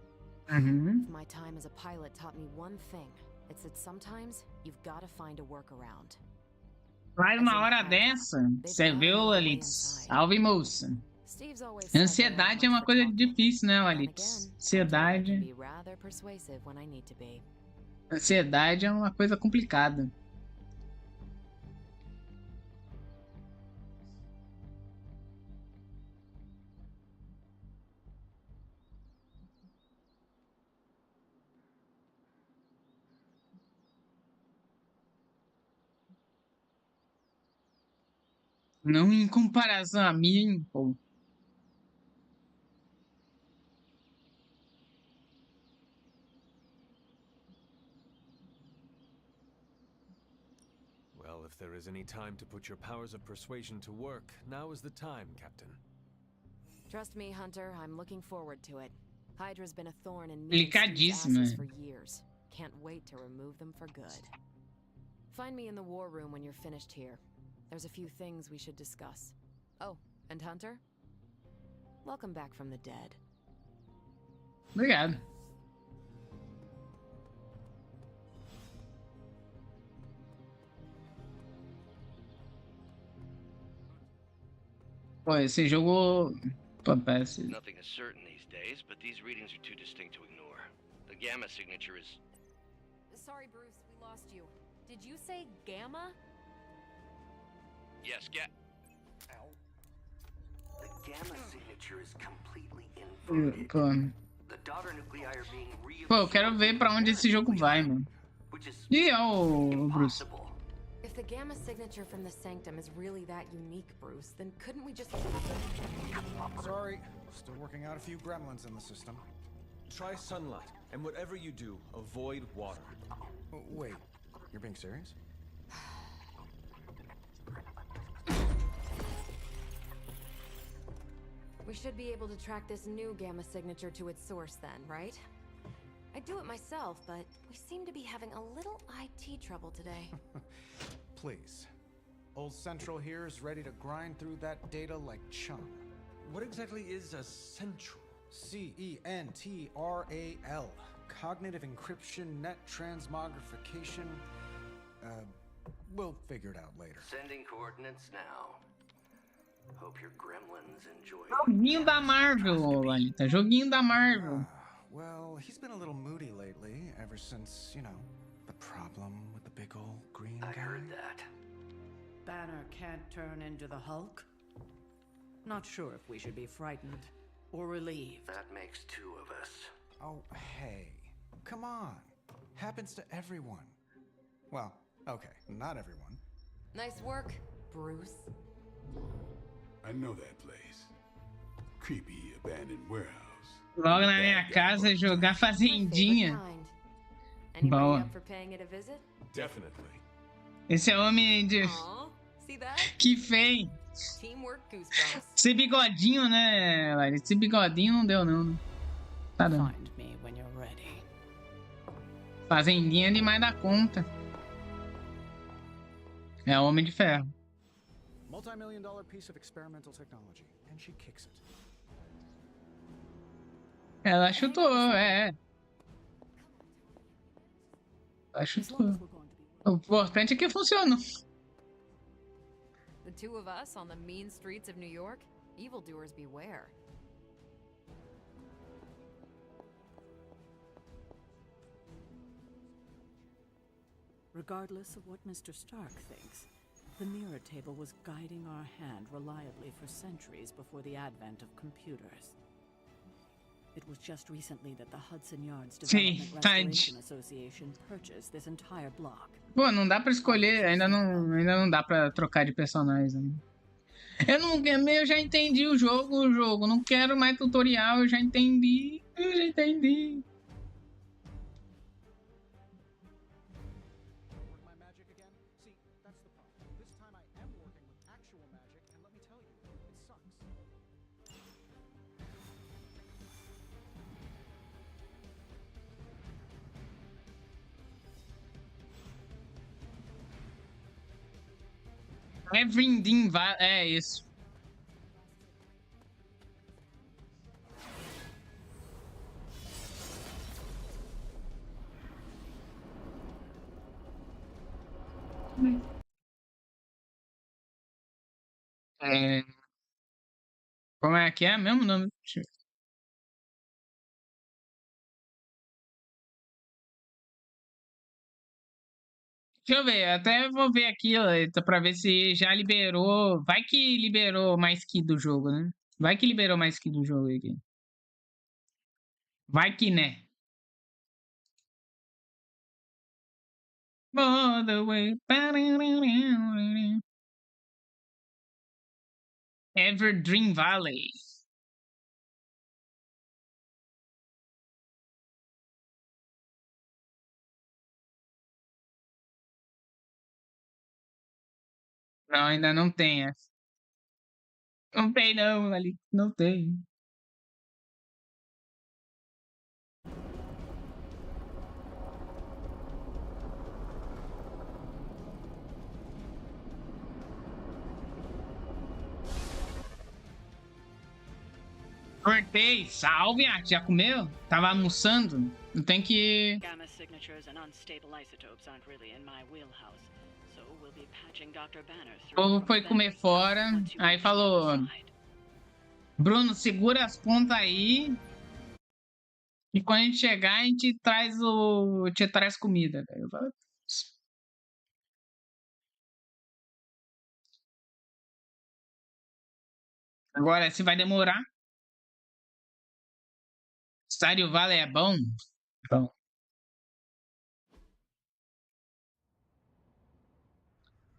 If my time as a pilot taught me one thing, it's that sometimes you've got to find a workaround. Mas uma hora dessa, você viu, Alitz? Salve, moça. Ansiedade é uma coisa difícil, né, Alitz? Ansiedade. Ansiedade é uma coisa complicada. Não em comparação a mim, pô. Well, if there is any time to put your powers of persuasion to work, now is the time, Captain. Trust me, Hunter, I'm looking forward to it. Hydra's been a thorn in me and Stu's Complicadíssima. asses for years. Can't wait to remove them for good. Find me in the war room when you're finished here. There's a few things we should discuss. Oh, and Hunter? Welcome back from the dead. Obrigado. Pô, esse jogo... Pô, parece... Nothing is certain these days, but these readings are too distinct to ignore. The gamma signature is... Sorry, Bruce, we lost you. Did you say gamma? Yes, Ow. The gamma signature is completely inverted. Pô. The daughter nuclei are being Pô, eu quero ver pra onde esse jogo vai, mano. E é o Bruce. If the gamma signature from the sanctum is really that unique, Bruce, then couldn't we just... Sorry, still working out a few gremlins in the system. Try sunlight, and whatever you do, avoid water. Wait, you're being serious? We should be able to track this new gamma signature to its source then, right? I'd do it myself, but we seem to be having a little IT trouble today. Please. Old Central here is ready to grind through that data like chum. What exactly is a central? CENTRAL. Cognitive encryption, net transmogrification. We'll figure it out later. Sending coordinates now. Hope your gremlins enjoy. Joguinho da Marvel, Lalita. Joguinho da Marvel. Well, he's been a little moody lately, ever since, you know, the problem with the big old green guy. I heard that. Banner can't turn into the Hulk? Not sure if we should be frightened or relieved. That makes two of us. Oh, hey. Come on. Happens to everyone. Well, okay, not everyone. Nice work, Bruce. I know that place. Creepy abandoned warehouse. Logo na minha casa, jogar Fazendinha. Boa. Up for paying it a visit? Definitely. Esse é o homem de... See that? Que feio. Teamwork goosebumps. Esse bigodinho, né, Larissa? Esse bigodinho não deu, não. Né? Tá dando. Find me when you're ready. Fazendinha demais da conta. É o Homem de Ferro. Multi-million-dollar piece of experimental technology, and she kicks it. Ela chutou, é. Ela chutou. O importante é que funcionou. The two of us on the mean streets of New York? Evildoers beware. Regardless of what Mr. Stark thinks, the mirror table was guiding our hand reliably for centuries before the advent of computers. It was just recently that the Hudson Yards Development Restoration Association purchased this entire block. Pô, não dá pra escolher, ainda não dá pra trocar de personagem. Eu já entendi o jogo. Não quero mais tutorial, eu já entendi. Everything é isso. Como é que é mesmo o nome? Deixa eu ver, até vou ver aqui, pra ver se já liberou. Vai que liberou mais key do jogo, né? Vai que liberou mais key do jogo aqui. Vai que, né? All the way. Ever Dream Valley. Não, ainda não tem essa. Não tem não, ali. Não tem. Cortei. Salve, Arte. Já comeu? Tava almoçando. Não tem que... Gamma signatures and unstable isotopes aren't really in my wheelhouse. So we'll be patching Dr. Banner O through povo from foi the comer vent fora. once you Aí reach the other falou... side. Bruno, segura as pontas aí. E quando a gente chegar, a gente traz o... Te traz comida. Daí eu falei... Agora, se vai demorar. Stardew Valley é bom? Bom.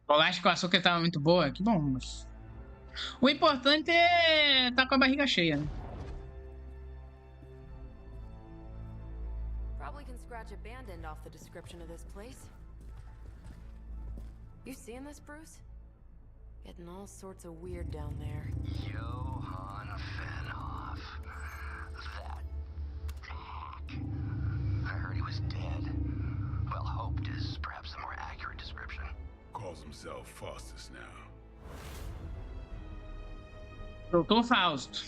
Bolacha com açúcar tava muito boa. Que bom. Mas... O importante é tá com a barriga cheia, né? Probably can scratch a band end off the description of this place. You seeing this, Bruce? Getting all sorts of weird down there. Johann Fenhoff. That hack. I heard he was dead. Well, hoped is perhaps the more accurate description. Calls himself Faustus now. Doutor Fausto.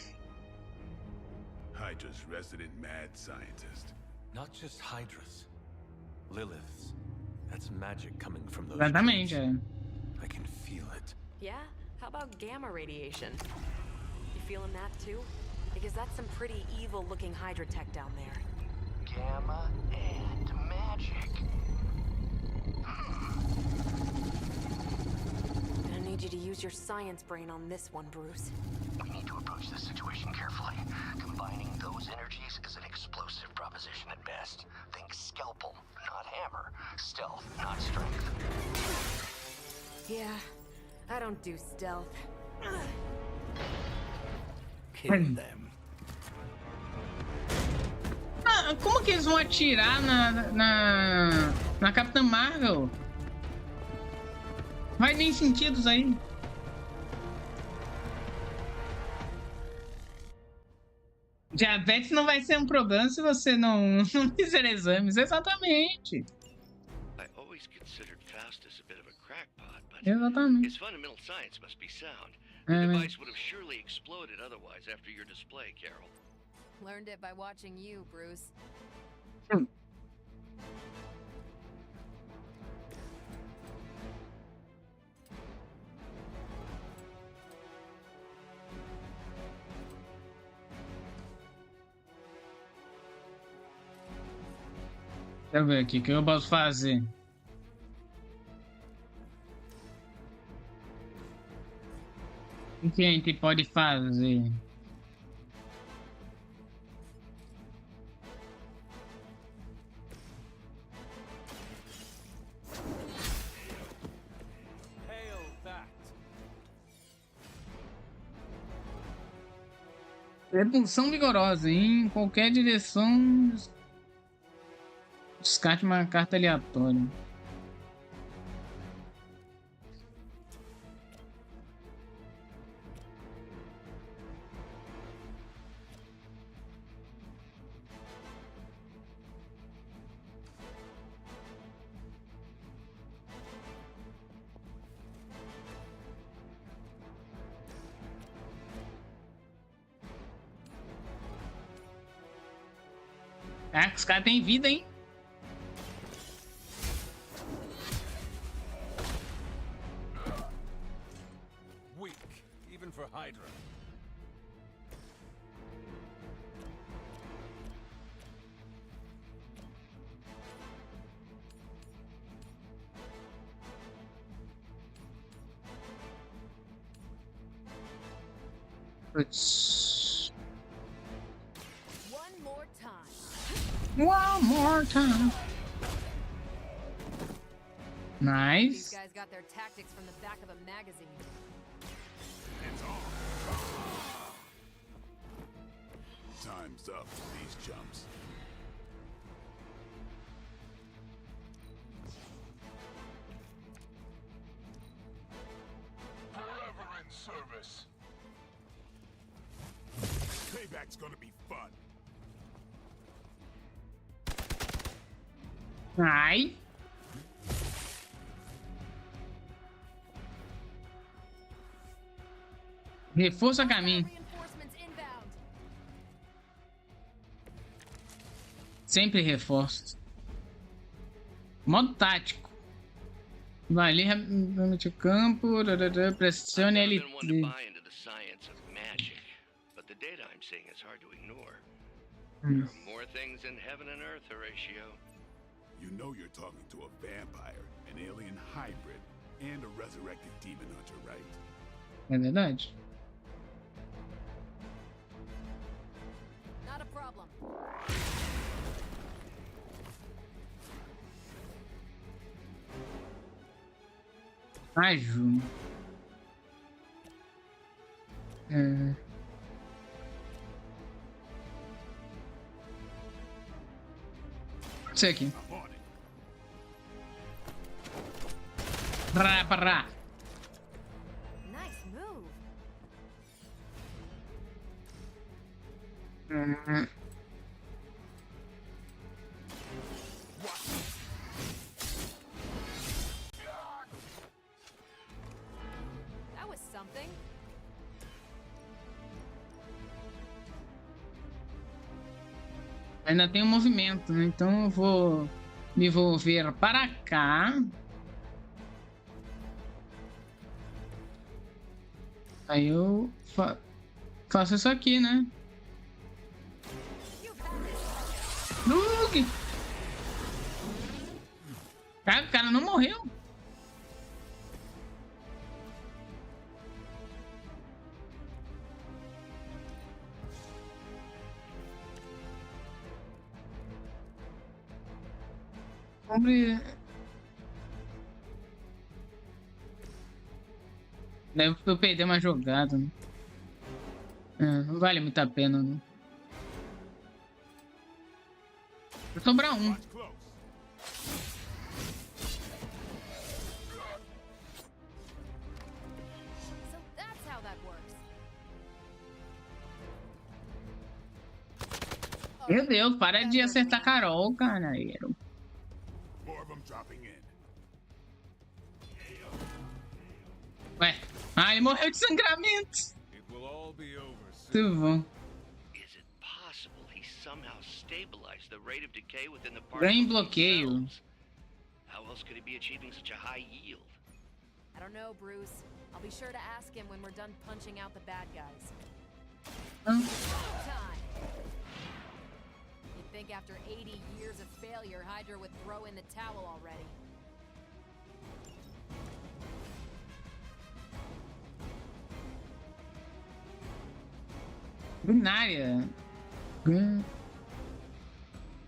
Hydra's resident mad scientist. Not just Hydra's. Lilith's. That's magic coming from those Exatamente, trees. é. I can feel it. Yeah? How about gamma radiation? You feeling that too? Because that's some pretty evil-looking Hydra tech down there. Gamma and magic. Gonna need you to use your science brain on this one, Bruce. We need to approach this situation carefully. Combining those energies is an explosive proposition at best. Think scalpel, not hammer. Stealth, not strength. Yeah, I don't do stealth. Kill them. Ah, como que eles vão atirar na Capitã Marvel? Vai nem sentidos aí. Diabetes não vai ser um problema se você não fizer exames. Exatamente. I always considered Faustus a bit of a crackpot, but Exatamente. his fundamental science must be sound. The device would have surely exploded otherwise after your display, Carol. Learned it by watching you, Bruce. Deixa eu ver aqui, o que eu posso fazer? O que a gente pode fazer? Repulsão vigorosa, em qualquer direção. Descarte uma carta aleatória. Ah, os caras têm vida, hein? Weak, even for Hydra. Putz. One more time. One more time. Nice. These guys got their tactics from the back of a magazine. It's on. time's up for these chumps. Forever in service. Payback's gonna be fun. Ai. Reforço a caminho. Sempre reforço. Modo tático. Vai ali, realmente o campo. Pressione ele. There are more things in heaven and earth, Horatio. You know you're talking to a vampire, an alien hybrid, and a resurrected demon hunter, right? É verdade. Not a problem. Ai, Ju. Isso aqui. Rá. Nice move. That was something. Ainda tem um movimento, né? Então eu vou me volver para cá. Aí eu faço isso aqui, né? Cara, o cara não morreu. Deve eu perder uma jogada, né? Não vale muito a pena, né? Vai sobrar um. Meu Deus, para de acertar Carol, cara. Ué, ele morreu de sangramento. Muito bom. Ganhe bloqueio. How else could he be achieving such a high yield? I don't know, Bruce. I'll be sure to ask him when we're done punching out the bad guys. Time. You'd think after 80 years of failure, Hydra would throw in the towel already. Binária.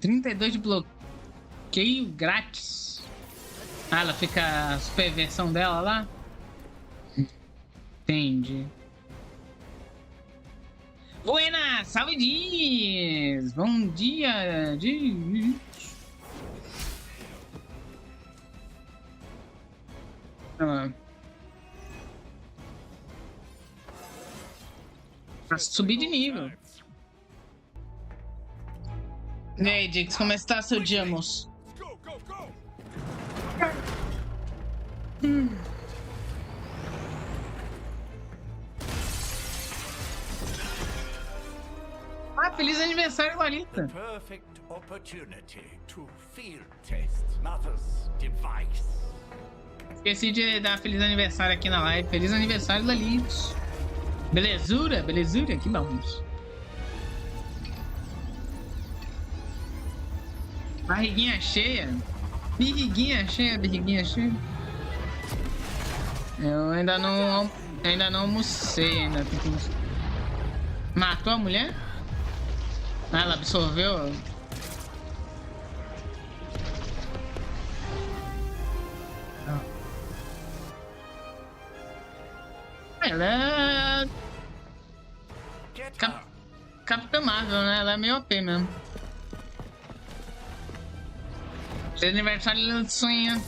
32 de bloqueio grátis. Ela fica a superversão dela lá. Entendi. Buenas, salve dias. Bom dia, pra subir de nível. E aí, Dix, como está seu dia, moço? Feliz aniversário, Larita. Perfect opportunity to field test Mother's device. Esqueci de dar feliz aniversário aqui na live. Feliz aniversário, Lalitos. Belezura, belezura, que vamos. Barriguinha cheia. Barriguinha cheia, barriguinha cheia. Eu ainda não almocei, ainda tem que almoçar. Matou a mulher? Ela absorveu. Ela Capitã Marvel, né? Ela é meio OP mesmo. Seu aniversário do sonho.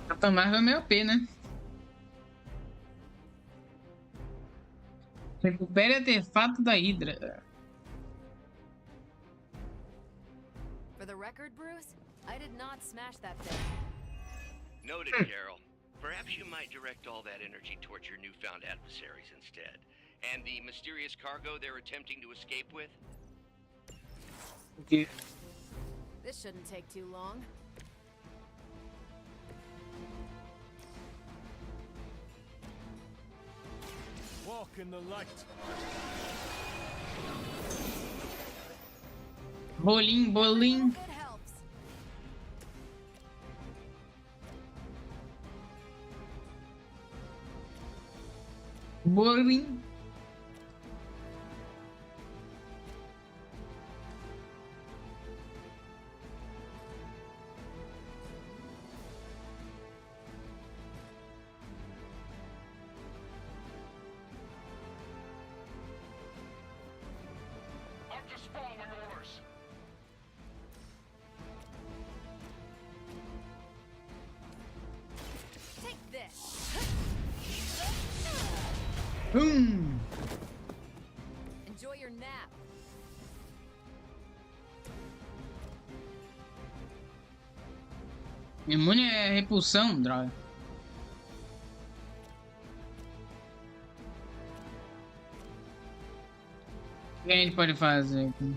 Capitã Marvel é meio OP, né? Recupere artefato da Hydra. For the record, Bruce, I did not smash that thing. Noted, Carol. Perhaps you might direct all that energy towards your newfound adversaries instead. And the mysterious cargo they're attempting to escape with? Okay. This shouldn't take too long. Walk in the light. Bolinho, bolinho. Good helps. Bolinho. I'm just following orders. Take this. Enjoy your nap. Imune é repulsão, droga. O que a gente pode fazer aqui?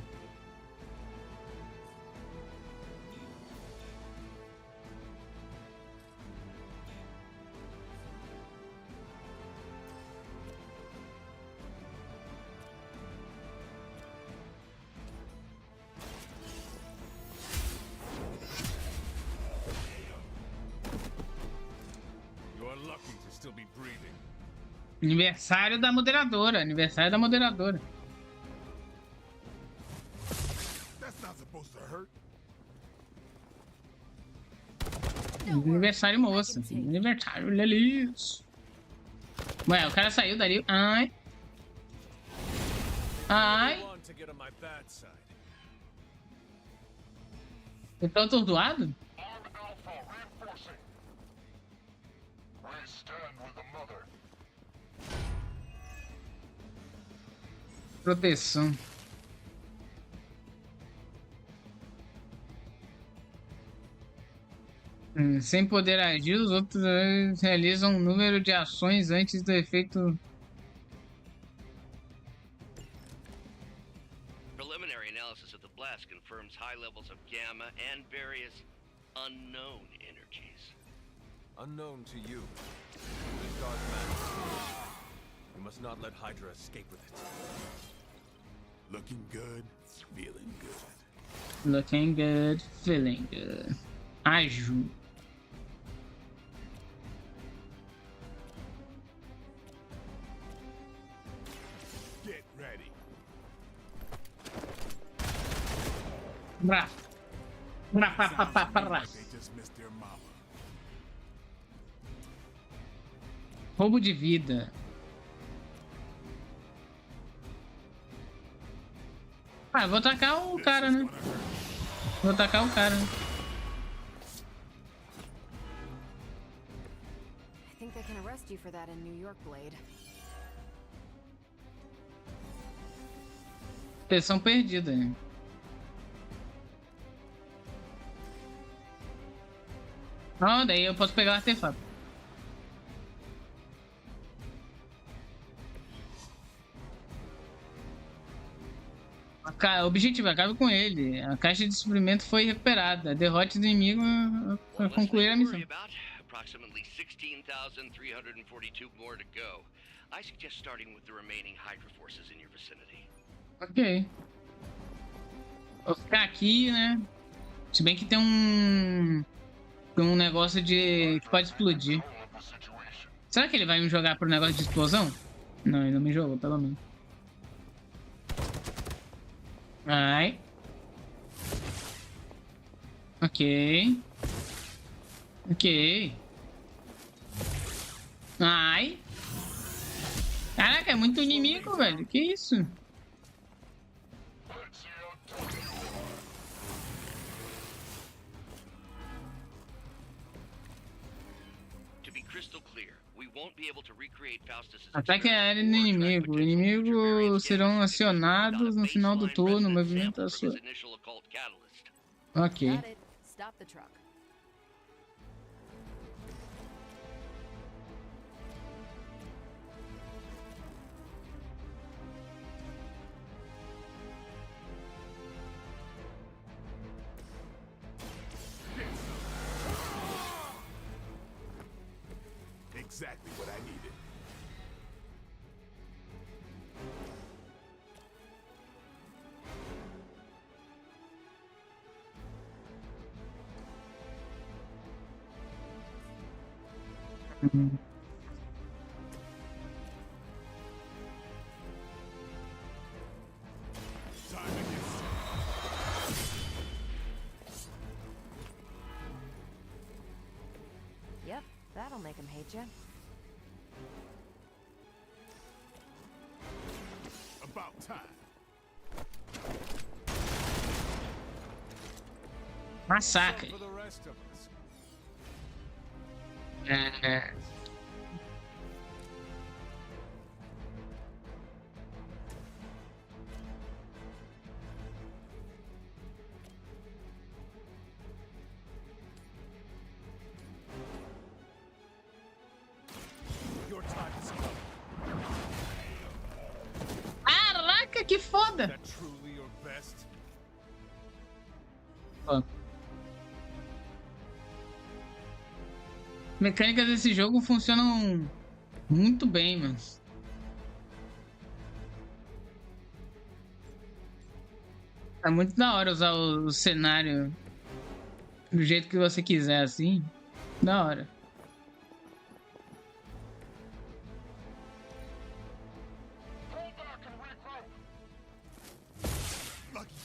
You're lucky to still be breathing. Aniversário da moderadora. Aniversário da moderadora. That's not supposed to hurt. Aniversário moça. Aniversário, Lelis. Ué, o cara saiu dali. Ai. Ai. Want to get on my bad side. Eu tô atordoado? Arm Alpha reinforcing. We stand with the mother. Proteção. Sem poder agir, os outros realizam um número de ações antes do efeito. Preliminary analysis of the blast confirms high levels of gamma and various unknown energies. Unknown to you. The dark matter. You must not let Hydra escape with it. Looking good, feeling good. Looking good, feeling good. Aju. Get ready. Brá. Brá, pá, pá, pá, pá, pá. They just missed their mama. Roubo de vida. Ah, eu vou atacar o cara, né? Vou atacar o cara. I think they can arrest you for that in New York, Blade. Proteção perdida. Ah, daí eu posso pegar o artefato. Objetivo, acabe com ele. A caixa de suprimento foi recuperada. Derrote do inimigo para concluir a missão. Approximately 16,342 more to go. I suggest starting with the remaining Hydra forces in your vicinity. Ok. Vou ficar aqui, né? Se bem que tem um negócio de que pode explodir. Será que ele vai me jogar pro negócio de explosão? Não, ele não me jogou, pelo menos. Ai. Ok. Ok. Ai. Caraca, é muito inimigo, velho. Que isso? Ataque aéreo do inimigo. Inimigos serão acionados no final do turno. Movimento da sua. Ok. Got it. Stop the truck. Exactly what I needed. Yep, that'll make him hate you. About time. Massacre. For the rest of us. É. Your time is coming. Caraca, que foda! That truly your best? Ó. Mecânicas desse jogo funcionam muito bem, mano. É muito da hora usar o cenário do jeito que você quiser, assim. Da hora.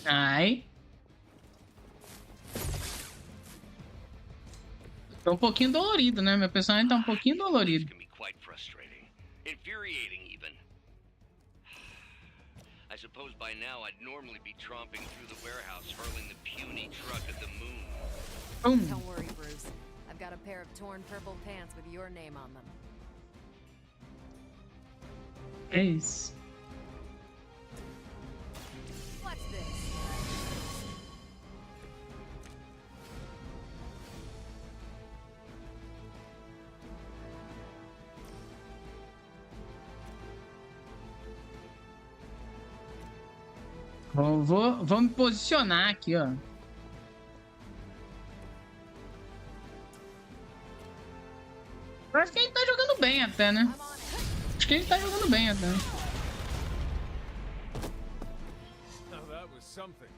Ai. Tô um pouquinho dolorido, né? Meu personagem tá um pouquinho dolorido. Quite frustrating. Infuriating, even. I suppose by now I'd normally be tromping through the warehouse, hurling the puny truck at the moon. Don't worry, Bruce. I've got a pair of torn purple pants with your name on them. É isso. What's this? Vou me posicionar aqui, ó. Eu acho que a gente tá jogando bem até, né? Acho que a gente tá jogando bem até. Now that was something.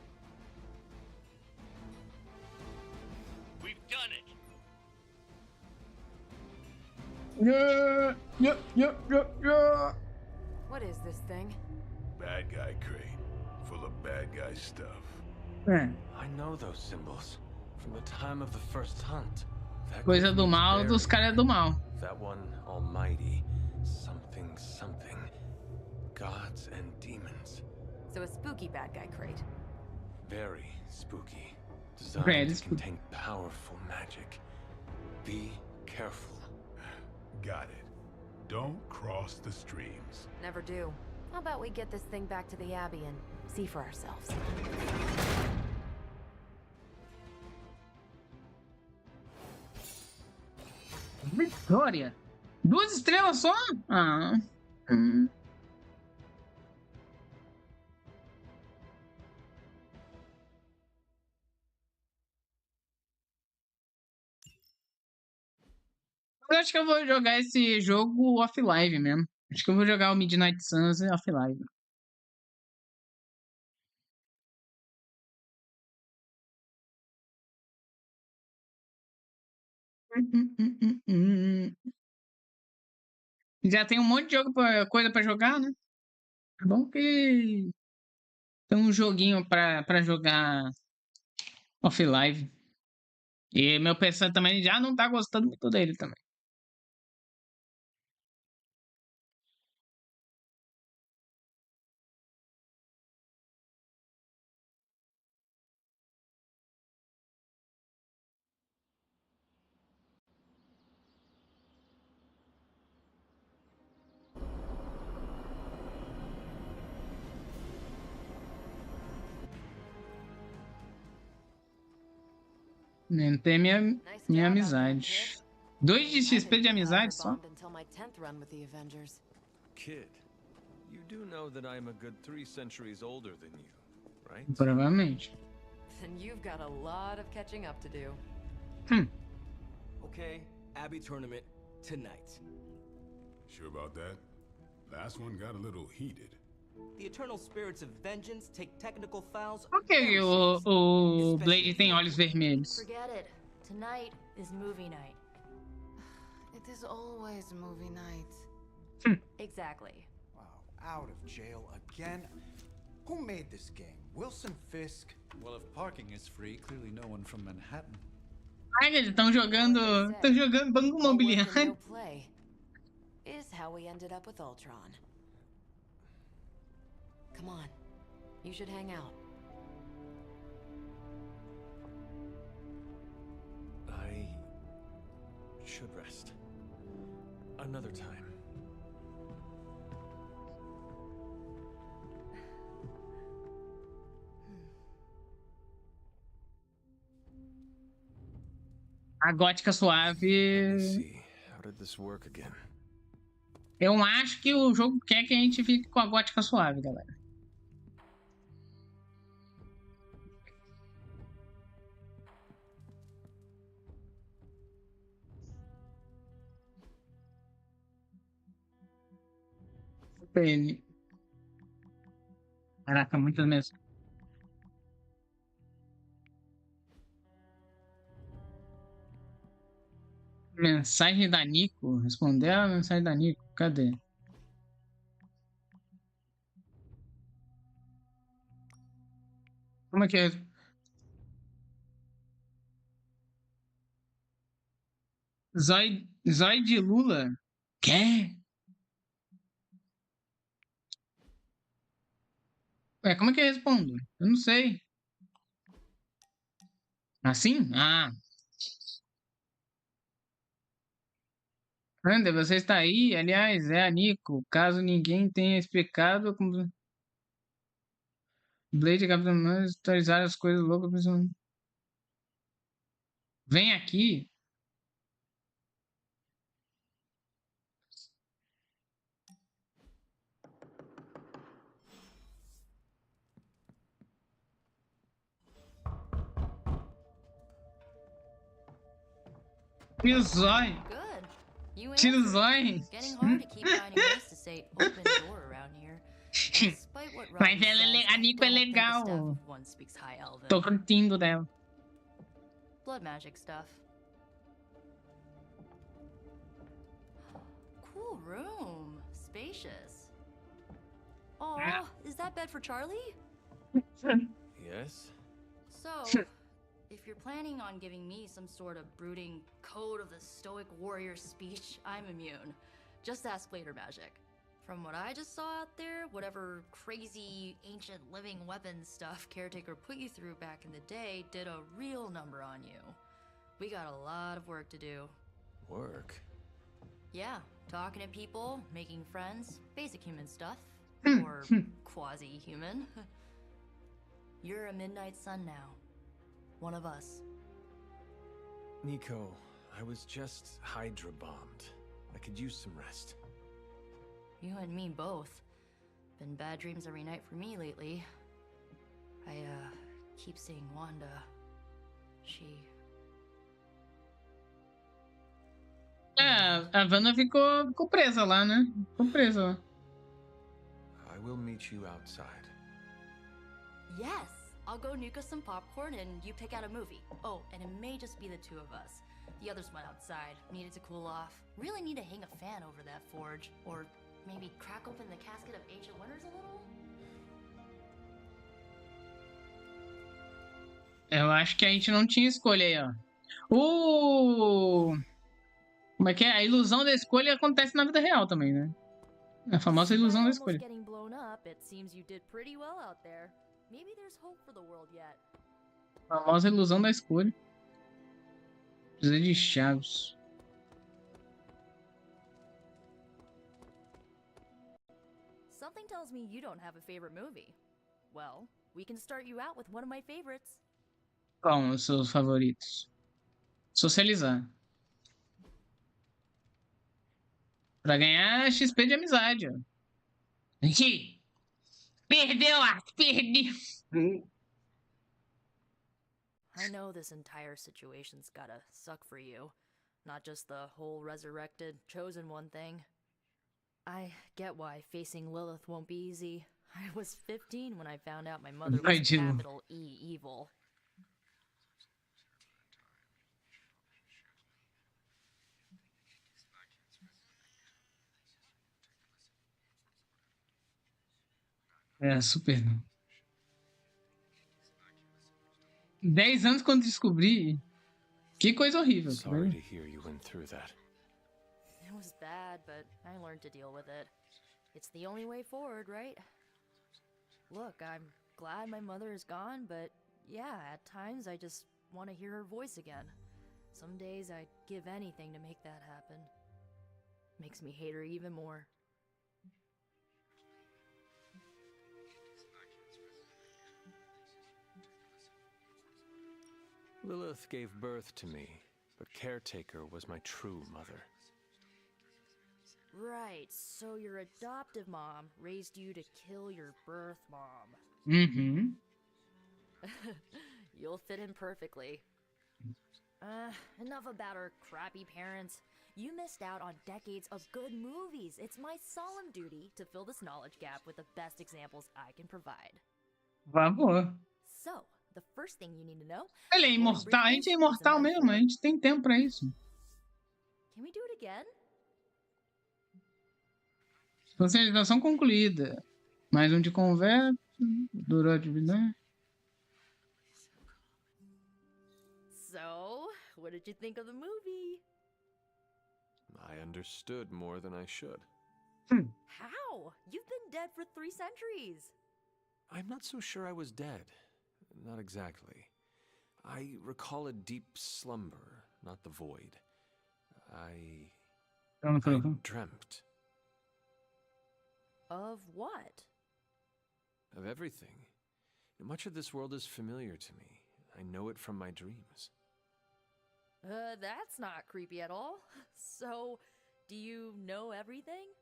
We've done it. Yeah. What is this thing? Bad guy crate. Full of bad guy stuff. I know those symbols from the time of the first hunt. That Coisa do mal dos caras do mal. That one almighty something something. Gods and demons. So a spooky bad guy crate. Very spooky. Designed Very to spooky. contain powerful magic. Be careful. Got it. Don't cross the streams. Never do. How about we get this thing back to the Abbey and see for ourselves? Vitória. 2 estrelas só? Ah. Eu acho que eu vou jogar esse jogo off-live mesmo. Acho que eu vou jogar o Midnight Suns off-live. Já tem um monte de jogo coisa pra jogar, né? É bom que tem um joguinho pra jogar off-live. E meu PC também já não tá gostando muito dele também. Aumentei minha amizade. 2 de XP de amizade só? Until my 10th run with the Avengers. Kid, you do know that I'm a good 3 centuries older than you, right? Provavelmente. Then you've got a lot of catching up to do. Okay, Abbey tournament tonight. Sure about that? Last one got a little heated. The eternal spirits of vengeance take technical fouls. Por que o Blade tem olhos vermelhos? Forget it. Tonight is movie night. It is always movie night. Exactly. Wow, out of jail again? Who made this game? Wilson Fisk? Well, if parking is free, clearly no one from Manhattan. Ai, eles estão jogando banco imobiliário. Play is how we ended up with Ultron. Come on, you should hang out. I should rest. Another time. A gótica suave. Let's see. How did this work again? Eu acho que o jogo quer que a gente fique com a gótica suave, galera. PN. Caraca, muitas mensagens. Mensagem da Nico. Responder a mensagem da Nico. Cadê? Como é que é? Zóio de Lula? Quer? Ué, como é que eu respondo? Eu não sei. Assim? Ah. Ander, você está aí? Aliás, é a Nico. Caso ninguém tenha explicado como Blade e Capitão Marvel atualizaram as coisas loucas. Principalmente. Vem aqui. Tira o zóio. Tira o zóio. Mas a Nico é legal. Tô curtindo dela. Blood magic stuff. Cool room. Spacious. Aw, is that bed for Charlie? Yes? So, if you're planning on giving me some sort of brooding code of the stoic warrior speech, I'm immune. Just ask later magic. From what I just saw out there, whatever crazy ancient living weapons stuff Caretaker put you through back in the day did a real number on you. We got a lot of work to do. Work? Yeah, talking to people, making friends, basic human stuff. Or quasi-human. You're a Midnight Sun now. One of us. Nico, I was just Hydra bombed. I could use some rest. You and me both. Been bad dreams every night for me lately. I, keep seeing Wanda. She... É, a Wanda ficou presa lá, né? Ficou presa lá. I will meet you outside. Yes! I'll go nuke us some popcorn and you pick out a movie. Oh, and it may just be the two of us. The others went outside, needed to cool off. Really need to hang a fan over that forge. Or maybe crack open the casket of ancient wonders a little? Eu acho que a gente não tinha escolha aí, ó. Como é que é? A ilusão da escolha acontece na vida real também, né? A famosa ilusão da escolha. A famosa ilusão da escolha. Precisa de chaves. Something tells me you don't have a favorite movie. Well, we can start you out with one of my favorites. Qual os seus favoritos? Socializar. Pra ganhar XP de amizade, ó. Aqui. Perdeu, Ark. Perdeu. I know this entire situation's gotta suck for you. Not just the whole resurrected, chosen one thing. I get why facing Lilith won't be easy. I was 15 when I found out my mother was capital E evil. É, super. 10 anos quando descobri. Que coisa horrível. Sorry to hear you went through that. It was bad, but I learned to deal with it. It's the only way forward, right? Look, I'm glad my mother is gone, but yeah, at times I just want to hear her voice again. Some days I'd give anything to make that happen. Makes me hate her even more. Lilith gave birth to me, but Caretaker was my true mother. Right, so your adoptive mom raised you to kill your birth mom. Mm-hmm. You'll fit in perfectly. Enough about her crappy parents. You missed out on decades of good movies. It's my solemn duty to fill this knowledge gap with the best examples I can provide. Por favor. So, the first thing you need to know... Ele é imortal. A gente é imortal mesmo. A gente tem tempo pra isso. Can we do it again? Socialização concluída. Mais um de conversa. Durou a atividade. So, what did you think of the movie? I understood more than I should. How? You've been dead for 3 centuries. I'm not so sure I was dead. Not exactly. I recall a deep slumber, not the void. I dreamt. Of what? Of everything. Much of this world is familiar to me. I know it from my dreams. That's not creepy at all. So, do you know everything?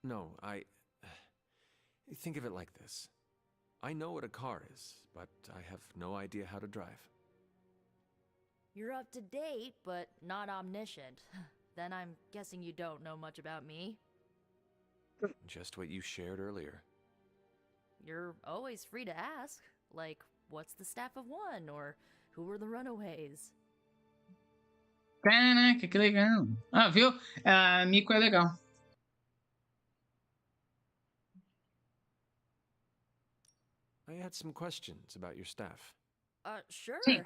No, think of it like this. I know what a car is, but I have no idea how to drive. You're up to date, but not omniscient. Then I'm guessing you don't know much about me. Just what you shared earlier. You're always free to ask. Like, what's the Staff of One? Or who were the Runaways? Caraca, que legal. Ah, viu? Mico é legal. I had some questions about your staff. Sure. Sim.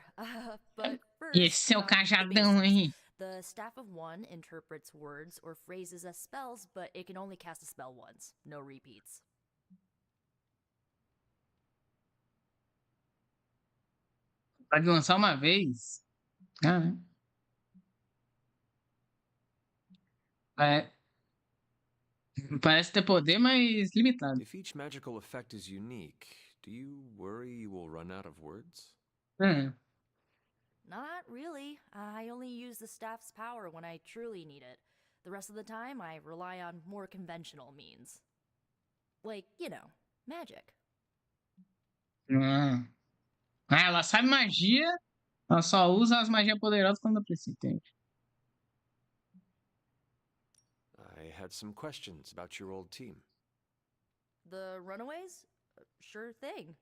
But first, Esse é o cajadão aí. The Staff of One interprets words or phrases as spells, but it can only cast a spell once. No repeats. Pode lançar uma vez. Parece ter poder, mas limitado. If each magical effect is unique, do you worry you will run out of words? Not really. I only use the staff's power when I truly need it. The rest of the time, I rely on more conventional means. Like, you know, magic. Ela sabe magia, ela só usa as magias poderosas quando precisa, entende? I had some questions about your old team. The Runaways? Sure thing.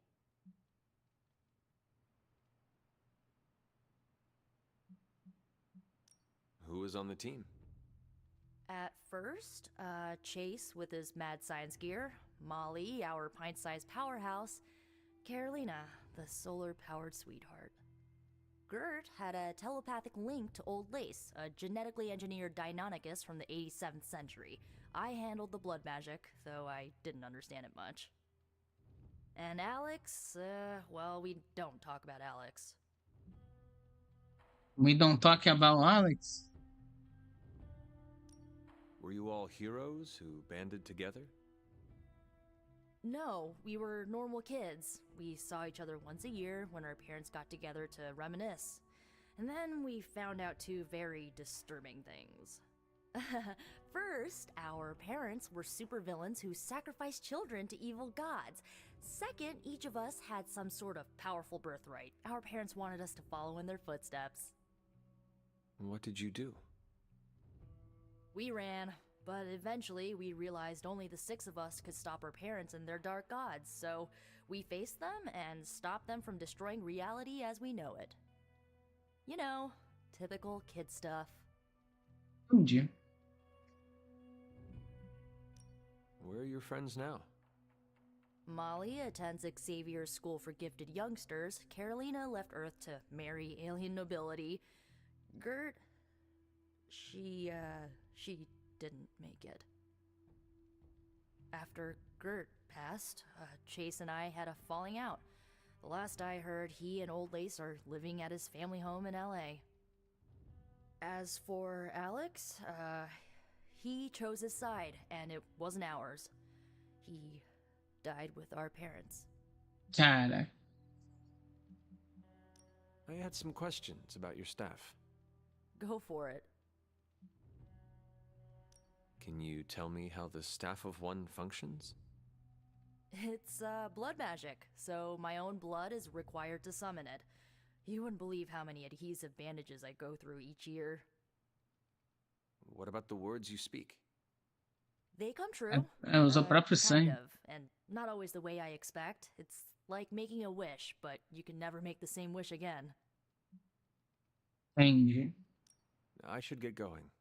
Who was on the team? At first, Chase with his mad science gear, Molly, our pint-sized powerhouse, Carolina, the solar-powered sweetheart. Gert had a telepathic link to Old Lace, a genetically engineered Deinonychus from the 87th century. I handled the blood magic, though I didn't understand it much. And Alex, well, we don't talk about Alex. We don't talk about Alex? Were you all heroes who banded together? No, we were normal kids. We saw each other once a year when our parents got together to reminisce. And then we found out two very disturbing things. First, our parents were supervillains who sacrificed children to evil gods. Second, each of us had some sort of powerful birthright. Our parents wanted us to follow in their footsteps. What did you do? We ran, but eventually we realized only the 6 of us could stop our parents and their dark gods, so we faced them and stopped them from destroying reality as we know it. You know, typical kid stuff. Entendi. Where are your friends now? Molly attends Xavier's School for Gifted Youngsters. Carolina left Earth to marry alien nobility. Gert... She didn't make it. After Gert passed, Chase and I had a falling out. The last I heard, he and Old Lace are living at his family home in LA. As for Alex, he chose his side, and it wasn't ours. He died with our parents. Cara. I had some questions about your staff. Go for it. Can you tell me how the staff of one functions? It's blood magic, so my own blood is required to summon it. You wouldn't believe how many adhesive bandages I go through each year. What about the words you speak? They come true. Usa o próprio sangue. Kind of, and not always the way I expect. It's like making a wish, but you can never make the same wish again. Entendi. I should get going.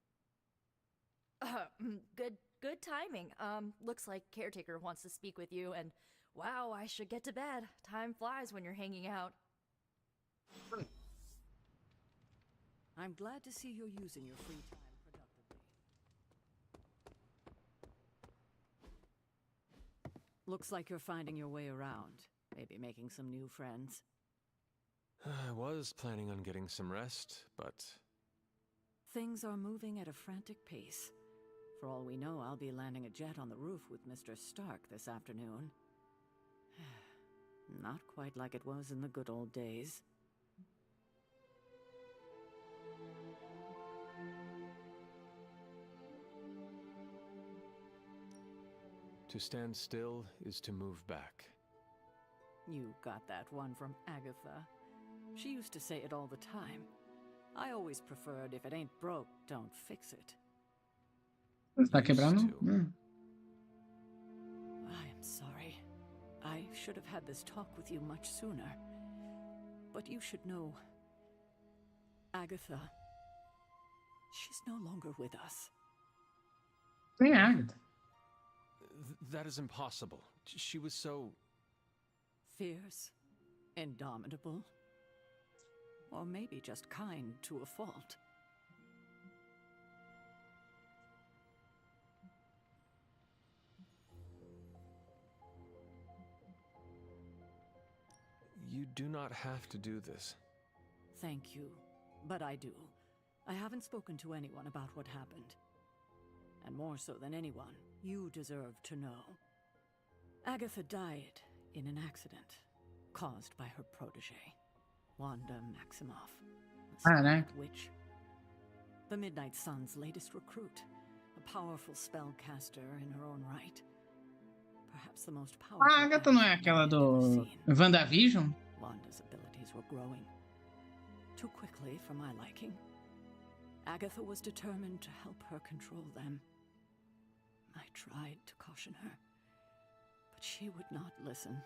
Good timing. Looks like Caretaker wants to speak with you, and wow, I should get to bed. Time flies when you're hanging out. I'm glad to see you're using your free time productively. Looks like you're finding your way around. Maybe making some new friends. I was planning on getting some rest, but... Things are moving at a frantic pace. For all we know, I'll be landing a jet on the roof with Mr. Stark this afternoon. Not quite like it was in the good old days. To stand still is to move back. You got that one from Agatha. She used to say it all the time. I always preferred, if it ain't broke, don't fix it. Está quebrando? I am sorry. I should have had this talk with you much sooner. But you should know... Agatha... She's no longer with us. Quem é Agatha? That is impossible. She was so... Fierce, indomitable, or maybe just kind to a fault. You do not have to do this. Thank you, but I do. I haven't spoken to anyone about what happened. And more so than anyone, you deserve to know. Agatha died in an accident caused by her protege, Wanda Maximoff, a secret witch. The Midnight Sun's latest recruit, a powerful spellcaster in her own right. Perhaps the most powerful. A Agatha não é aquela do WandaVision? Wanda's abilities were growing. Too quickly for my liking. Agatha was determined to help her control them. I tried to caution her, but she would not listen.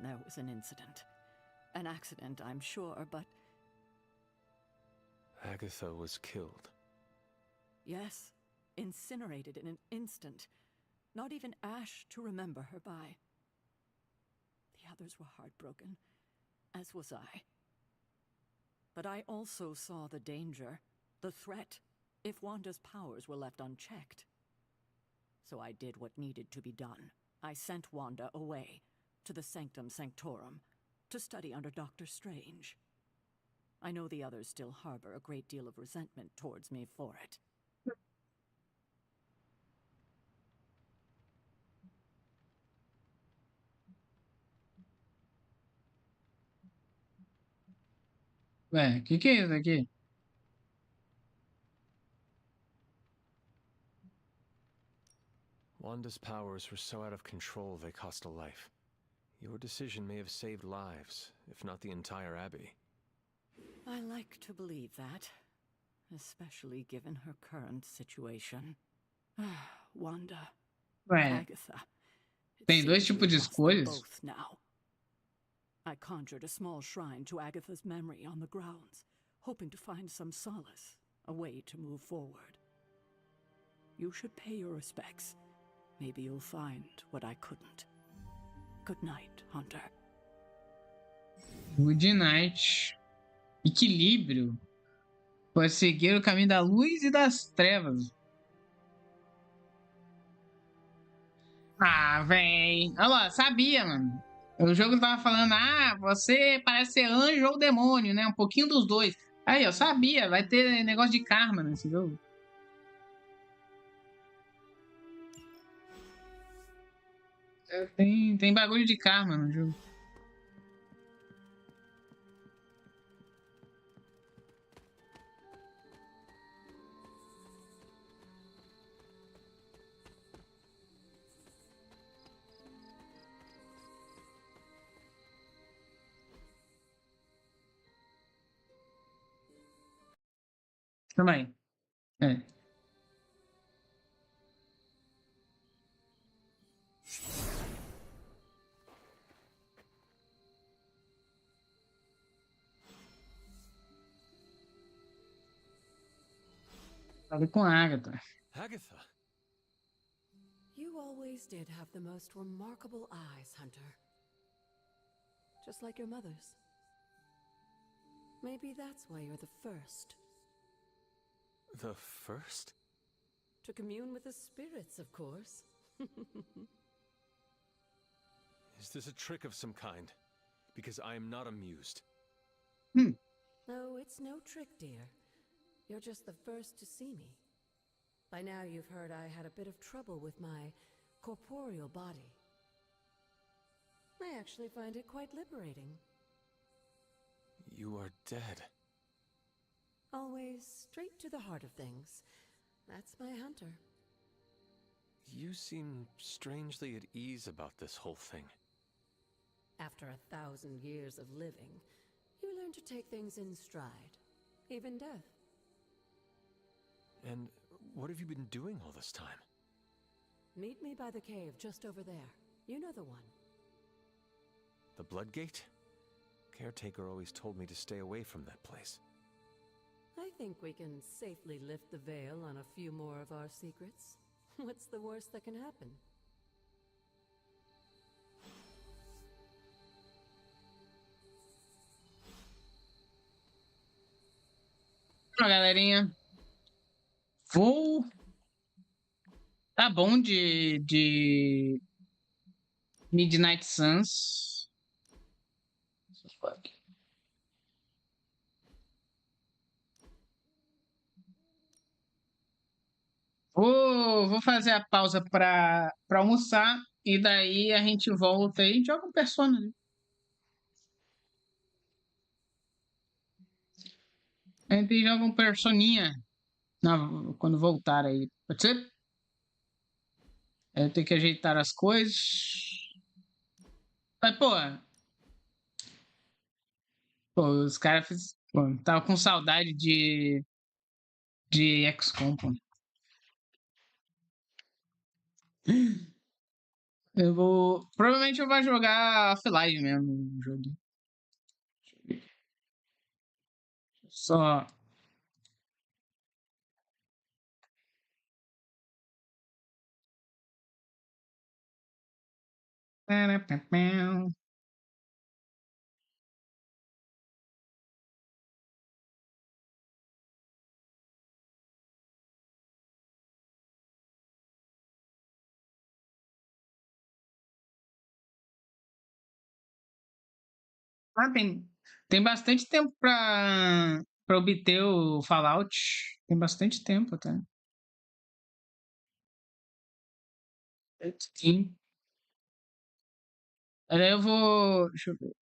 There was an incident. An accident, I'm sure, but... Agatha was killed. Yes, incinerated in an instant. Not even ash to remember her by. The others were heartbroken, as was I. But I also saw the danger, the threat, if Wanda's powers were left unchecked. So I did what needed to be done. I sent Wanda away, to the Sanctum Sanctorum, to study under Dr. Strange. I know the others still harbor a great deal of resentment towards me for it. Ué, que é isso aqui? Wanda's powers were so out of control they cost a life. Your decision may have saved lives, if not the entire Abbey. I like to believe that, especially given her current situation. Wanda, Ué, Agatha, it tem dois seems tipos we've de lost them escolhas? both now. I conjured a small shrine to Agatha's memory on the grounds, hoping to find some solace, a way to move forward. You should pay your respects. Maybe you'll find what I couldn't. Good night, Hunter. Good night. Equilíbrio. Pode seguir o caminho da luz e das trevas. Ah, véi. Olha lá, sabia, mano. O jogo tava falando, você parece ser anjo ou demônio, né? Um pouquinho dos dois. Aí, eu sabia, vai ter negócio de karma nesse jogo. Tem bagulho de karma no jogo. Também. É. Falei com a Agatha. Agatha! You always did have the most remarkable eyes, Hunter. Just like your mother's. Maybe that's why you're the first. The first? To commune with the spirits, of course. Is this a trick of some kind? Because I am not amused. No, it's no trick, dear. You're just the first to see me. By now you've heard I had a bit of trouble with my corporeal body. I actually find it quite liberating. You are dead. Always straight to the heart of things. That's my Hunter. You seem strangely at ease about this whole thing. After 1,000 years of living, you learn to take things in stride, even death. And what have you been doing all this time? Meet me by the cave just over there. You know the one. The Blood Gate? Caretaker always told me to stay away from that place. I think we can safely lift the veil on a few more of our secrets. What's the worst that can happen? Olá, galerinha. Vou... Tá bom de Midnight Suns. Vou fazer a pausa para almoçar e daí a gente volta e joga um Persona, né? A gente joga um Personinha quando voltar aí. Pode ser? Eu tenho que ajeitar as coisas. Mas, pô, os caras tava com saudade de XCOM, pô. Provavelmente eu vou jogar offline mesmo o jogo. Só. Tem bastante tempo para obter o Fallout. Tem bastante tempo até. Sim. Aí eu vou. Deixa eu ver.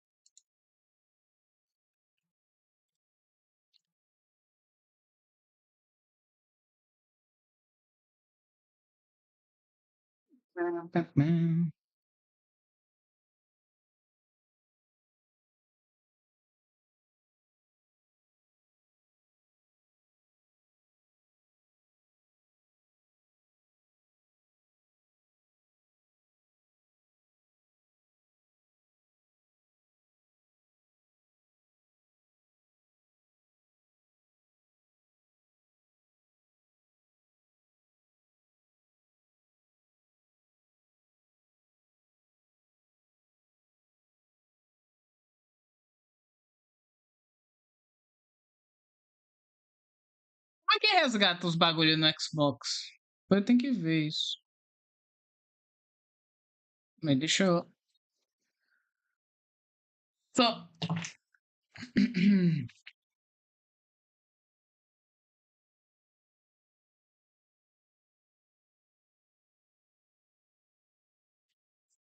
Como é que resgata os bagulho no Xbox? Eu tenho que ver isso. Mas deixa eu. Só.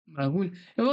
Bagulho. Eu vou